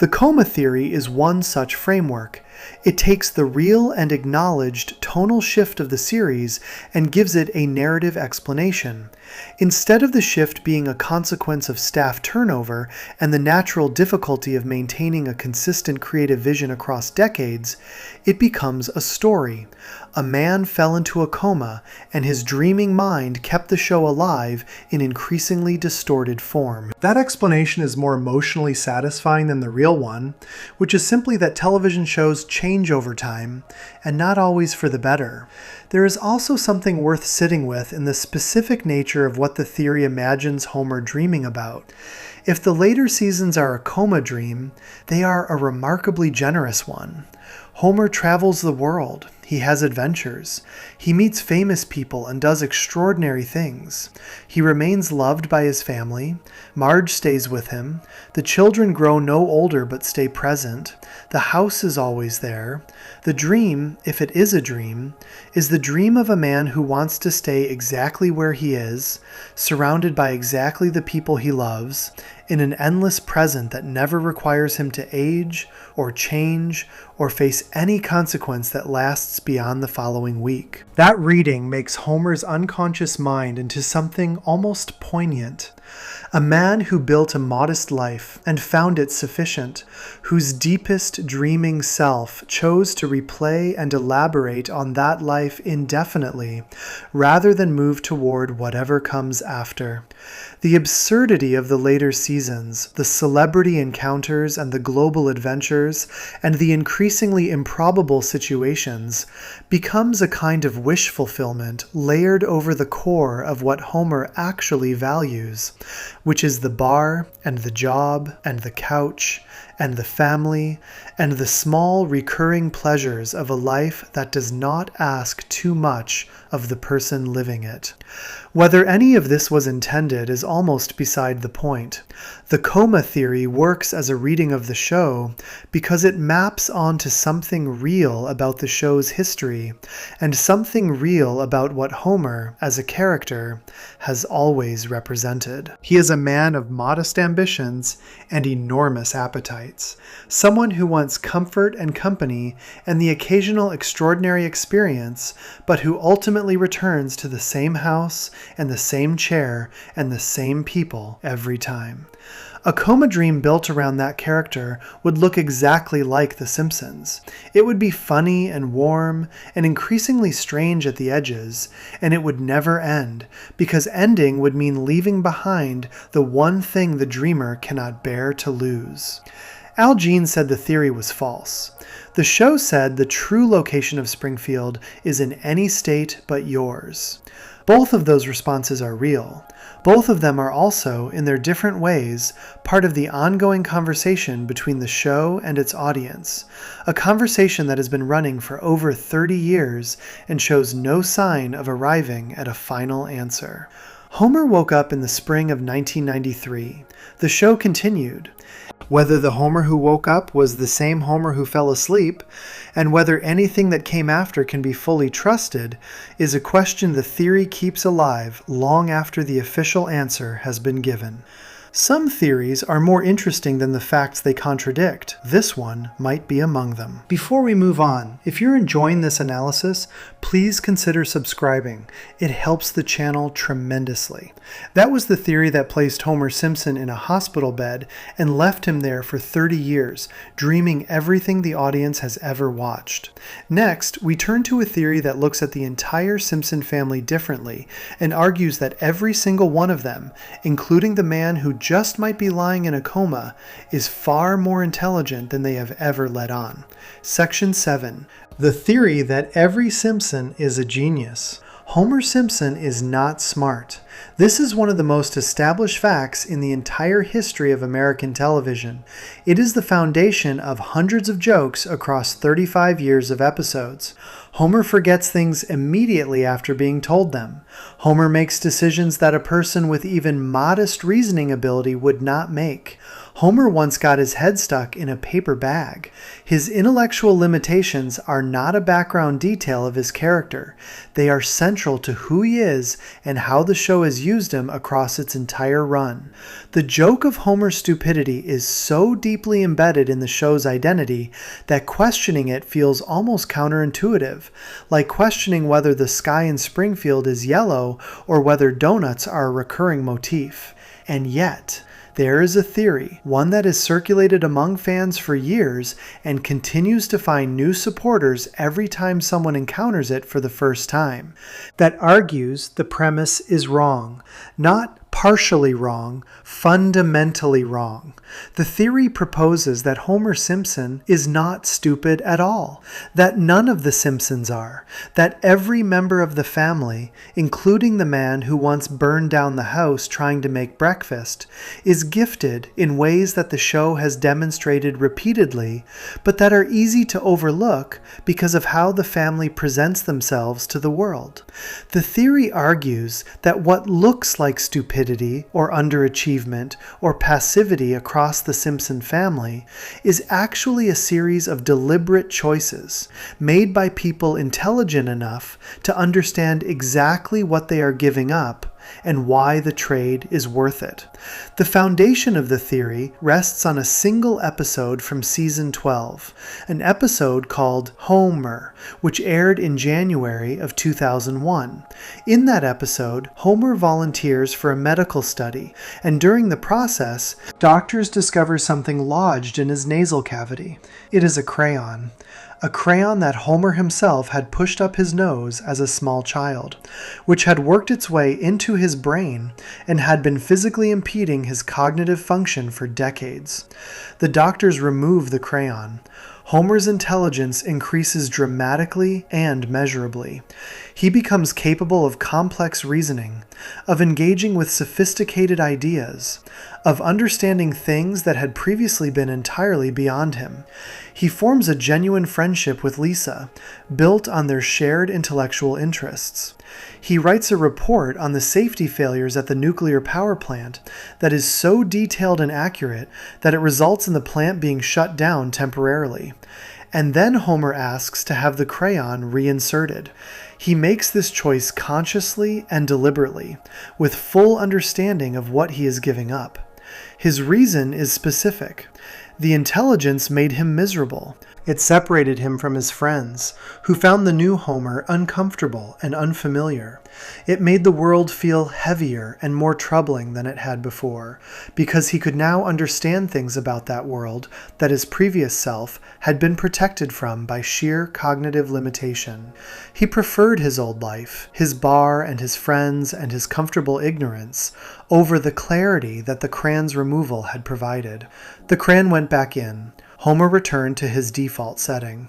The coma theory is one such framework. It takes the real and acknowledged tonal shift of the series and gives it a narrative explanation. Instead of the shift being a consequence of staff turnover and the natural difficulty of maintaining a consistent creative vision across decades, it becomes a story. A man fell into a coma, and his dreaming mind kept the show alive in increasingly distorted form. That explanation is more emotionally satisfying than the real one, which is simply that television shows change over time, and not always for the better. There is also something worth sitting with in the specific nature of what the theory imagines Homer dreaming about. If the later seasons are a coma dream, they are a remarkably generous one. Homer travels the world. He has adventures. He meets famous people and does extraordinary things. He remains loved by his family. Marge stays with him. The children grow no older but stay present. The house is always there. The dream, if it is a dream, is the dream of a man who wants to stay exactly where he is, surrounded by exactly the people he loves, in an endless present that never requires him to age or change or face any consequence that lasts beyond the following week. That reading makes Homer's unconscious mind into something almost poignant. A man who built a modest life and found it sufficient, whose deepest dreaming self chose to replay and elaborate on that life indefinitely, rather than move toward whatever comes after. The absurdity of the later seasons, the celebrity encounters and the global adventures, and the increasingly improbable situations becomes a kind of wish fulfillment layered over the core of what Homer actually values, which is the bar and the job and the couch and the family and the small recurring pleasures of a life that does not ask too much of the person living it. Whether any of this was intended is almost beside the point. The coma theory works as a reading of the show because it maps onto something real about the show's history and something real about what Homer, as a character, has always represented. He is a man of modest ambitions and enormous appetites, someone who wants comfort and company and the occasional extraordinary experience, but who ultimately returns to the same house and the same chair and the same people every time. A coma dream built around that character would look exactly like The Simpsons. It would be funny and warm and increasingly strange at the edges, and it would never end, because ending would mean leaving behind the one thing the dreamer cannot bear to lose. Al Jean said the theory was false. The show said the true location of Springfield is in any state but yours. Both of those responses are real. Both of them are also, in their different ways, part of the ongoing conversation between the show and its audience, a conversation that has been running for over 30 years and shows no sign of arriving at a final answer. Homer woke up in the spring of 1993. The show continued. Whether the Homer who woke up was the same Homer who fell asleep, and whether anything that came after can be fully trusted, is a question the theory keeps alive long after the official answer has been given. Some theories are more interesting than the facts they contradict. This one might be among them. Before we move on, if you're enjoying this analysis, please consider subscribing. It helps the channel tremendously. That was the theory that placed Homer Simpson in a hospital bed and left him there for 30 years, dreaming everything the audience has ever watched. Next, we turn to a theory that looks at the entire Simpson family differently and argues that every single one of them, including the man who just might be lying in a coma, is far more intelligent than they have ever let on. Section 7. The theory that every Simpson is a genius. Homer Simpson is not smart. This is one of the most established facts in the entire history of American television. It is the foundation of hundreds of jokes across 35 years of episodes. Homer forgets things immediately after being told them. Homer makes decisions that a person with even modest reasoning ability would not make. Homer once got his head stuck in a paper bag. His intellectual limitations are not a background detail of his character. They are central to who he is and how the show has used him across its entire run. The joke of Homer's stupidity is so deeply embedded in the show's identity that questioning it feels almost counterintuitive, like questioning whether the sky in Springfield is yellow or whether donuts are a recurring motif. And yet, there is a theory, one that has circulated among fans for years and continues to find new supporters every time someone encounters it for the first time, that argues the premise is wrong, not partially wrong, fundamentally wrong. The theory proposes that Homer Simpson is not stupid at all, that none of the Simpsons are, that every member of the family, including the man who once burned down the house trying to make breakfast, is gifted in ways that the show has demonstrated repeatedly, but that are easy to overlook because of how the family presents themselves to the world. The theory argues that what looks like stupidity or underachievement or passivity across the Simpson family is actually a series of deliberate choices made by people intelligent enough to understand exactly what they are giving up and why the trade is worth it. The foundation of the theory rests on a single episode from season 12, an episode called Homer, which aired in January of 2001. In that episode, Homer volunteers for a medical study, and during the process, doctors discover something lodged in his nasal cavity. It is a crayon that Homer himself had pushed up his nose as a small child, which had worked its way into his brain and had been physically impeding his cognitive function for decades. The doctors remove the crayon. Homer's intelligence increases dramatically and measurably. He becomes capable of complex reasoning, of engaging with sophisticated ideas, of understanding things that had previously been entirely beyond him. He forms a genuine friendship with Lisa, built on their shared intellectual interests. He writes a report on the safety failures at the nuclear power plant that is so detailed and accurate that it results in the plant being shut down temporarily. And then Homer asks to have the crayon reinserted. He makes this choice consciously and deliberately, with full understanding of what he is giving up. His reason is specific. The intelligence made him miserable. It separated him from his friends, who found the new Homer uncomfortable and unfamiliar. It made the world feel heavier and more troubling than it had before, because he could now understand things about that world that his previous self had been protected from by sheer cognitive limitation. He preferred his old life, his bar and his friends and his comfortable ignorance, over the clarity that the crayon removal had provided. The crayon went back in. Homer returned to his default setting.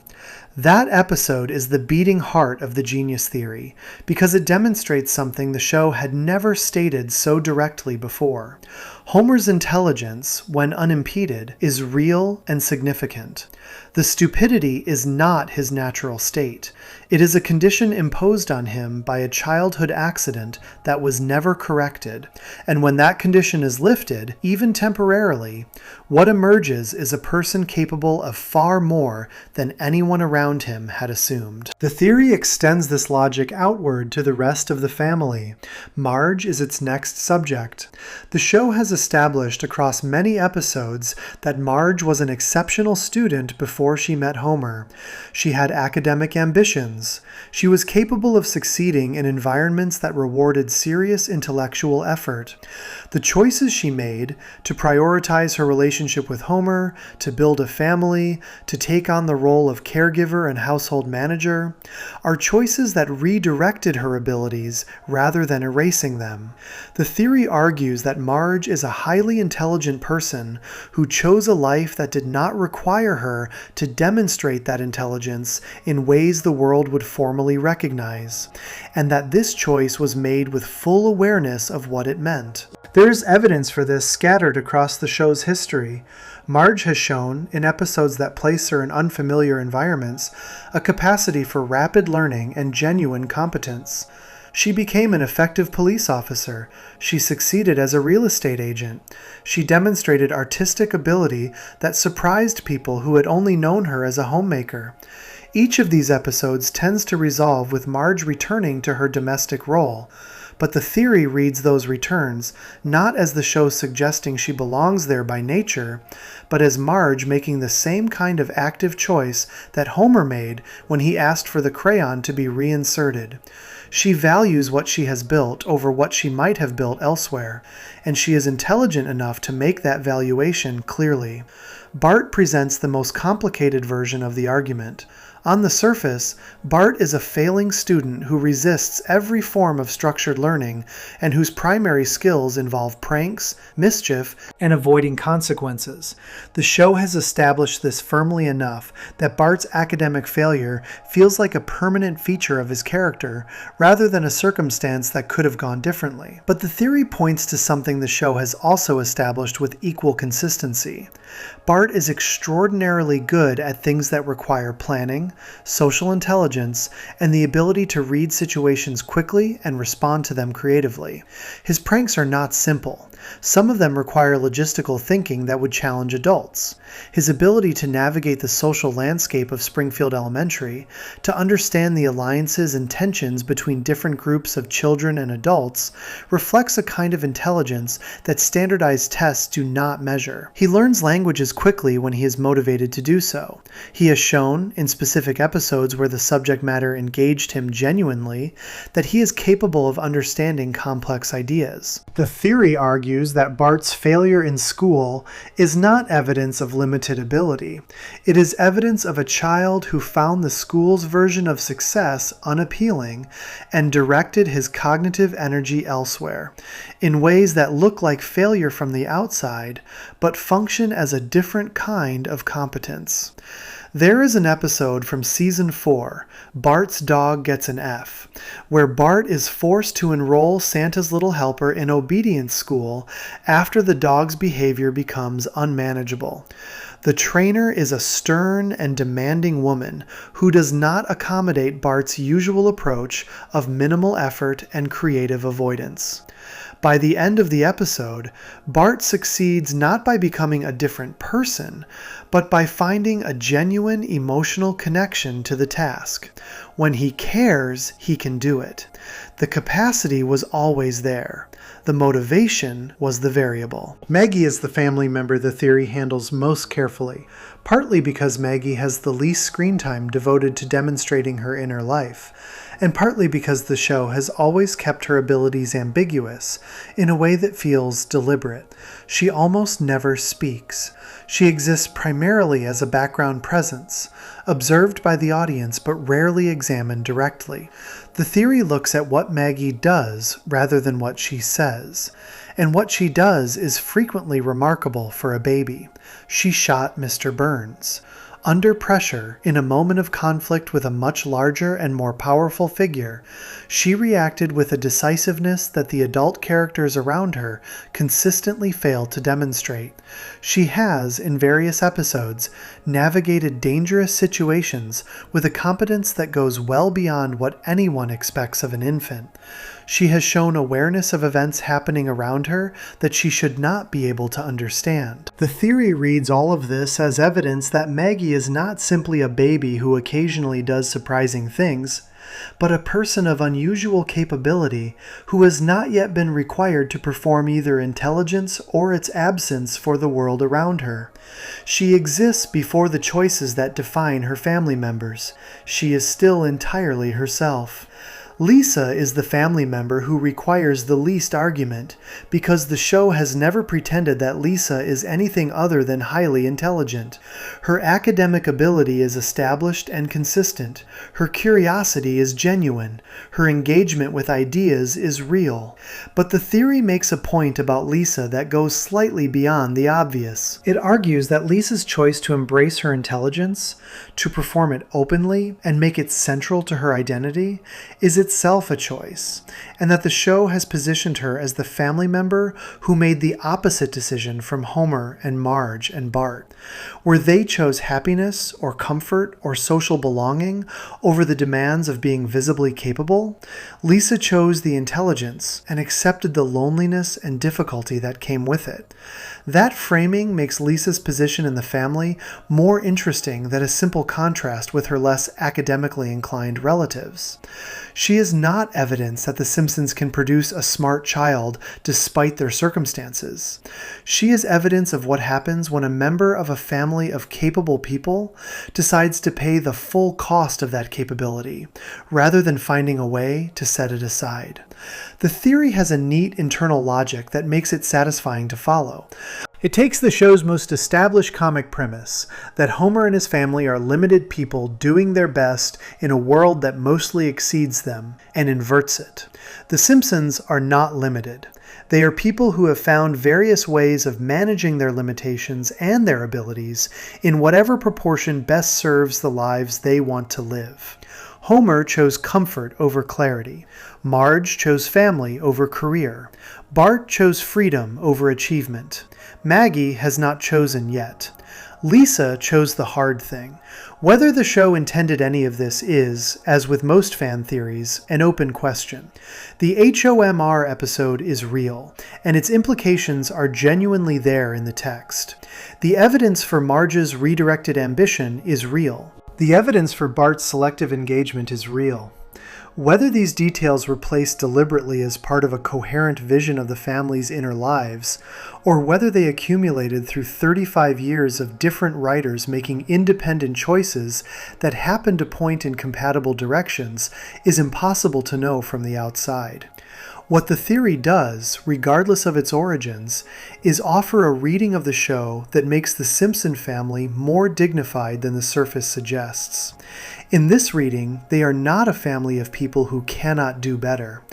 That episode is the beating heart of the genius theory, because it demonstrates something the show had never stated so directly before. Homer's intelligence, when unimpeded, is real and significant. The stupidity is not his natural state. It is a condition imposed on him by a childhood accident that was never corrected, and when that condition is lifted, even temporarily, what emerges is a person capable of far more than anyone around him had assumed. The theory extends this logic outward to the rest of the family. Marge is its next subject. The show has a established across many episodes that Marge was an exceptional student before she met Homer. She had academic ambitions. She was capable of succeeding in environments that rewarded serious intellectual effort. The choices she made to prioritize her relationship with Homer, to build a family, to take on the role of caregiver and household manager, are choices that redirected her abilities rather than erasing them. The theory argues that Marge is a highly intelligent person who chose a life that did not require her to demonstrate that intelligence in ways the world would formally recognize, and that this choice was made with full awareness of what it meant. There's evidence for this scattered across the show's history. Marge has shown, in episodes that place her in unfamiliar environments, a capacity for rapid learning and genuine competence. She became an effective police officer. She succeeded as a real estate agent. She demonstrated artistic ability that surprised people who had only known her as a homemaker. Each of these episodes tends to resolve with Marge returning to her domestic role. But the theory reads those returns not as the show suggesting she belongs there by nature, but as Marge making the same kind of active choice that Homer made when he asked for the crayon to be reinserted. She values what she has built over what she might have built elsewhere, and she is intelligent enough to make that valuation clearly. Bart presents the most complicated version of the argument. On the surface, Bart is a failing student who resists every form of structured learning and whose primary skills involve pranks, mischief, and avoiding consequences. The show has established this firmly enough that Bart's academic failure feels like a permanent feature of his character rather than a circumstance that could have gone differently. But the theory points to something the show has also established with equal consistency. Bart is extraordinarily good at things that require planning, social intelligence, and the ability to read situations quickly and respond to them creatively. His pranks are not simple. Some of them require logistical thinking that would challenge adults. His ability to navigate the social landscape of Springfield Elementary, to understand the alliances and tensions between different groups of children and adults, reflects a kind of intelligence that standardized tests do not measure. He learns languages quickly when he is motivated to do so. He has shown, in specific episodes where the subject matter engaged him genuinely, that he is capable of understanding complex ideas. The theory argues that Bart's failure in school is not evidence of limited ability. It is evidence of a child who found the school's version of success unappealing and directed his cognitive energy elsewhere, in ways that look like failure from the outside, but function as a different kind of competence. There is an episode from Season 4, Bart's Dog Gets an F, where Bart is forced to enroll Santa's little helper in obedience school after the dog's behavior becomes unmanageable. The trainer is a stern and demanding woman who does not accommodate Bart's usual approach of minimal effort and creative avoidance. By the end of the episode, Bart succeeds not by becoming a different person, but by finding a genuine emotional connection to the task. When he cares, he can do it. The capacity was always there. The motivation was the variable. Maggie is the family member the theory handles most carefully, partly because Maggie has the least screen time devoted to demonstrating her inner life, and partly because the show has always kept her abilities ambiguous in a way that feels deliberate. She almost never speaks. She exists primarily as a background presence, observed by the audience but rarely examined directly. The theory looks at what Maggie does rather than what she says, and what she does is frequently remarkable for a baby. She shot Mr. Burns. Under pressure, in a moment of conflict with a much larger and more powerful figure, she reacted with a decisiveness that the adult characters around her consistently fail to demonstrate. She has, in various episodes, navigated dangerous situations with a competence that goes well beyond what anyone expects of an infant. She has shown awareness of events happening around her that she should not be able to understand. The theory reads all of this as evidence that Maggie is not simply a baby who occasionally does surprising things, but a person of unusual capability who has not yet been required to perform either intelligence or its absence for the world around her. She exists before the choices that define her family members. She is still entirely herself. Lisa is the family member who requires the least argument, because the show has never pretended that Lisa is anything other than highly intelligent. Her academic ability is established and consistent. Her curiosity is genuine. Her engagement with ideas is real. But the theory makes a point about Lisa that goes slightly beyond the obvious. It argues that Lisa's choice to embrace her intelligence, to perform it openly, and make it central to her identity, is itself a choice, and that the show has positioned her as the family member who made the opposite decision from Homer and Marge and Bart, where they chose happiness or comfort or social belonging over the demands of being visibly capable. Lisa chose the intelligence and accepted the loneliness and difficulty that came with it. That framing makes Lisa's position in the family more interesting than a simple contrast with her less academically inclined relatives. She is not evidence that the Simpsons can produce a smart child despite their circumstances. She is evidence of what happens when a member of a family of capable people decides to pay the full cost of that capability, rather than finding a way to set it aside. The theory has a neat internal logic that makes it satisfying to follow. It takes the show's most established comic premise, that Homer and his family are limited people doing their best in a world that mostly exceeds them, and inverts it. The Simpsons are not limited. They are people who have found various ways of managing their limitations and their abilities in whatever proportion best serves the lives they want to live. Homer chose comfort over clarity. Marge chose family over career. Bart chose freedom over achievement. Maggie has not chosen yet. Lisa chose the hard thing. Whether the show intended any of this is, as with most fan theories, an open question. The HOMR episode is real, and its implications are genuinely there in the text. The evidence for Marge's redirected ambition is real. The evidence for Bart's selective engagement is real. Whether these details were placed deliberately as part of a coherent vision of the family's inner lives, or whether they accumulated through 35 years of different writers making independent choices that happen to point in compatible directions, is impossible to know from the outside. What the theory does, regardless of its origins, is offer a reading of the show that makes the Simpson family more dignified than the surface suggests. In this reading, they are not a family of people who cannot do better.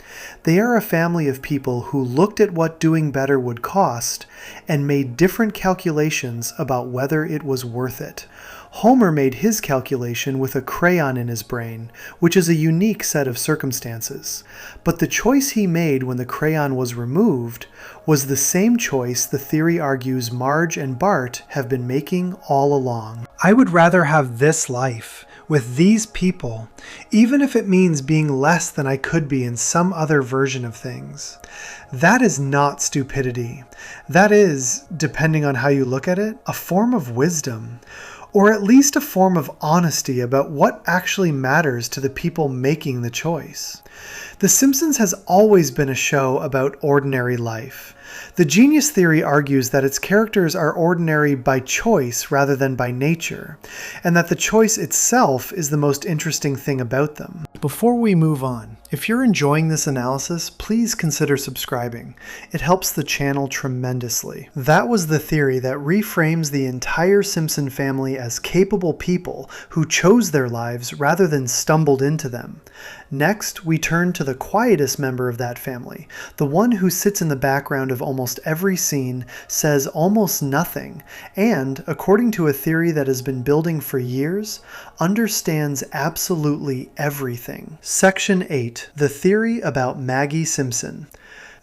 They are a family of people who looked at what doing better would cost and made different calculations about whether it was worth it. Homer made his calculation with a crayon in his brain, which is a unique set of circumstances. But the choice he made when the crayon was removed was the same choice the theory argues Marge and Bart have been making all along. I would rather have this life, with these people, even if it means being less than I could be in some other version of things. That is not stupidity. That is, depending on how you look at it, a form of wisdom. Or at least a form of honesty about what actually matters to the people making the choice. The Simpsons has always been a show about ordinary life. The genius theory argues that its characters are ordinary by choice rather than by nature, and that the choice itself is the most interesting thing about them. Before we move on, if you're enjoying this analysis, please consider subscribing. It helps the channel tremendously. That was the theory that reframes the entire Simpson family as capable people who chose their lives rather than stumbled into them. Next, we turn to the quietest member of that family, the one who sits in the background of almost every scene, says almost nothing, and, according to a theory that has been building for years, understands absolutely everything. Section 8. The Theory about Maggie Simpson.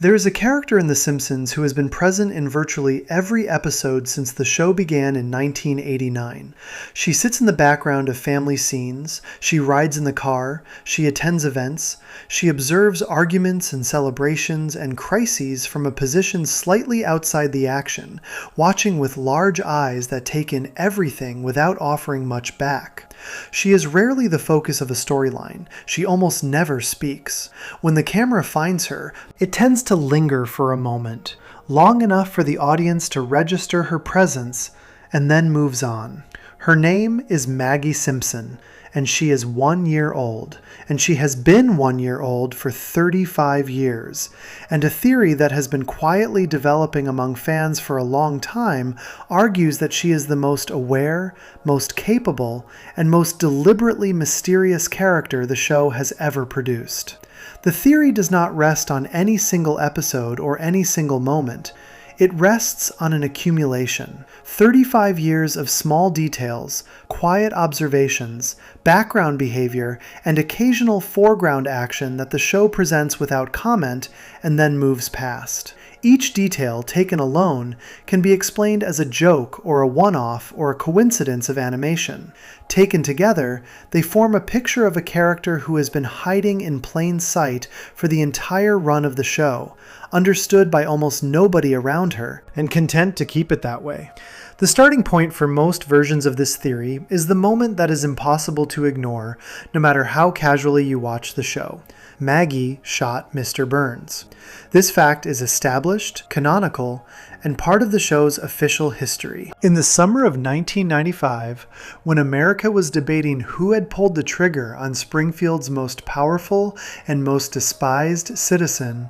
There is a character in The Simpsons who has been present in virtually every episode since the show began in 1989. She sits in the background of family scenes, she rides in the car, she attends events, she observes arguments and celebrations and crises from a position slightly outside the action, watching with large eyes that take in everything without offering much back. She is rarely the focus of a storyline. She almost never speaks. When the camera finds her, it tends to linger for a moment, long enough for the audience to register her presence, and then moves on. Her name is Maggie Simpson, and she is 1 year old, and she has been 1 year old for 35 years. And a theory that has been quietly developing among fans for a long time argues that she is the most aware, most capable, and most deliberately mysterious character the show has ever produced. The theory does not rest on any single episode or any single moment. It rests on an accumulation. 35 years of small details, quiet observations, background behavior, and occasional foreground action that the show presents without comment and then moves past. Each detail, taken alone, can be explained as a joke or a one-off or a coincidence of animation. Taken together, they form a picture of a character who has been hiding in plain sight for the entire run of the show, understood by almost nobody around her, and content to keep it that way. The starting point for most versions of this theory is the moment that is impossible to ignore, no matter how casually you watch the show. Maggie shot Mr. Burns. This fact is established, canonical, and part of the show's official history. In the summer of 1995, when America was debating who had pulled the trigger on Springfield's most powerful and most despised citizen,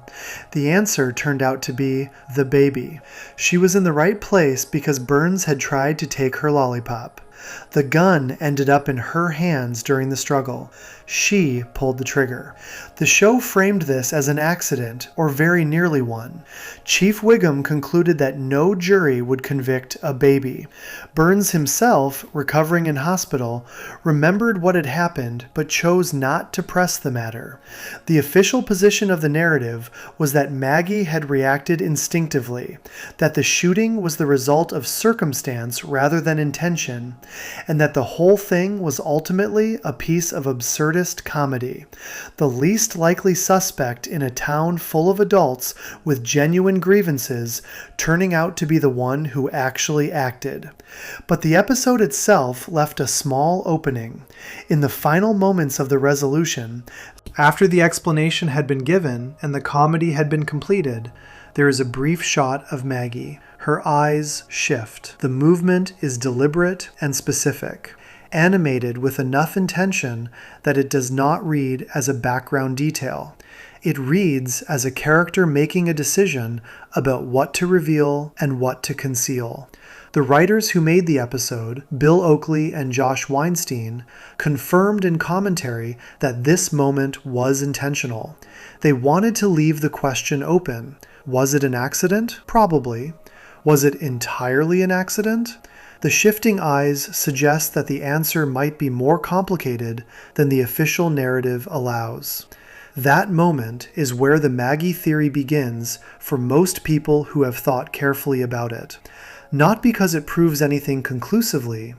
the answer turned out to be the baby. She was in the right place because Burns had tried to take her lollipop. The gun ended up in her hands during the struggle. She pulled the trigger. The show framed this as an accident, or very nearly one. Chief Wiggum concluded that no jury would convict a baby. Burns himself, recovering in hospital, remembered what had happened but chose not to press the matter. The official position of the narrative was that Maggie had reacted instinctively, that the shooting was the result of circumstance rather than intention, and that the whole thing was ultimately a piece of absurdist comedy. The least likely suspect in a town full of adults with genuine grievances turning out to be the one who actually acted. But the episode itself left a small opening. In the final moments of the resolution, after the explanation had been given and the comedy had been completed, there is a brief shot of Maggie. Her eyes shift. The movement is deliberate and specific, animated with enough intention that it does not read as a background detail. It reads as a character making a decision about what to reveal and what to conceal. The writers who made the episode, Bill Oakley and Josh Weinstein, confirmed in commentary that this moment was intentional. They wanted to leave the question open. Was it an accident? Probably. Was it entirely an accident? The shifting eyes suggest that the answer might be more complicated than the official narrative allows. That moment is where the Maggie theory begins for most people who have thought carefully about it. Not because it proves anything conclusively,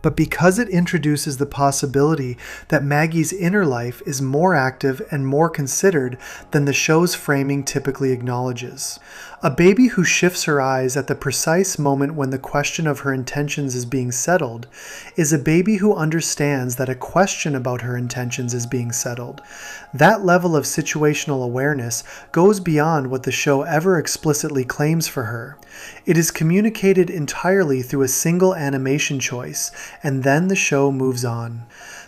but because it introduces the possibility that Maggie's inner life is more active and more considered than the show's framing typically acknowledges. A baby who shifts her eyes at the precise moment when the question of her intentions is being settled is a baby who understands that a question about her intentions is being settled. That level of situational awareness goes beyond what the show ever explicitly claims for her. It is communicated entirely through a single animation choice, and then the show moves on.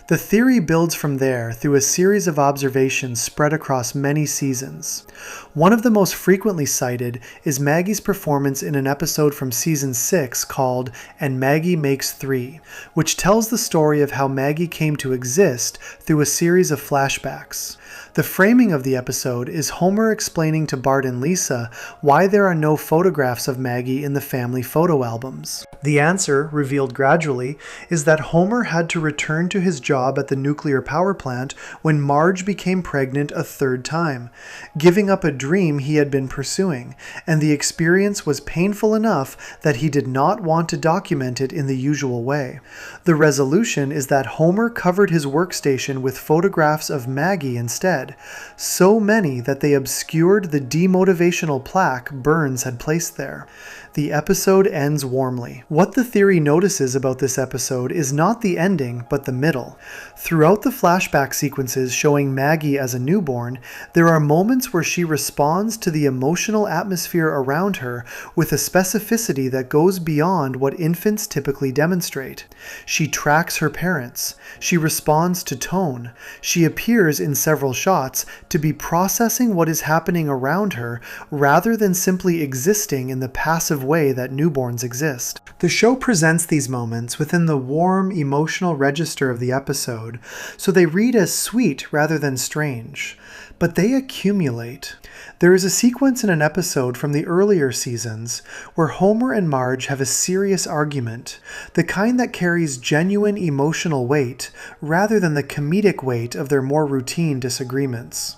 The theory builds from there through a series of observations spread across many seasons. One of the most frequently cited is Maggie's performance in an episode from season 6 called "And Maggie Makes 3", which tells the story of how Maggie came to exist through a series of flashbacks. The framing of the episode is Homer explaining to Bart and Lisa why there are no photographs of Maggie in the family photo albums. The answer, revealed gradually, is that Homer had to return to his job job at the nuclear power plant when Marge became pregnant a third time, giving up a dream he had been pursuing, and the experience was painful enough that he did not want to document it in the usual way. The resolution is that Homer covered his workstation with photographs of Maggie instead, so many that they obscured the demotivational plaque Burns had placed there. The episode ends warmly. What the theory notices about this episode is not the ending, but the middle. Throughout the flashback sequences showing Maggie as a newborn, there are moments where she responds to the emotional atmosphere around her with a specificity that goes beyond what infants typically demonstrate. She tracks her parents. She responds to tone. She appears in several shots to be processing what is happening around her rather than simply existing in the passive way that newborns exist. The show presents these moments within the warm, emotional register of the episode, so they read as sweet rather than strange. But they accumulate. There is a sequence in an episode from the earlier seasons where Homer and Marge have a serious argument, the kind that carries genuine emotional weight rather than the comedic weight of their more routine disagreements.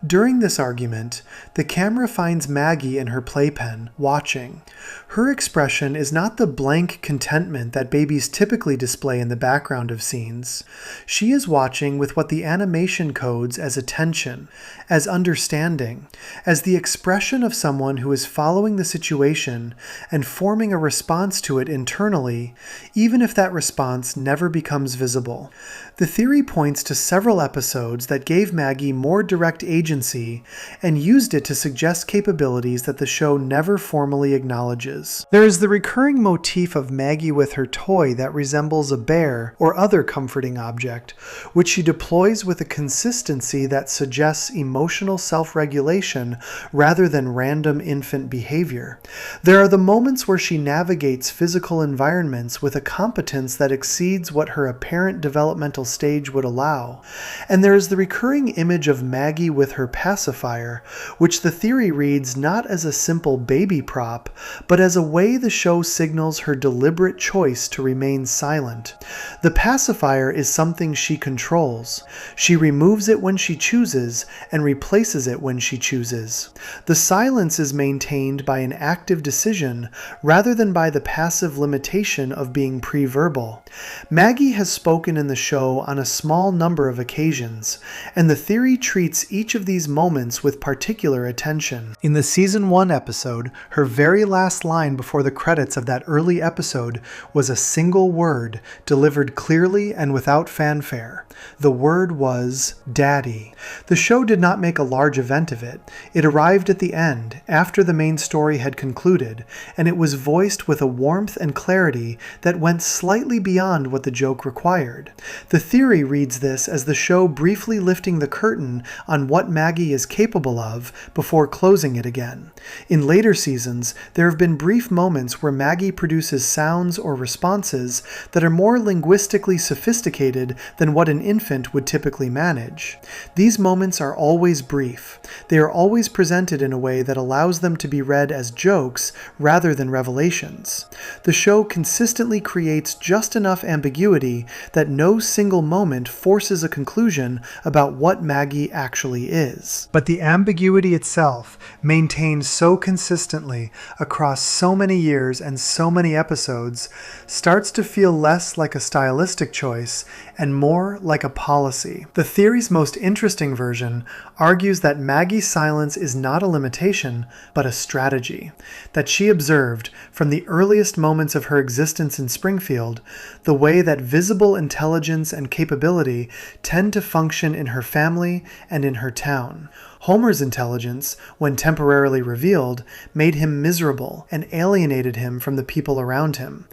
During this argument, the camera finds Maggie in her playpen, watching. Her expression is not the blank contentment that babies typically display in the background of scenes. She is watching with what the animation codes as attention, as understanding, as the expression of someone who is following the situation and forming a response to it internally, even if that response never becomes visible. The theory points to several episodes that gave Maggie more direct agency and used it to suggest capabilities that the show never formally acknowledges. There is the recurring motif of Maggie with her toy that resembles a bear or other comforting object, which she deploys with a consistency that suggests emotional self-regulation rather than random infant behavior. There are the moments where she navigates physical environments with a competence that exceeds what her apparent developmental stage would allow. And there is the recurring image of Maggie with her pacifier, which the theory reads not as a simple baby prop, but as a way the show signals her deliberate choice to remain silent. The pacifier is something she controls. She removes it when she chooses and replaces it when she chooses. The silence is maintained by an active decision rather than by the passive limitation of being pre-verbal. Maggie has spoken in the show on a small number of occasions, and the theory treats each of these moments with particular attention. In the Season 1 episode, her very last line before the credits of that early episode was a single word, delivered clearly and without fanfare. The word was Daddy. The show did not make a large event of it. It arrived at the end, after the main story had concluded, and it was voiced with a warmth and clarity that went slightly beyond what the joke required. The theory reads this as the show briefly lifting the curtain on what Maggie is capable of before closing it again. In later seasons, there have been brief moments where Maggie produces sounds or responses that are more linguistically sophisticated than what an infant would typically manage. These moments are always brief. They are always presented in a way that allows them to be read as jokes rather than revelations. The show consistently creates just enough ambiguity that no single moment forces a conclusion about what Maggie actually is. But the ambiguity itself, maintained so consistently across so many years and so many episodes, starts to feel less like a stylistic choice and more like a policy. The theory's most interesting version argues that Maggie's silence is not a limitation, but a strategy. That she observed, from the earliest moments of her existence in Springfield, the way that visible intelligence and capability tend to function in her family and in her town. Homer's intelligence, when temporarily revealed, made him miserable and alienated him from the people around him.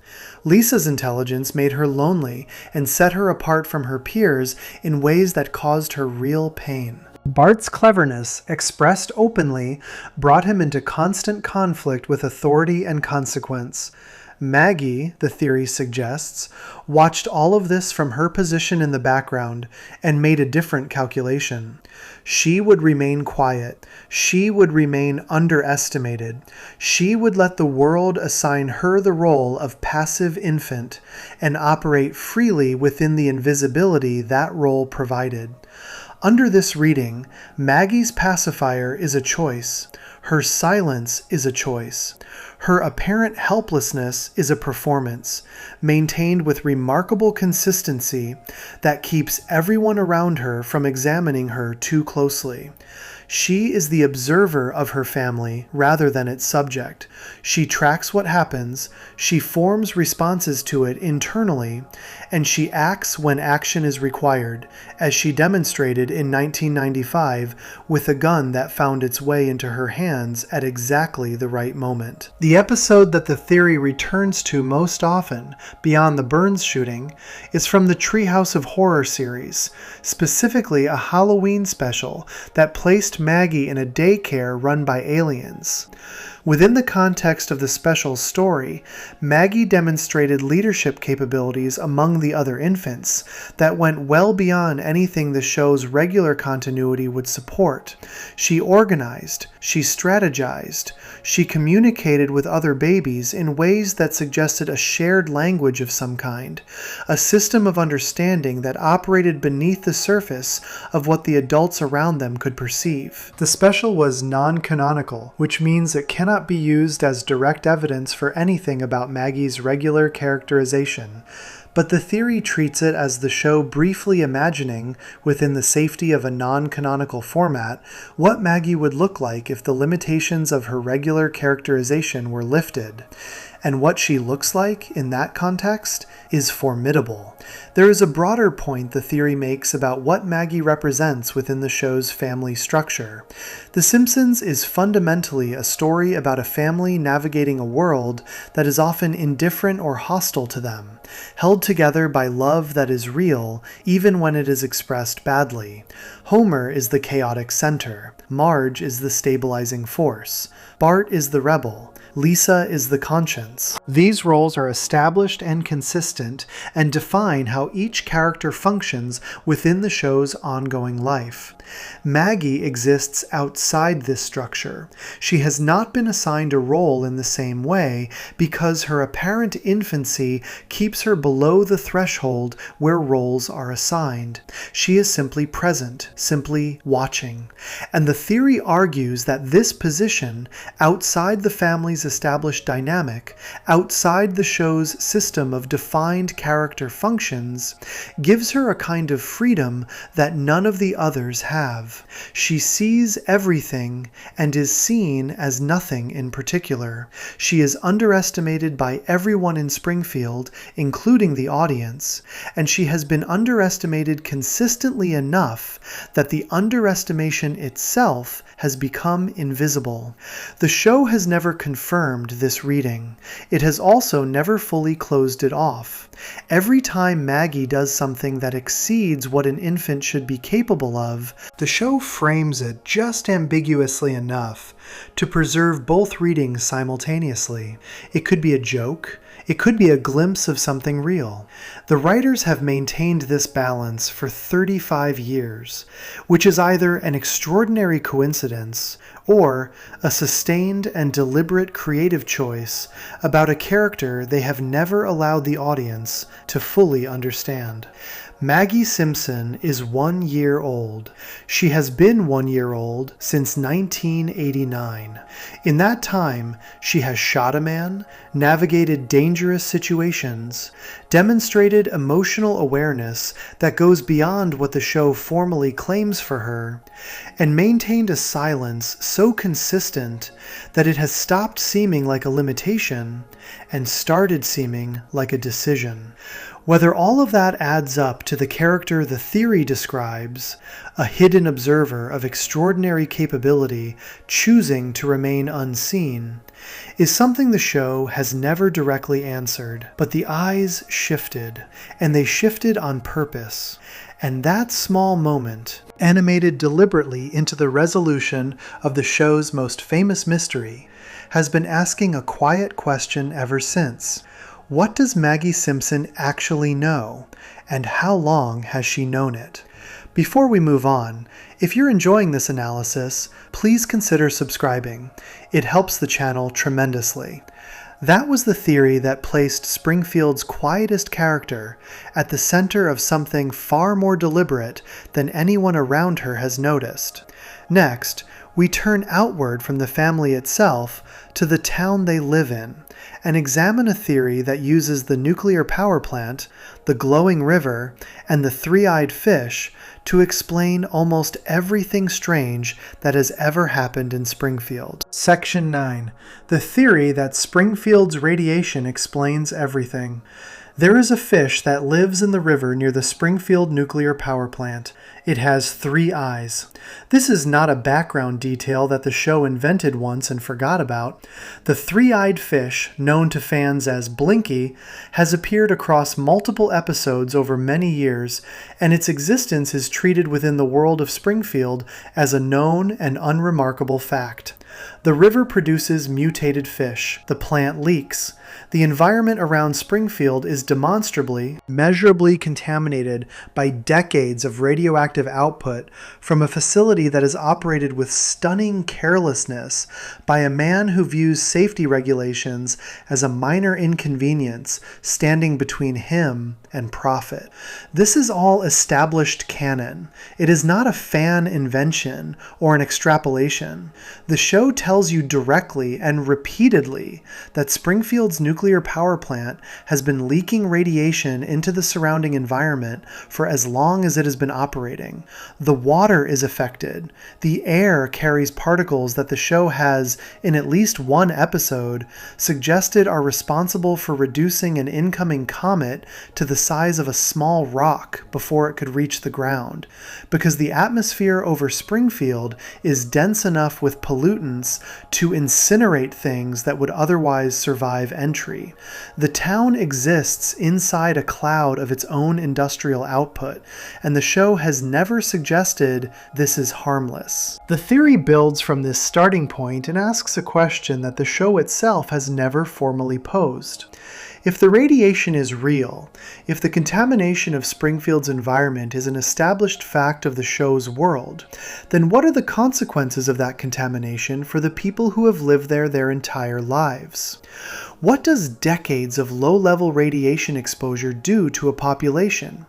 Lisa's intelligence made her lonely and set her apart from her peers in ways that caused her real pain. Bart's cleverness, expressed openly, brought him into constant conflict with authority and consequence. Maggie, the theory suggests, watched all of this from her position in the background and made a different calculation. She would remain quiet. She would remain underestimated. She would let the world assign her the role of passive infant and operate freely within the invisibility that role provided. Under this reading, Maggie's pacifier is a choice. Her silence is a choice. Her apparent helplessness is a performance, maintained with remarkable consistency that keeps everyone around her from examining her too closely. She is the observer of her family rather than its subject. She tracks what happens, she forms responses to it internally, and she acts when action is required, as she demonstrated in 1995 with a gun that found its way into her hands at exactly the right moment. The episode that the theory returns to most often, beyond the Burns shooting, is from the Treehouse of Horror series, specifically a Halloween special that placed Maggie in a daycare run by aliens. Within the context of the special's story, Maggie demonstrated leadership capabilities among the other infants that went well beyond anything the show's regular continuity would support. She organized, she strategized, she communicated with other babies in ways that suggested a shared language of some kind, a system of understanding that operated beneath the surface of what the adults around them could perceive. The special was non-canonical, which means it cannot be used as direct evidence for anything about Maggie's regular characterization, but the theory treats it as the show briefly imagining, within the safety of a non-canonical format, what Maggie would look like if the limitations of her regular characterization were lifted. And what she looks like in that context is formidable. There is a broader point the theory makes about what Maggie represents within the show's family structure. The Simpsons is fundamentally a story about a family navigating a world that is often indifferent or hostile to them, held together by love that is real, even when it is expressed badly. Homer is the chaotic center. Marge is the stabilizing force. Bart is the rebel. Lisa is the conscience. These roles are established and consistent and define how each character functions within the show's ongoing life. Maggie exists outside this structure. She has not been assigned a role in the same way because her apparent infancy keeps her below the threshold where roles are assigned. She is simply present, simply watching. And the theory argues that this position, outside the family's established dynamic, outside the show's system of defined character functions, gives her a kind of freedom that none of the others have. She sees everything and is seen as nothing in particular. She is underestimated by everyone in Springfield, including the audience, and she has been underestimated consistently enough that the underestimation itself has become invisible. The show has never confirmed this reading. It has also never fully closed it off. Every time Maggie does something that exceeds what an infant should be capable of, the show frames it just ambiguously enough to preserve both readings simultaneously. It could be a joke. It could be a glimpse of something real. The writers have maintained this balance for 35 years, which is either an extraordinary coincidence or a sustained and deliberate creative choice about a character they have never allowed the audience to fully understand. Maggie Simpson is 1 year old. She has been 1 year old since 1989. In that time, she has shot a man, navigated dangerous situations, demonstrated emotional awareness that goes beyond what the show formally claims for her, and maintained a silence so consistent that it has stopped seeming like a limitation and started seeming like a decision. Whether all of that adds up to the character the theory describes, a hidden observer of extraordinary capability choosing to remain unseen, is something the show has never directly answered. But the eyes shifted, and they shifted on purpose. And that small moment, animated deliberately into the resolution of the show's most famous mystery, has been asking a quiet question ever since. What does Maggie Simpson actually know, and how long has she known it? Before we move on, if you're enjoying this analysis, please consider subscribing. It helps the channel tremendously. That was the theory that placed Springfield's quietest character at the center of something far more deliberate than anyone around her has noticed. Next, we turn outward from the family itself to the town they live in, and examine a theory that uses the nuclear power plant, the glowing river, and the three-eyed fish to explain almost everything strange that has ever happened in Springfield. Section 9. The theory that Springfield's radiation explains everything. There is a fish that lives in the river near the Springfield nuclear power plant. It has 3 eyes. This is not a background detail that the show invented once and forgot about. The three-eyed fish, known to fans as Blinky, has appeared across multiple episodes over many years, and its existence is treated within the world of Springfield as a known and unremarkable fact. The river produces mutated fish. The plant leaks. The environment around Springfield is demonstrably, measurably contaminated by decades of radioactive output from a facility that is operated with stunning carelessness by a man who views safety regulations as a minor inconvenience standing between him and profit. This is all established canon. It is not a fan invention or an extrapolation. The show tells you directly and repeatedly that Springfield's nuclear power plant has been leaking radiation into the surrounding environment for as long as it has been operating. The water is affected. The air carries particles that the show has, in at least one episode, suggested are responsible for reducing an incoming comet to the size of a small rock before it could reach the ground, because the atmosphere over Springfield is dense enough with pollutants to incinerate things that would otherwise survive entry. The town exists inside a cloud of its own industrial output, and the show has never suggested this is harmless. The theory builds from this starting point and asks a question that the show itself has never formally posed. If the radiation is real, if the contamination of Springfield's environment is an established fact of the show's world, then what are the consequences of that contamination for the people who have lived there their entire lives? What does decades of low-level radiation exposure do to a population?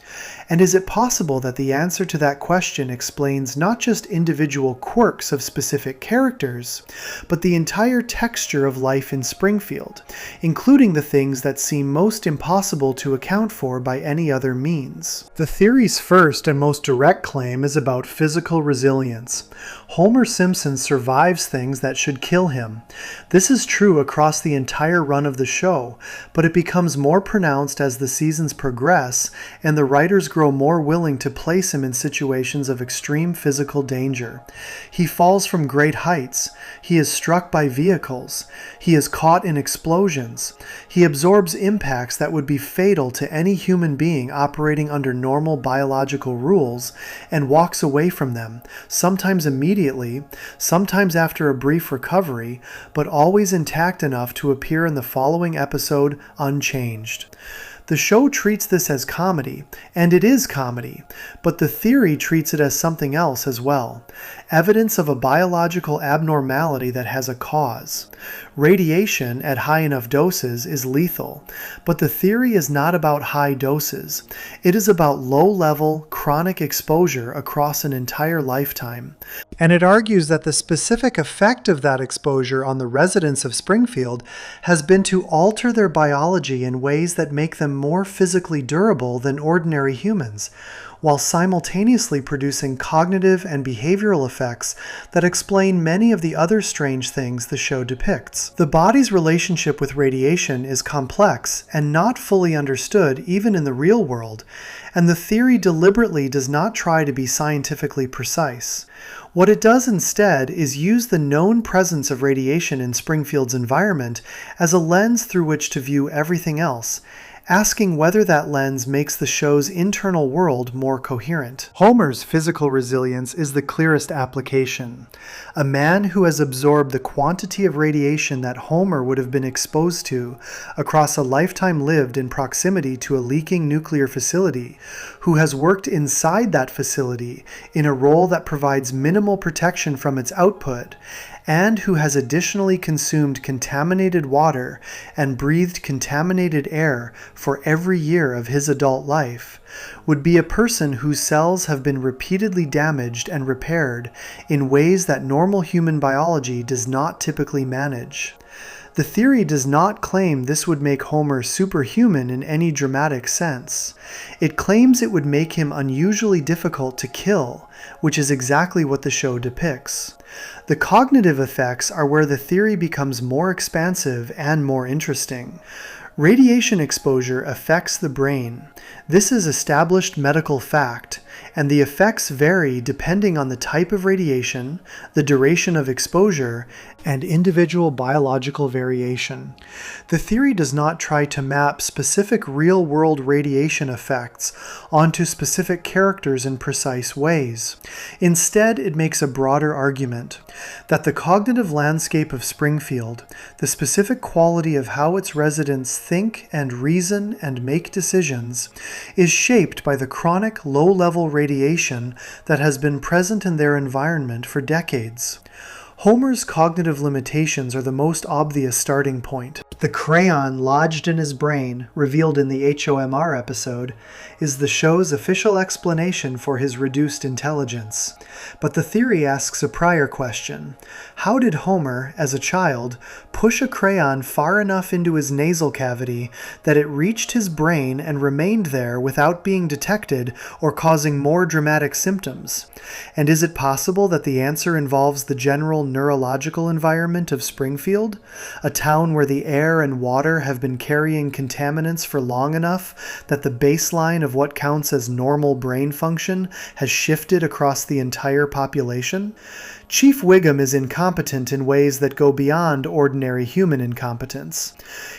And is it possible that the answer to that question explains not just individual quirks of specific characters, but the entire texture of life in Springfield, including the things that seem most impossible to account for by any other means? The theory's first and most direct claim is about physical resilience. Homer Simpson survives things that should kill him. This is true across the entire run of the show, but it becomes more pronounced as the seasons progress and the writers grow more willing to place him in situations of extreme physical danger. He falls from great heights. He is struck by vehicles. He is caught in explosions. He absorbs impacts that would be fatal to any human being operating under normal biological rules and walks away from them, sometimes immediately, sometimes after a brief recovery, but always intact enough to appear in the following episode unchanged. The show treats this as comedy, and it is comedy, but the theory treats it as something else as well. Evidence of a biological abnormality that has a cause. Radiation at high enough doses is lethal, but the theory is not about high doses. It is about low-level, chronic exposure across an entire lifetime. And it argues that the specific effect of that exposure on the residents of Springfield has been to alter their biology in ways that make them more physically durable than ordinary humans, while simultaneously producing cognitive and behavioral effects that explain many of the other strange things the show depicts. The body's relationship with radiation is complex and not fully understood even in the real world, and the theory deliberately does not try to be scientifically precise. What it does instead is use the known presence of radiation in Springfield's environment as a lens through which to view everything else, asking whether that lens makes the show's internal world more coherent. Homer's physical resilience is the clearest application. A man who has absorbed the quantity of radiation that Homer would have been exposed to across a lifetime lived in proximity to a leaking nuclear facility, who has worked inside that facility in a role that provides minimal protection from its output, and who has additionally consumed contaminated water and breathed contaminated air for every year of his adult life, would be a person whose cells have been repeatedly damaged and repaired in ways that normal human biology does not typically manage. The theory does not claim this would make Homer superhuman in any dramatic sense. It claims it would make him unusually difficult to kill, which is exactly what the show depicts. The cognitive effects are where the theory becomes more expansive and more interesting. Radiation exposure affects the brain. This is established medical fact, and the effects vary depending on the type of radiation, the duration of exposure, and individual biological variation. The theory does not try to map specific real-world radiation effects onto specific characters in precise ways. Instead, it makes a broader argument that the cognitive landscape of Springfield, the specific quality of how its residents think and reason and make decisions, is shaped by the chronic low-level radiation that has been present in their environment for decades. Homer's cognitive limitations are the most obvious starting point. The crayon lodged in his brain, revealed in the HOMR episode, is the show's official explanation for his reduced intelligence. But the theory asks a prior question. How did Homer, as a child, push a crayon far enough into his nasal cavity that it reached his brain and remained there without being detected or causing more dramatic symptoms? And is it possible that the answer involves the general neurological environment of Springfield, a town where the air and water have been carrying contaminants for long enough that the baseline of what counts as normal brain function has shifted across the entire population? Chief Wiggum is incompetent in ways that go beyond ordinary human incompetence.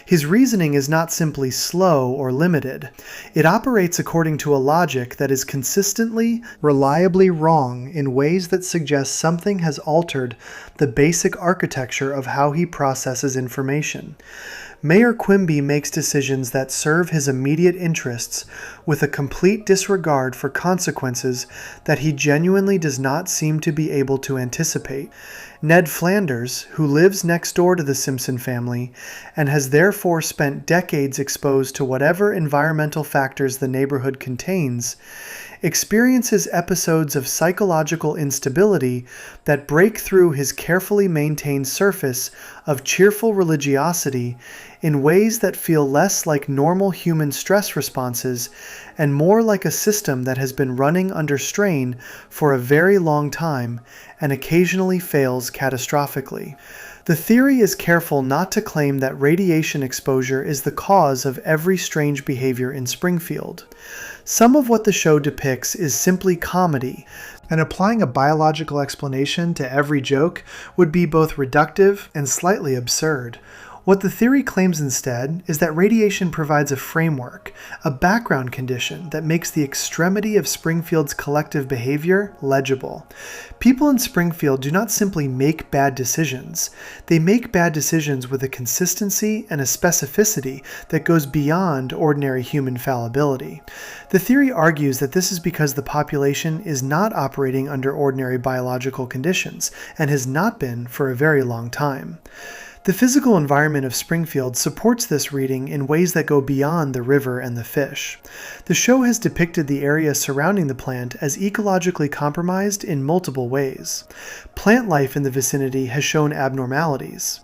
His reasoning is not simply slow or limited. It operates according to a logic that is consistently, reliably wrong in ways that suggest something has altered the basic architecture of how he processes information. Mayor Quimby makes decisions that serve his immediate interests with a complete disregard for consequences that he genuinely does not seem to be able to anticipate. Ned Flanders, who lives next door to the Simpson family and has therefore spent decades exposed to whatever environmental factors the neighborhood contains, experiences episodes of psychological instability that break through his carefully maintained surface of cheerful religiosity in ways that feel less like normal human stress responses and more like a system that has been running under strain for a very long time and occasionally fails catastrophically. The theory is careful not to claim that radiation exposure is the cause of every strange behavior in Springfield. Some of what the show depicts is simply comedy, and applying a biological explanation to every joke would be both reductive and slightly absurd. What the theory claims instead is that radiation provides a framework, a background condition that makes the extremity of Springfield's collective behavior legible. People in Springfield do not simply make bad decisions. They make bad decisions with a consistency and a specificity that goes beyond ordinary human fallibility. The theory argues that this is because the population is not operating under ordinary biological conditions and has not been for a very long time. The physical environment of Springfield supports this reading in ways that go beyond the river and the fish. The show has depicted the area surrounding the plant as ecologically compromised in multiple ways. Plant life in the vicinity has shown abnormalities.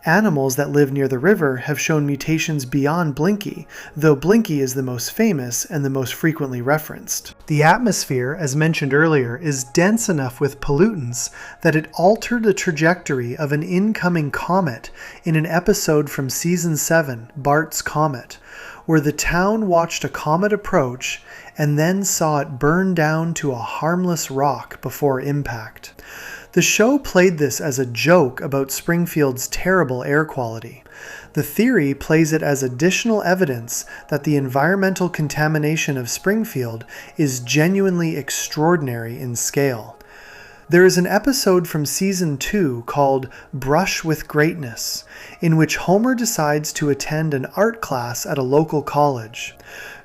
Animals that live near the river have shown mutations beyond Blinky, though Blinky is the most famous and the most frequently referenced. The atmosphere, as mentioned earlier, is dense enough with pollutants that it altered the trajectory of an incoming comet in an episode from Season 7, Bart's Comet, where the town watched a comet approach and then saw it burn down to a harmless rock before impact. The show played this as a joke about Springfield's terrible air quality. The theory plays it as additional evidence that the environmental contamination of Springfield is genuinely extraordinary in scale. There is an episode from season 2 called Brush with Greatness, in which Homer decides to attend an art class at a local college.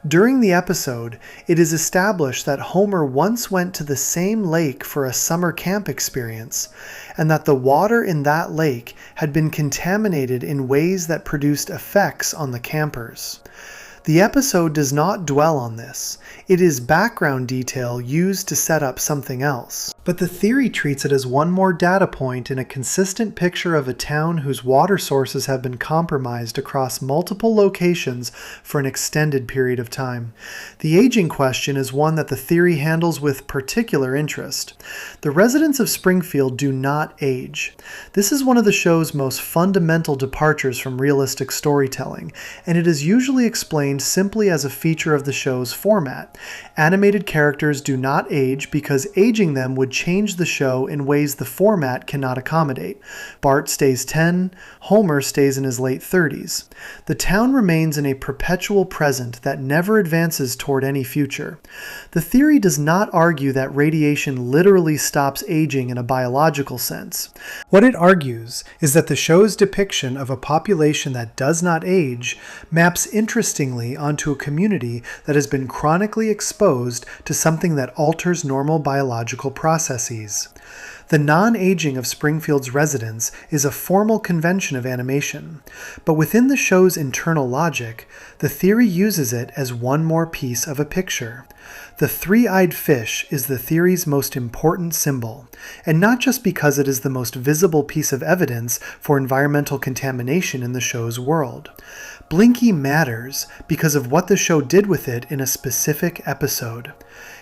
During the episode, it is established that Homer once went to the same lake for a summer camp experience, and that the water in that lake had been contaminated in ways that produced effects on the campers. The episode does not dwell on this. It is background detail used to set up something else. But the theory treats it as one more data point in a consistent picture of a town whose water sources have been compromised across multiple locations for an extended period of time. The aging question is one that the theory handles with particular interest. The residents of Springfield do not age. This is one of the show's most fundamental departures from realistic storytelling, and it is usually explained simply as a feature of the show's format. Animated characters do not age because aging them would change the show in ways the format cannot accommodate. Bart stays 10, Homer stays in his late 30s. The town remains in a perpetual present that never advances toward any future. The theory does not argue that radiation literally stops aging in a biological sense. What it argues is that the show's depiction of a population that does not age maps interestingly onto a community that has been chronically exposed to something that alters normal biological processes. The non-aging of Springfield's residents is a formal convention of animation, but within the show's internal logic, the theory uses it as one more piece of a picture. The three-eyed fish is the theory's most important symbol, and not just because it is the most visible piece of evidence for environmental contamination in the show's world. Blinky matters because of what the show did with it in a specific episode.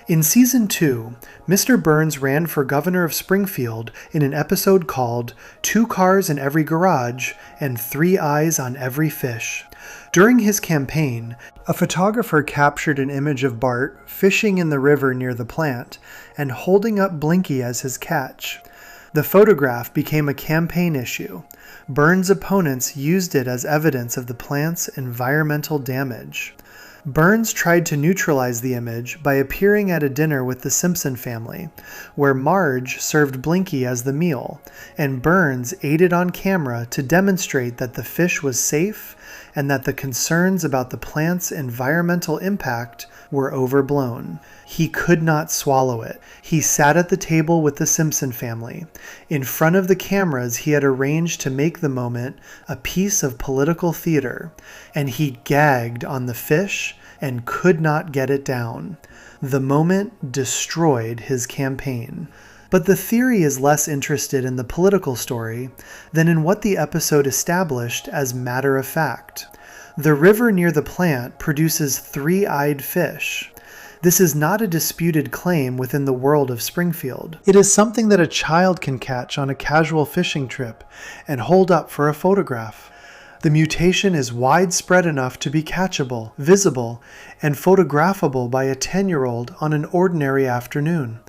In Season 2, Mr. Burns ran for governor of Springfield in an episode called 2 Cars in Every Garage and 3 Eyes on Every Fish. During his campaign, a photographer captured an image of Bart fishing in the river near the plant and holding up Blinky as his catch. The photograph became a campaign issue. Burns' opponents used it as evidence of the plant's environmental damage. Burns tried to neutralize the image by appearing at a dinner with the Simpson family, where Marge served Blinky as the meal, and Burns aided on camera to demonstrate that the fish was safe and that the concerns about the plant's environmental impact were overblown. He could not swallow it. He sat at the table with the Simpson family. In front of the cameras, he had arranged to make the moment a piece of political theater, and he gagged on the fish and could not get it down. The moment destroyed his campaign. But the theory is less interested in the political story than in what the episode established as matter of fact. The river near the plant produces three-eyed fish. This is not a disputed claim within the world of Springfield. It is something that a child can catch on a casual fishing trip and hold up for a photograph. The mutation is widespread enough to be catchable, visible, and photographable by a 10-year-old on an ordinary afternoon.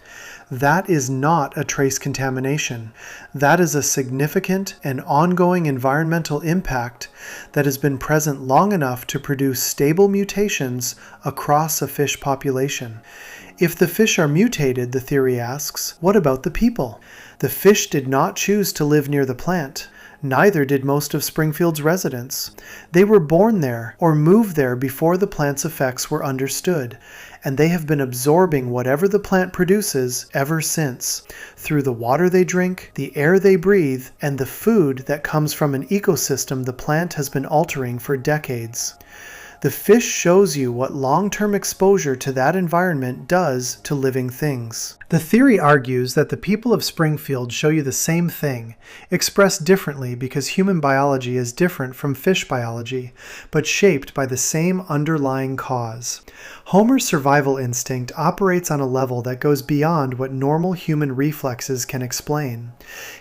That is not a trace contamination. That is a significant and ongoing environmental impact that has been present long enough to produce stable mutations across a fish population. If the fish are mutated, the theory asks, what about the people? The fish did not choose to live near the plant. Neither did most of Springfield's residents. They were born there or moved there before the plant's effects were understood, and they have been absorbing whatever the plant produces ever since, through the water they drink, the air they breathe, and the food that comes from an ecosystem the plant has been altering for decades. The fish shows you what long-term exposure to that environment does to living things. The theory argues that the people of Springfield show you the same thing, expressed differently because human biology is different from fish biology, but shaped by the same underlying cause. Homer's survival instinct operates on a level that goes beyond what normal human reflexes can explain.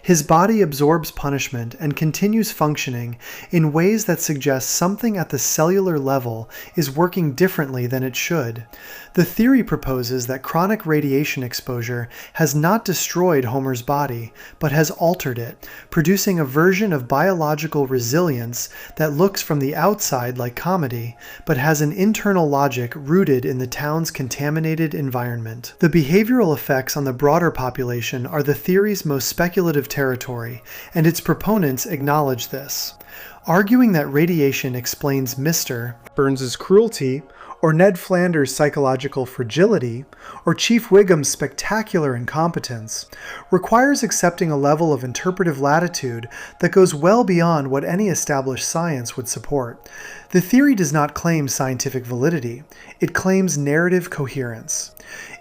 His body absorbs punishment and continues functioning in ways that suggest something at the cellular level level is working differently than it should. The theory proposes that chronic radiation exposure has not destroyed Homer's body, but has altered it, producing a version of biological resilience that looks from the outside like comedy, but has an internal logic rooted in the town's contaminated environment. The behavioral effects on the broader population are the theory's most speculative territory, and its proponents acknowledge this. Arguing that radiation explains Mr. Burns's cruelty, or Ned Flanders' psychological fragility, or Chief Wiggum's spectacular incompetence, requires accepting a level of interpretive latitude that goes well beyond what any established science would support. The theory does not claim scientific validity. It claims narrative coherence.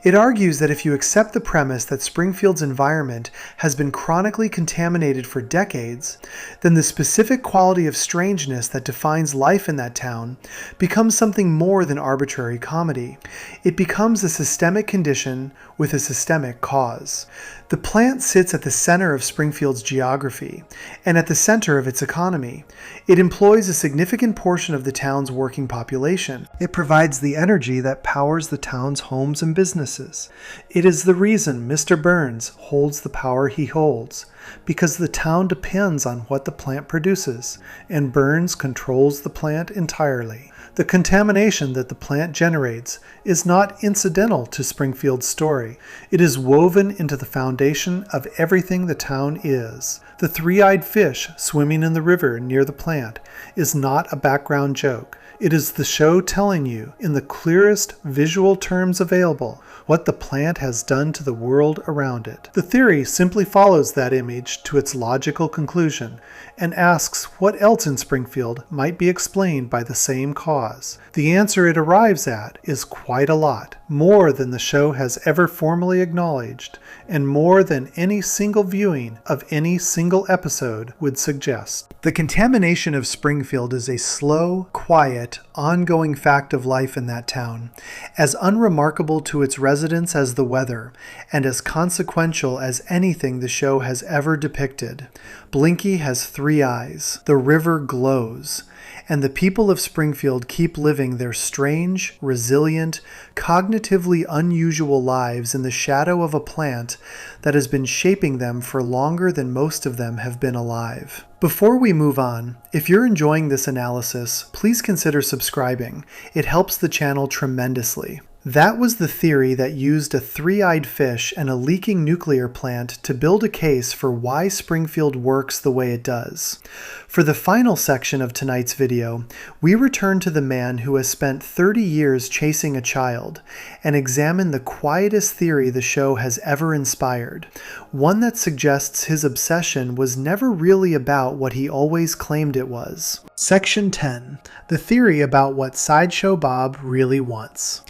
It argues that if you accept the premise that Springfield's environment has been chronically contaminated for decades, then the specific quality of strangeness that defines life in that town becomes something more than arbitrary comedy. It becomes a systemic condition with a systemic cause. The plant sits at the center of Springfield's geography and at the center of its economy. It employs a significant portion of the town's working population. It provides the energy that powers the town's homes and businesses. It is the reason Mr. Burns holds the power he holds, because the town depends on what the plant produces, and Burns controls the plant entirely. The contamination that the plant generates is not incidental to Springfield's story. It is woven into the foundation of everything the town is. The three-eyed fish swimming in the river near the plant is not a background joke. It is the show telling you, in the clearest visual terms available, what the plant has done to the world around it. The theory simply follows that image to its logical conclusion and asks what else in Springfield might be explained by the same cause. The answer it arrives at is quite a lot, more than the show has ever formally acknowledged, and more than any single viewing of any single episode would suggest. The contamination of Springfield is a slow, quiet, ongoing fact of life in that town, as unremarkable to its residents as the weather, and as consequential as anything the show has ever depicted. Blinky has 3 eyes, the river glows, and the people of Springfield keep living their strange, resilient, cognitively unusual lives in the shadow of a plant that has been shaping them for longer than most of them have been alive. Before we move on, if you're enjoying this analysis, please consider subscribing. It helps the channel tremendously. That was the theory that used a three-eyed fish and a leaking nuclear plant to build a case for why Springfield works the way it does. For the final section of tonight's video, we return to the man who has spent 30 years chasing a child and examine the quietest theory the show has ever inspired, one that suggests his obsession was never really about what he always claimed it was. Section 10. The theory about what Sideshow Bob really wants.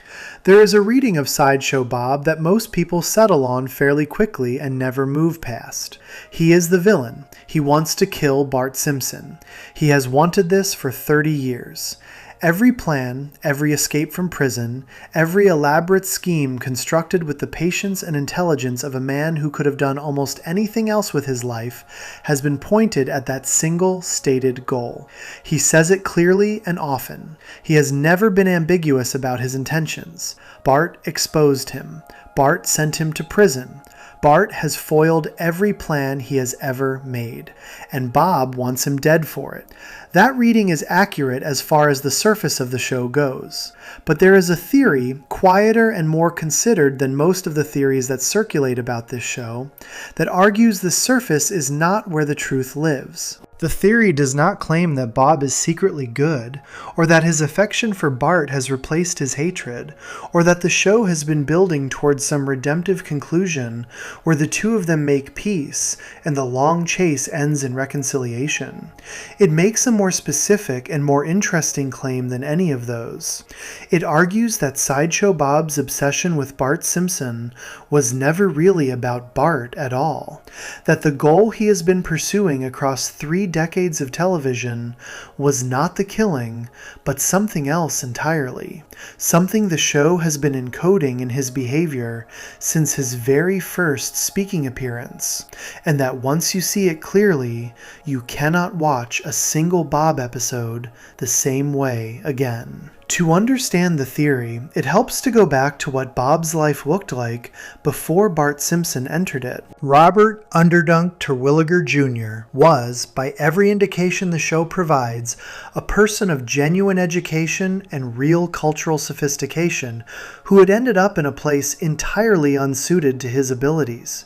There is a reading of Sideshow Bob that most people settle on fairly quickly and never move past. He is the villain. He wants to kill Bart Simpson. He has wanted this for 30 years. Every plan, every escape from prison, every elaborate scheme constructed with the patience and intelligence of a man who could have done almost anything else with his life has been pointed at that single stated goal. He says it clearly and often. He has never been ambiguous about his intentions. Bart exposed him. Bart sent him to prison. Bart has foiled every plan he has ever made, and Bob wants him dead for it. That reading is accurate as far as the surface of the show goes, but there is a theory, quieter and more considered than most of the theories that circulate about this show, that argues the surface is not where the truth lives. The theory does not claim that Bob is secretly good, or that his affection for Bart has replaced his hatred, or that the show has been building towards some redemptive conclusion where the two of them make peace and the long chase ends in reconciliation. It makes a more specific and more interesting claim than any of those. It argues that Sideshow Bob's obsession with Bart Simpson was never really about Bart at all, that the goal he has been pursuing across 3 decades of television was not the killing, but something else entirely. Something the show has been encoding in his behavior since his very first speaking appearance, and that once you see it clearly, you cannot watch a single Bob episode the same way again. To understand the theory, it helps to go back to what Bob's life looked like before Bart Simpson entered it. Robert Underdunk Terwilliger Jr. was, by every indication the show provides, a person of genuine education and real cultural sophistication who had ended up in a place entirely unsuited to his abilities.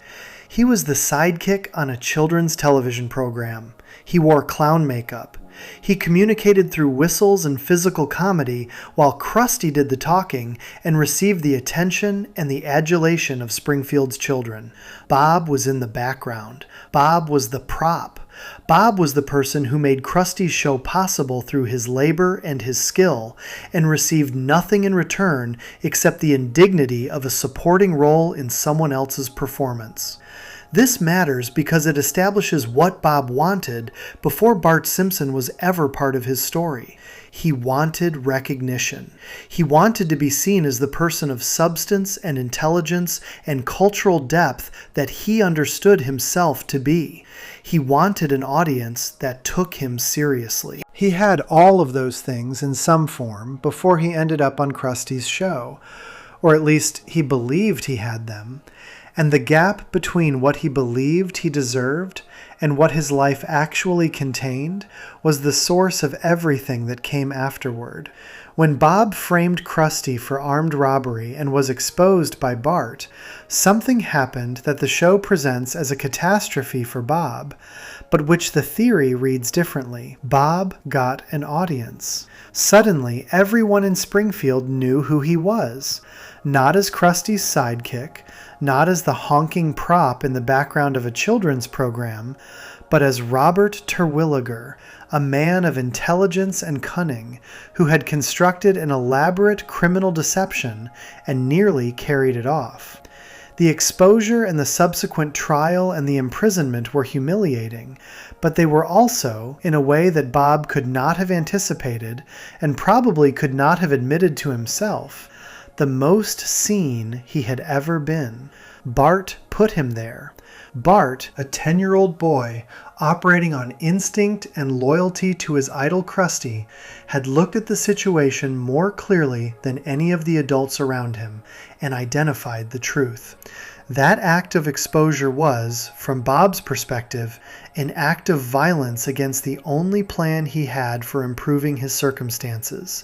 He was the sidekick on a children's television program. He wore clown makeup. He communicated through whistles and physical comedy, while Krusty did the talking and received the attention and the adulation of Springfield's children. Bob was in the background. Bob was the prop. Bob was the person who made Krusty's show possible through his labor and his skill, and received nothing in return except the indignity of a supporting role in someone else's performance. This matters because it establishes what Bob wanted before Bart Simpson was ever part of his story. He wanted recognition. He wanted to be seen as the person of substance and intelligence and cultural depth that he understood himself to be. He wanted an audience that took him seriously. He had all of those things in some form before he ended up on Krusty's show, or at least he believed he had them. And the gap between what he believed he deserved and what his life actually contained was the source of everything that came afterward. When Bob framed Krusty for armed robbery and was exposed by Bart, something happened that the show presents as a catastrophe for Bob, but which the theory reads differently. Bob got an audience. Suddenly, everyone in Springfield knew who he was. Not as Krusty's sidekick, not as the honking prop in the background of a children's program, but as Robert Terwilliger, a man of intelligence and cunning who had constructed an elaborate criminal deception and nearly carried it off. The exposure and the subsequent trial and the imprisonment were humiliating, but they were also, in a way that Bob could not have anticipated and probably could not have admitted to himself, the most seen he had ever been. Bart put him there. Bart, a 10-year-old boy, operating on instinct and loyalty to his idol Krusty, had looked at the situation more clearly than any of the adults around him and identified the truth. That act of exposure was, from Bob's perspective, an act of violence against the only plan he had for improving his circumstances.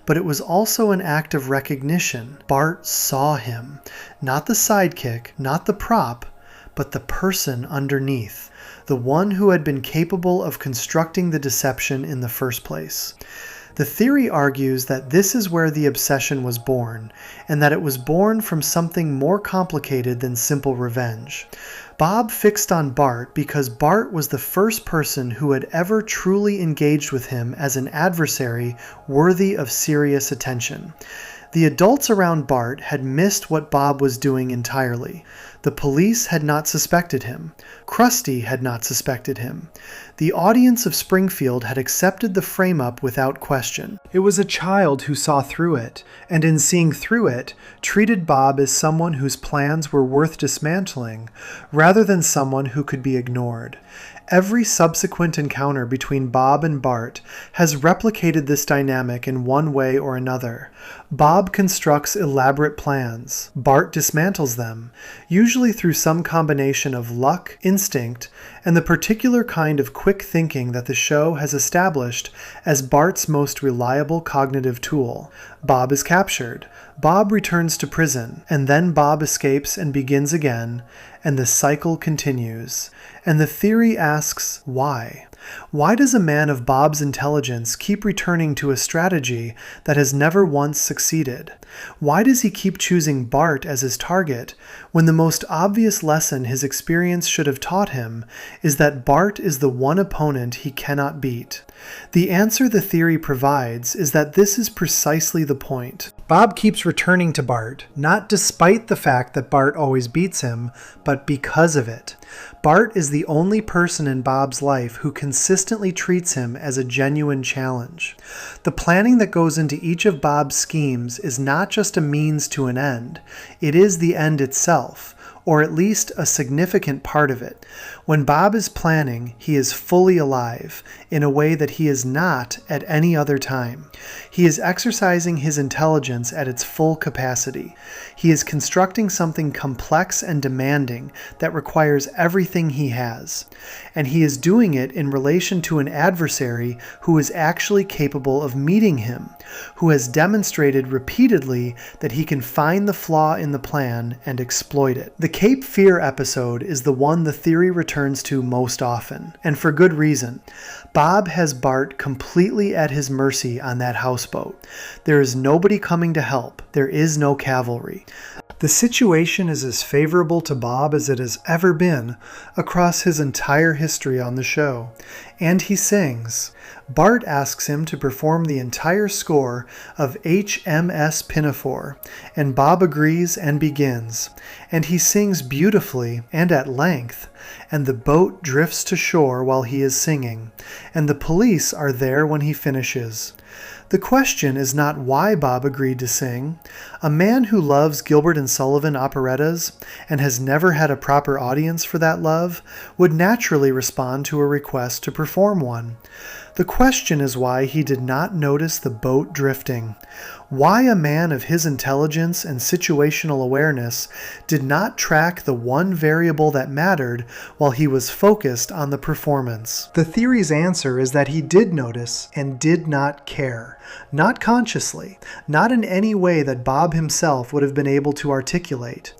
But it was also an act of recognition. Bart saw him, not the sidekick, not the prop, but the person underneath, the one who had been capable of constructing the deception in the first place. The theory argues that this is where the obsession was born, and that it was born from something more complicated than simple revenge. Bob fixed on Bart because Bart was the first person who had ever truly engaged with him as an adversary worthy of serious attention. The adults around Bart had missed what Bob was doing entirely. The police had not suspected him. Krusty had not suspected him. The audience of Springfield had accepted the frame-up without question. It was a child who saw through it, and in seeing through it, treated Bob as someone whose plans were worth dismantling, rather than someone who could be ignored. Every subsequent encounter between Bob and Bart has replicated this dynamic in one way or another. Bob constructs elaborate plans. Bart dismantles them, usually through some combination of luck, instinct, and the particular kind of quick thinking that the show has established as Bart's most reliable cognitive tool. Bob is captured. Bob returns to prison, and then Bob escapes and begins again, and the cycle continues. And the theory asks, why? Why does a man of Bob's intelligence keep returning to a strategy that has never once succeeded? Why does he keep choosing Bart as his target, when the most obvious lesson his experience should have taught him is that Bart is the one opponent he cannot beat? The answer the theory provides is that this is precisely the point. Bob keeps returning to Bart, not despite the fact that Bart always beats him, but because of it. Bart is the only person in Bob's life who consistently treats him as a genuine challenge. The planning that goes into each of Bob's schemes is not just a means to an end, it is the end itself, or at least a significant part of it. When Bob is planning, he is fully alive, in a way that he is not at any other time. He is exercising his intelligence at its full capacity. He is constructing something complex and demanding that requires everything he has. And he is doing it in relation to an adversary who is actually capable of meeting him, who has demonstrated repeatedly that he can find the flaw in the plan and exploit it. The Cape Fear episode is the one the theory returns to most often, and for good reason. Bob has Bart completely at his mercy on that houseboat. There is nobody coming to help. There is no cavalry. The situation is as favorable to Bob as it has ever been across his entire history on the show. And he sings. Bart asks him to perform the entire score of HMS Pinafore, and Bob agrees and begins. And he sings beautifully and at length, and the boat drifts to shore while he is singing, and the police are there when he finishes. The question is not why Bob agreed to sing. A man who loves Gilbert and Sullivan operettas and has never had a proper audience for that love would naturally respond to a request to perform one. The question is why he did not notice the boat drifting. Why a man of his intelligence and situational awareness did not track the one variable that mattered while he was focused on the performance. The theory's answer is that he did notice and did not care. Not consciously, not in any way that Bob himself would have been able to articulate,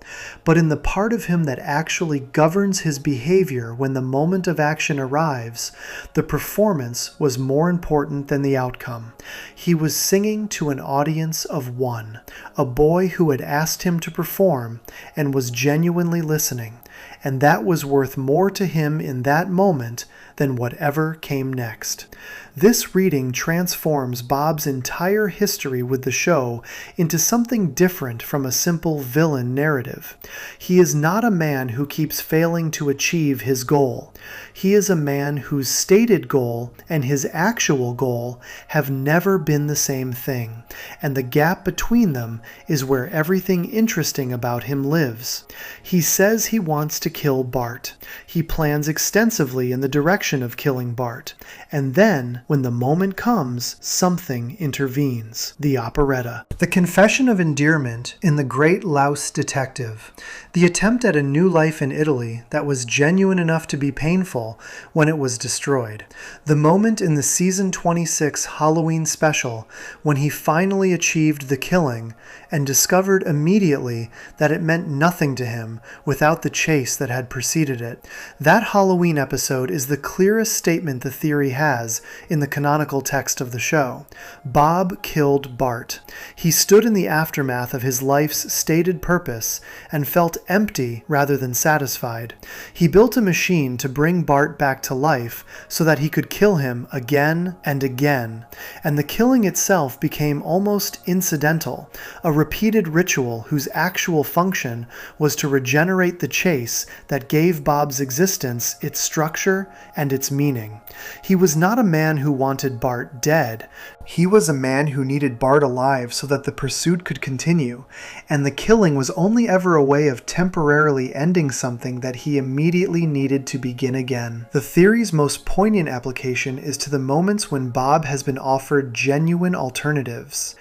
but in the part of him that actually governs his behavior when the moment of action arrives. The performance was more important than the outcome. He was singing to an audience of one, a boy who had asked him to perform and was genuinely listening, and that was worth more to him in that moment than whatever came next. This reading transforms Bob's entire history with the show into something different from a simple villain narrative. He is not a man who keeps failing to achieve his goal. He is a man whose stated goal and his actual goal have never been the same thing, and the gap between them is where everything interesting about him lives. He says he wants to kill Bart. He plans extensively in the direction of killing Bart, and then, when the moment comes, something intervenes. The operetta. The confession of endearment in The Great Louse Detective. The attempt at a new life in Italy that was genuine enough to be painful when it was destroyed. The moment in the season 26 Halloween special when he finally achieved the killing and discovered immediately that it meant nothing to him without the chase that had preceded it. That Halloween episode is the clearest statement the theory has in the canonical text of the show. Bob killed Bart. He stood in the aftermath of his life's stated purpose and felt empty rather than satisfied. He built a machine to bring Bart back to life so that he could kill him again and again, and the killing itself became almost incidental, a repeated ritual whose actual function was to regenerate the chase that gave Bob's existence its structure and its meaning. He was not a man who wanted Bart dead. He was a man who needed Bart alive so that the pursuit could continue, and the killing was only ever a way of temporarily ending something that he immediately needed to begin again. The theory's most poignant application is to the moments when Bob has been offered genuine alternatives.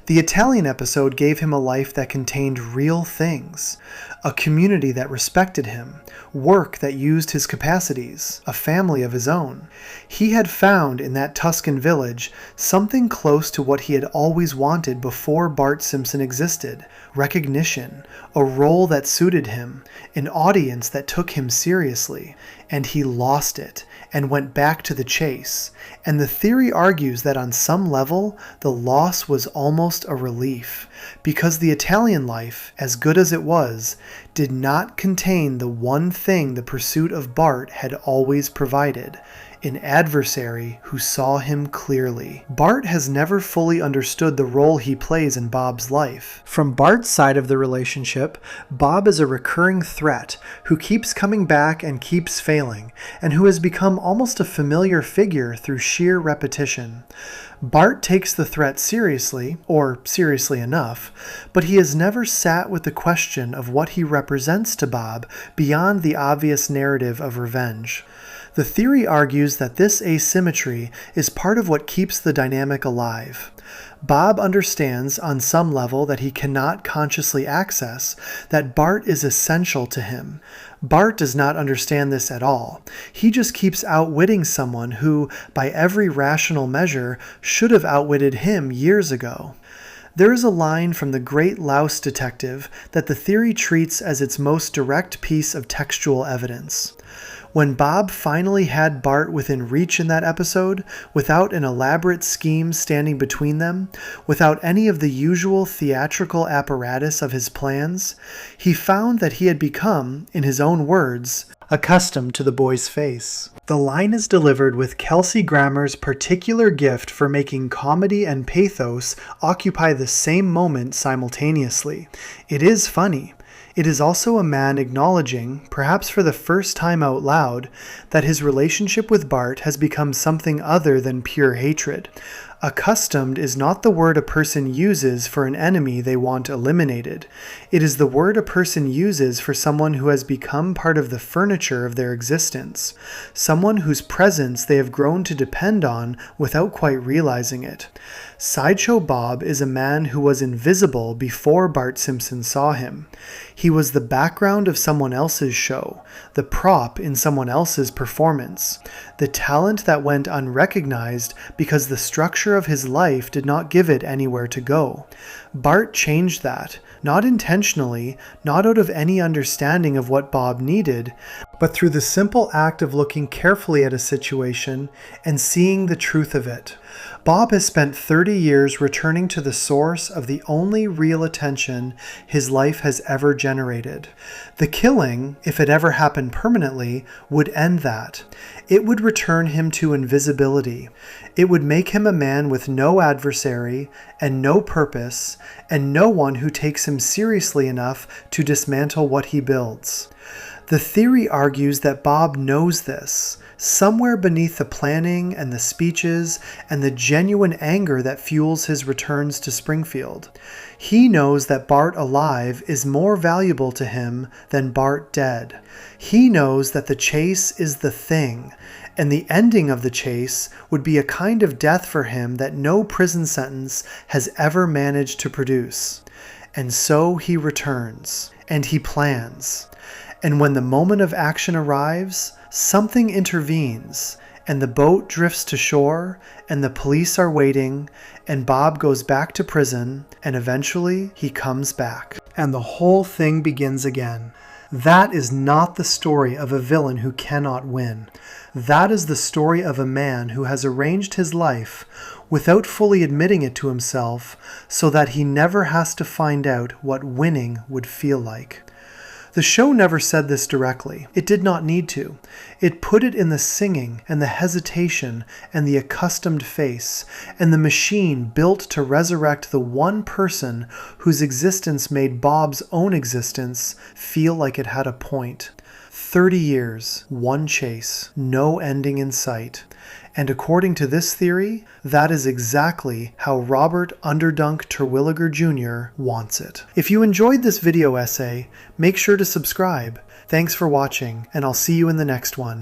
The Italian episode gave him a life that contained real things, a community that respected him, work that used his capacities, a family of his own. He had found in that Tuscan village something close to what he had always wanted before Bart Simpson existed: recognition, a role that suited him, an audience that took him seriously, and he lost it and went back to the chase. And the theory argues that on some level, the loss was almost a relief, because the Italian life, as good as it was, did not contain the one thing the pursuit of Bart had always provided. an adversary who saw him clearly. Bart has never fully understood the role he plays in Bob's life. From Bart's side of the relationship, Bob is a recurring threat who keeps coming back and keeps failing, and who has become almost a familiar figure through sheer repetition. Bart takes the threat seriously, or seriously enough, but he has never sat with the question of what he represents to Bob beyond the obvious narrative of revenge. The theory argues that this asymmetry is part of what keeps the dynamic alive. Bob understands on some level that he cannot consciously access that Bart is essential to him. Bart does not understand this at all. He just keeps outwitting someone who, by every rational measure, should have outwitted him years ago. There is a line from The Great Louse Detective that the theory treats as its most direct piece of textual evidence. When Bob finally had Bart within reach in that episode, without an elaborate scheme standing between them, without any of the usual theatrical apparatus of his plans, he found that he had become, in his own words, accustomed to the boy's face. The line is delivered with Kelsey Grammer's particular gift for making comedy and pathos occupy the same moment simultaneously. It is funny. It is also a man acknowledging, perhaps for the first time out loud, that his relationship with Bart has become something other than pure hatred. Accustomed is not the word a person uses for an enemy they want eliminated. It is the word a person uses for someone who has become part of the furniture of their existence, someone whose presence they have grown to depend on without quite realizing it. Sideshow Bob is a man who was invisible before Bart Simpson saw him. He was the background of someone else's show, the prop in someone else's performance, the talent that went unrecognized because the structure of his life did not give it anywhere to go. Bart changed that, not intentionally, not out of any understanding of what Bob needed, but through the simple act of looking carefully at a situation and seeing the truth of it. Bob has spent 30 years returning to the source of the only real attention his life has ever generated. The killing, if it ever happened permanently, would end that. It would return him to invisibility. It would make him a man with no adversary and no purpose, and no one who takes him seriously enough to dismantle what he builds. The theory argues that Bob knows this, somewhere beneath the planning and the speeches and the genuine anger that fuels his returns to Springfield. He knows that Bart alive is more valuable to him than Bart dead. He knows that the chase is the thing, and the ending of the chase would be a kind of death for him that no prison sentence has ever managed to produce. And so he returns, and he plans. And when the moment of action arrives, something intervenes, and the boat drifts to shore, and the police are waiting, and Bob goes back to prison, and eventually he comes back. And the whole thing begins again. That is not the story of a villain who cannot win. That is the story of a man who has arranged his life without fully admitting it to himself, so that he never has to find out what winning would feel like. The show never said this directly. It did not need to. It put it in the singing and the hesitation and the accustomed face and the machine built to resurrect the one person whose existence made Bob's own existence feel like it had a point. 30 years, one chase, no ending in sight. And according to this theory, that is exactly how Robert Underdunk Terwilliger Jr. wants it. If you enjoyed this video essay, make sure to subscribe. Thanks for watching, and I'll see you in the next one.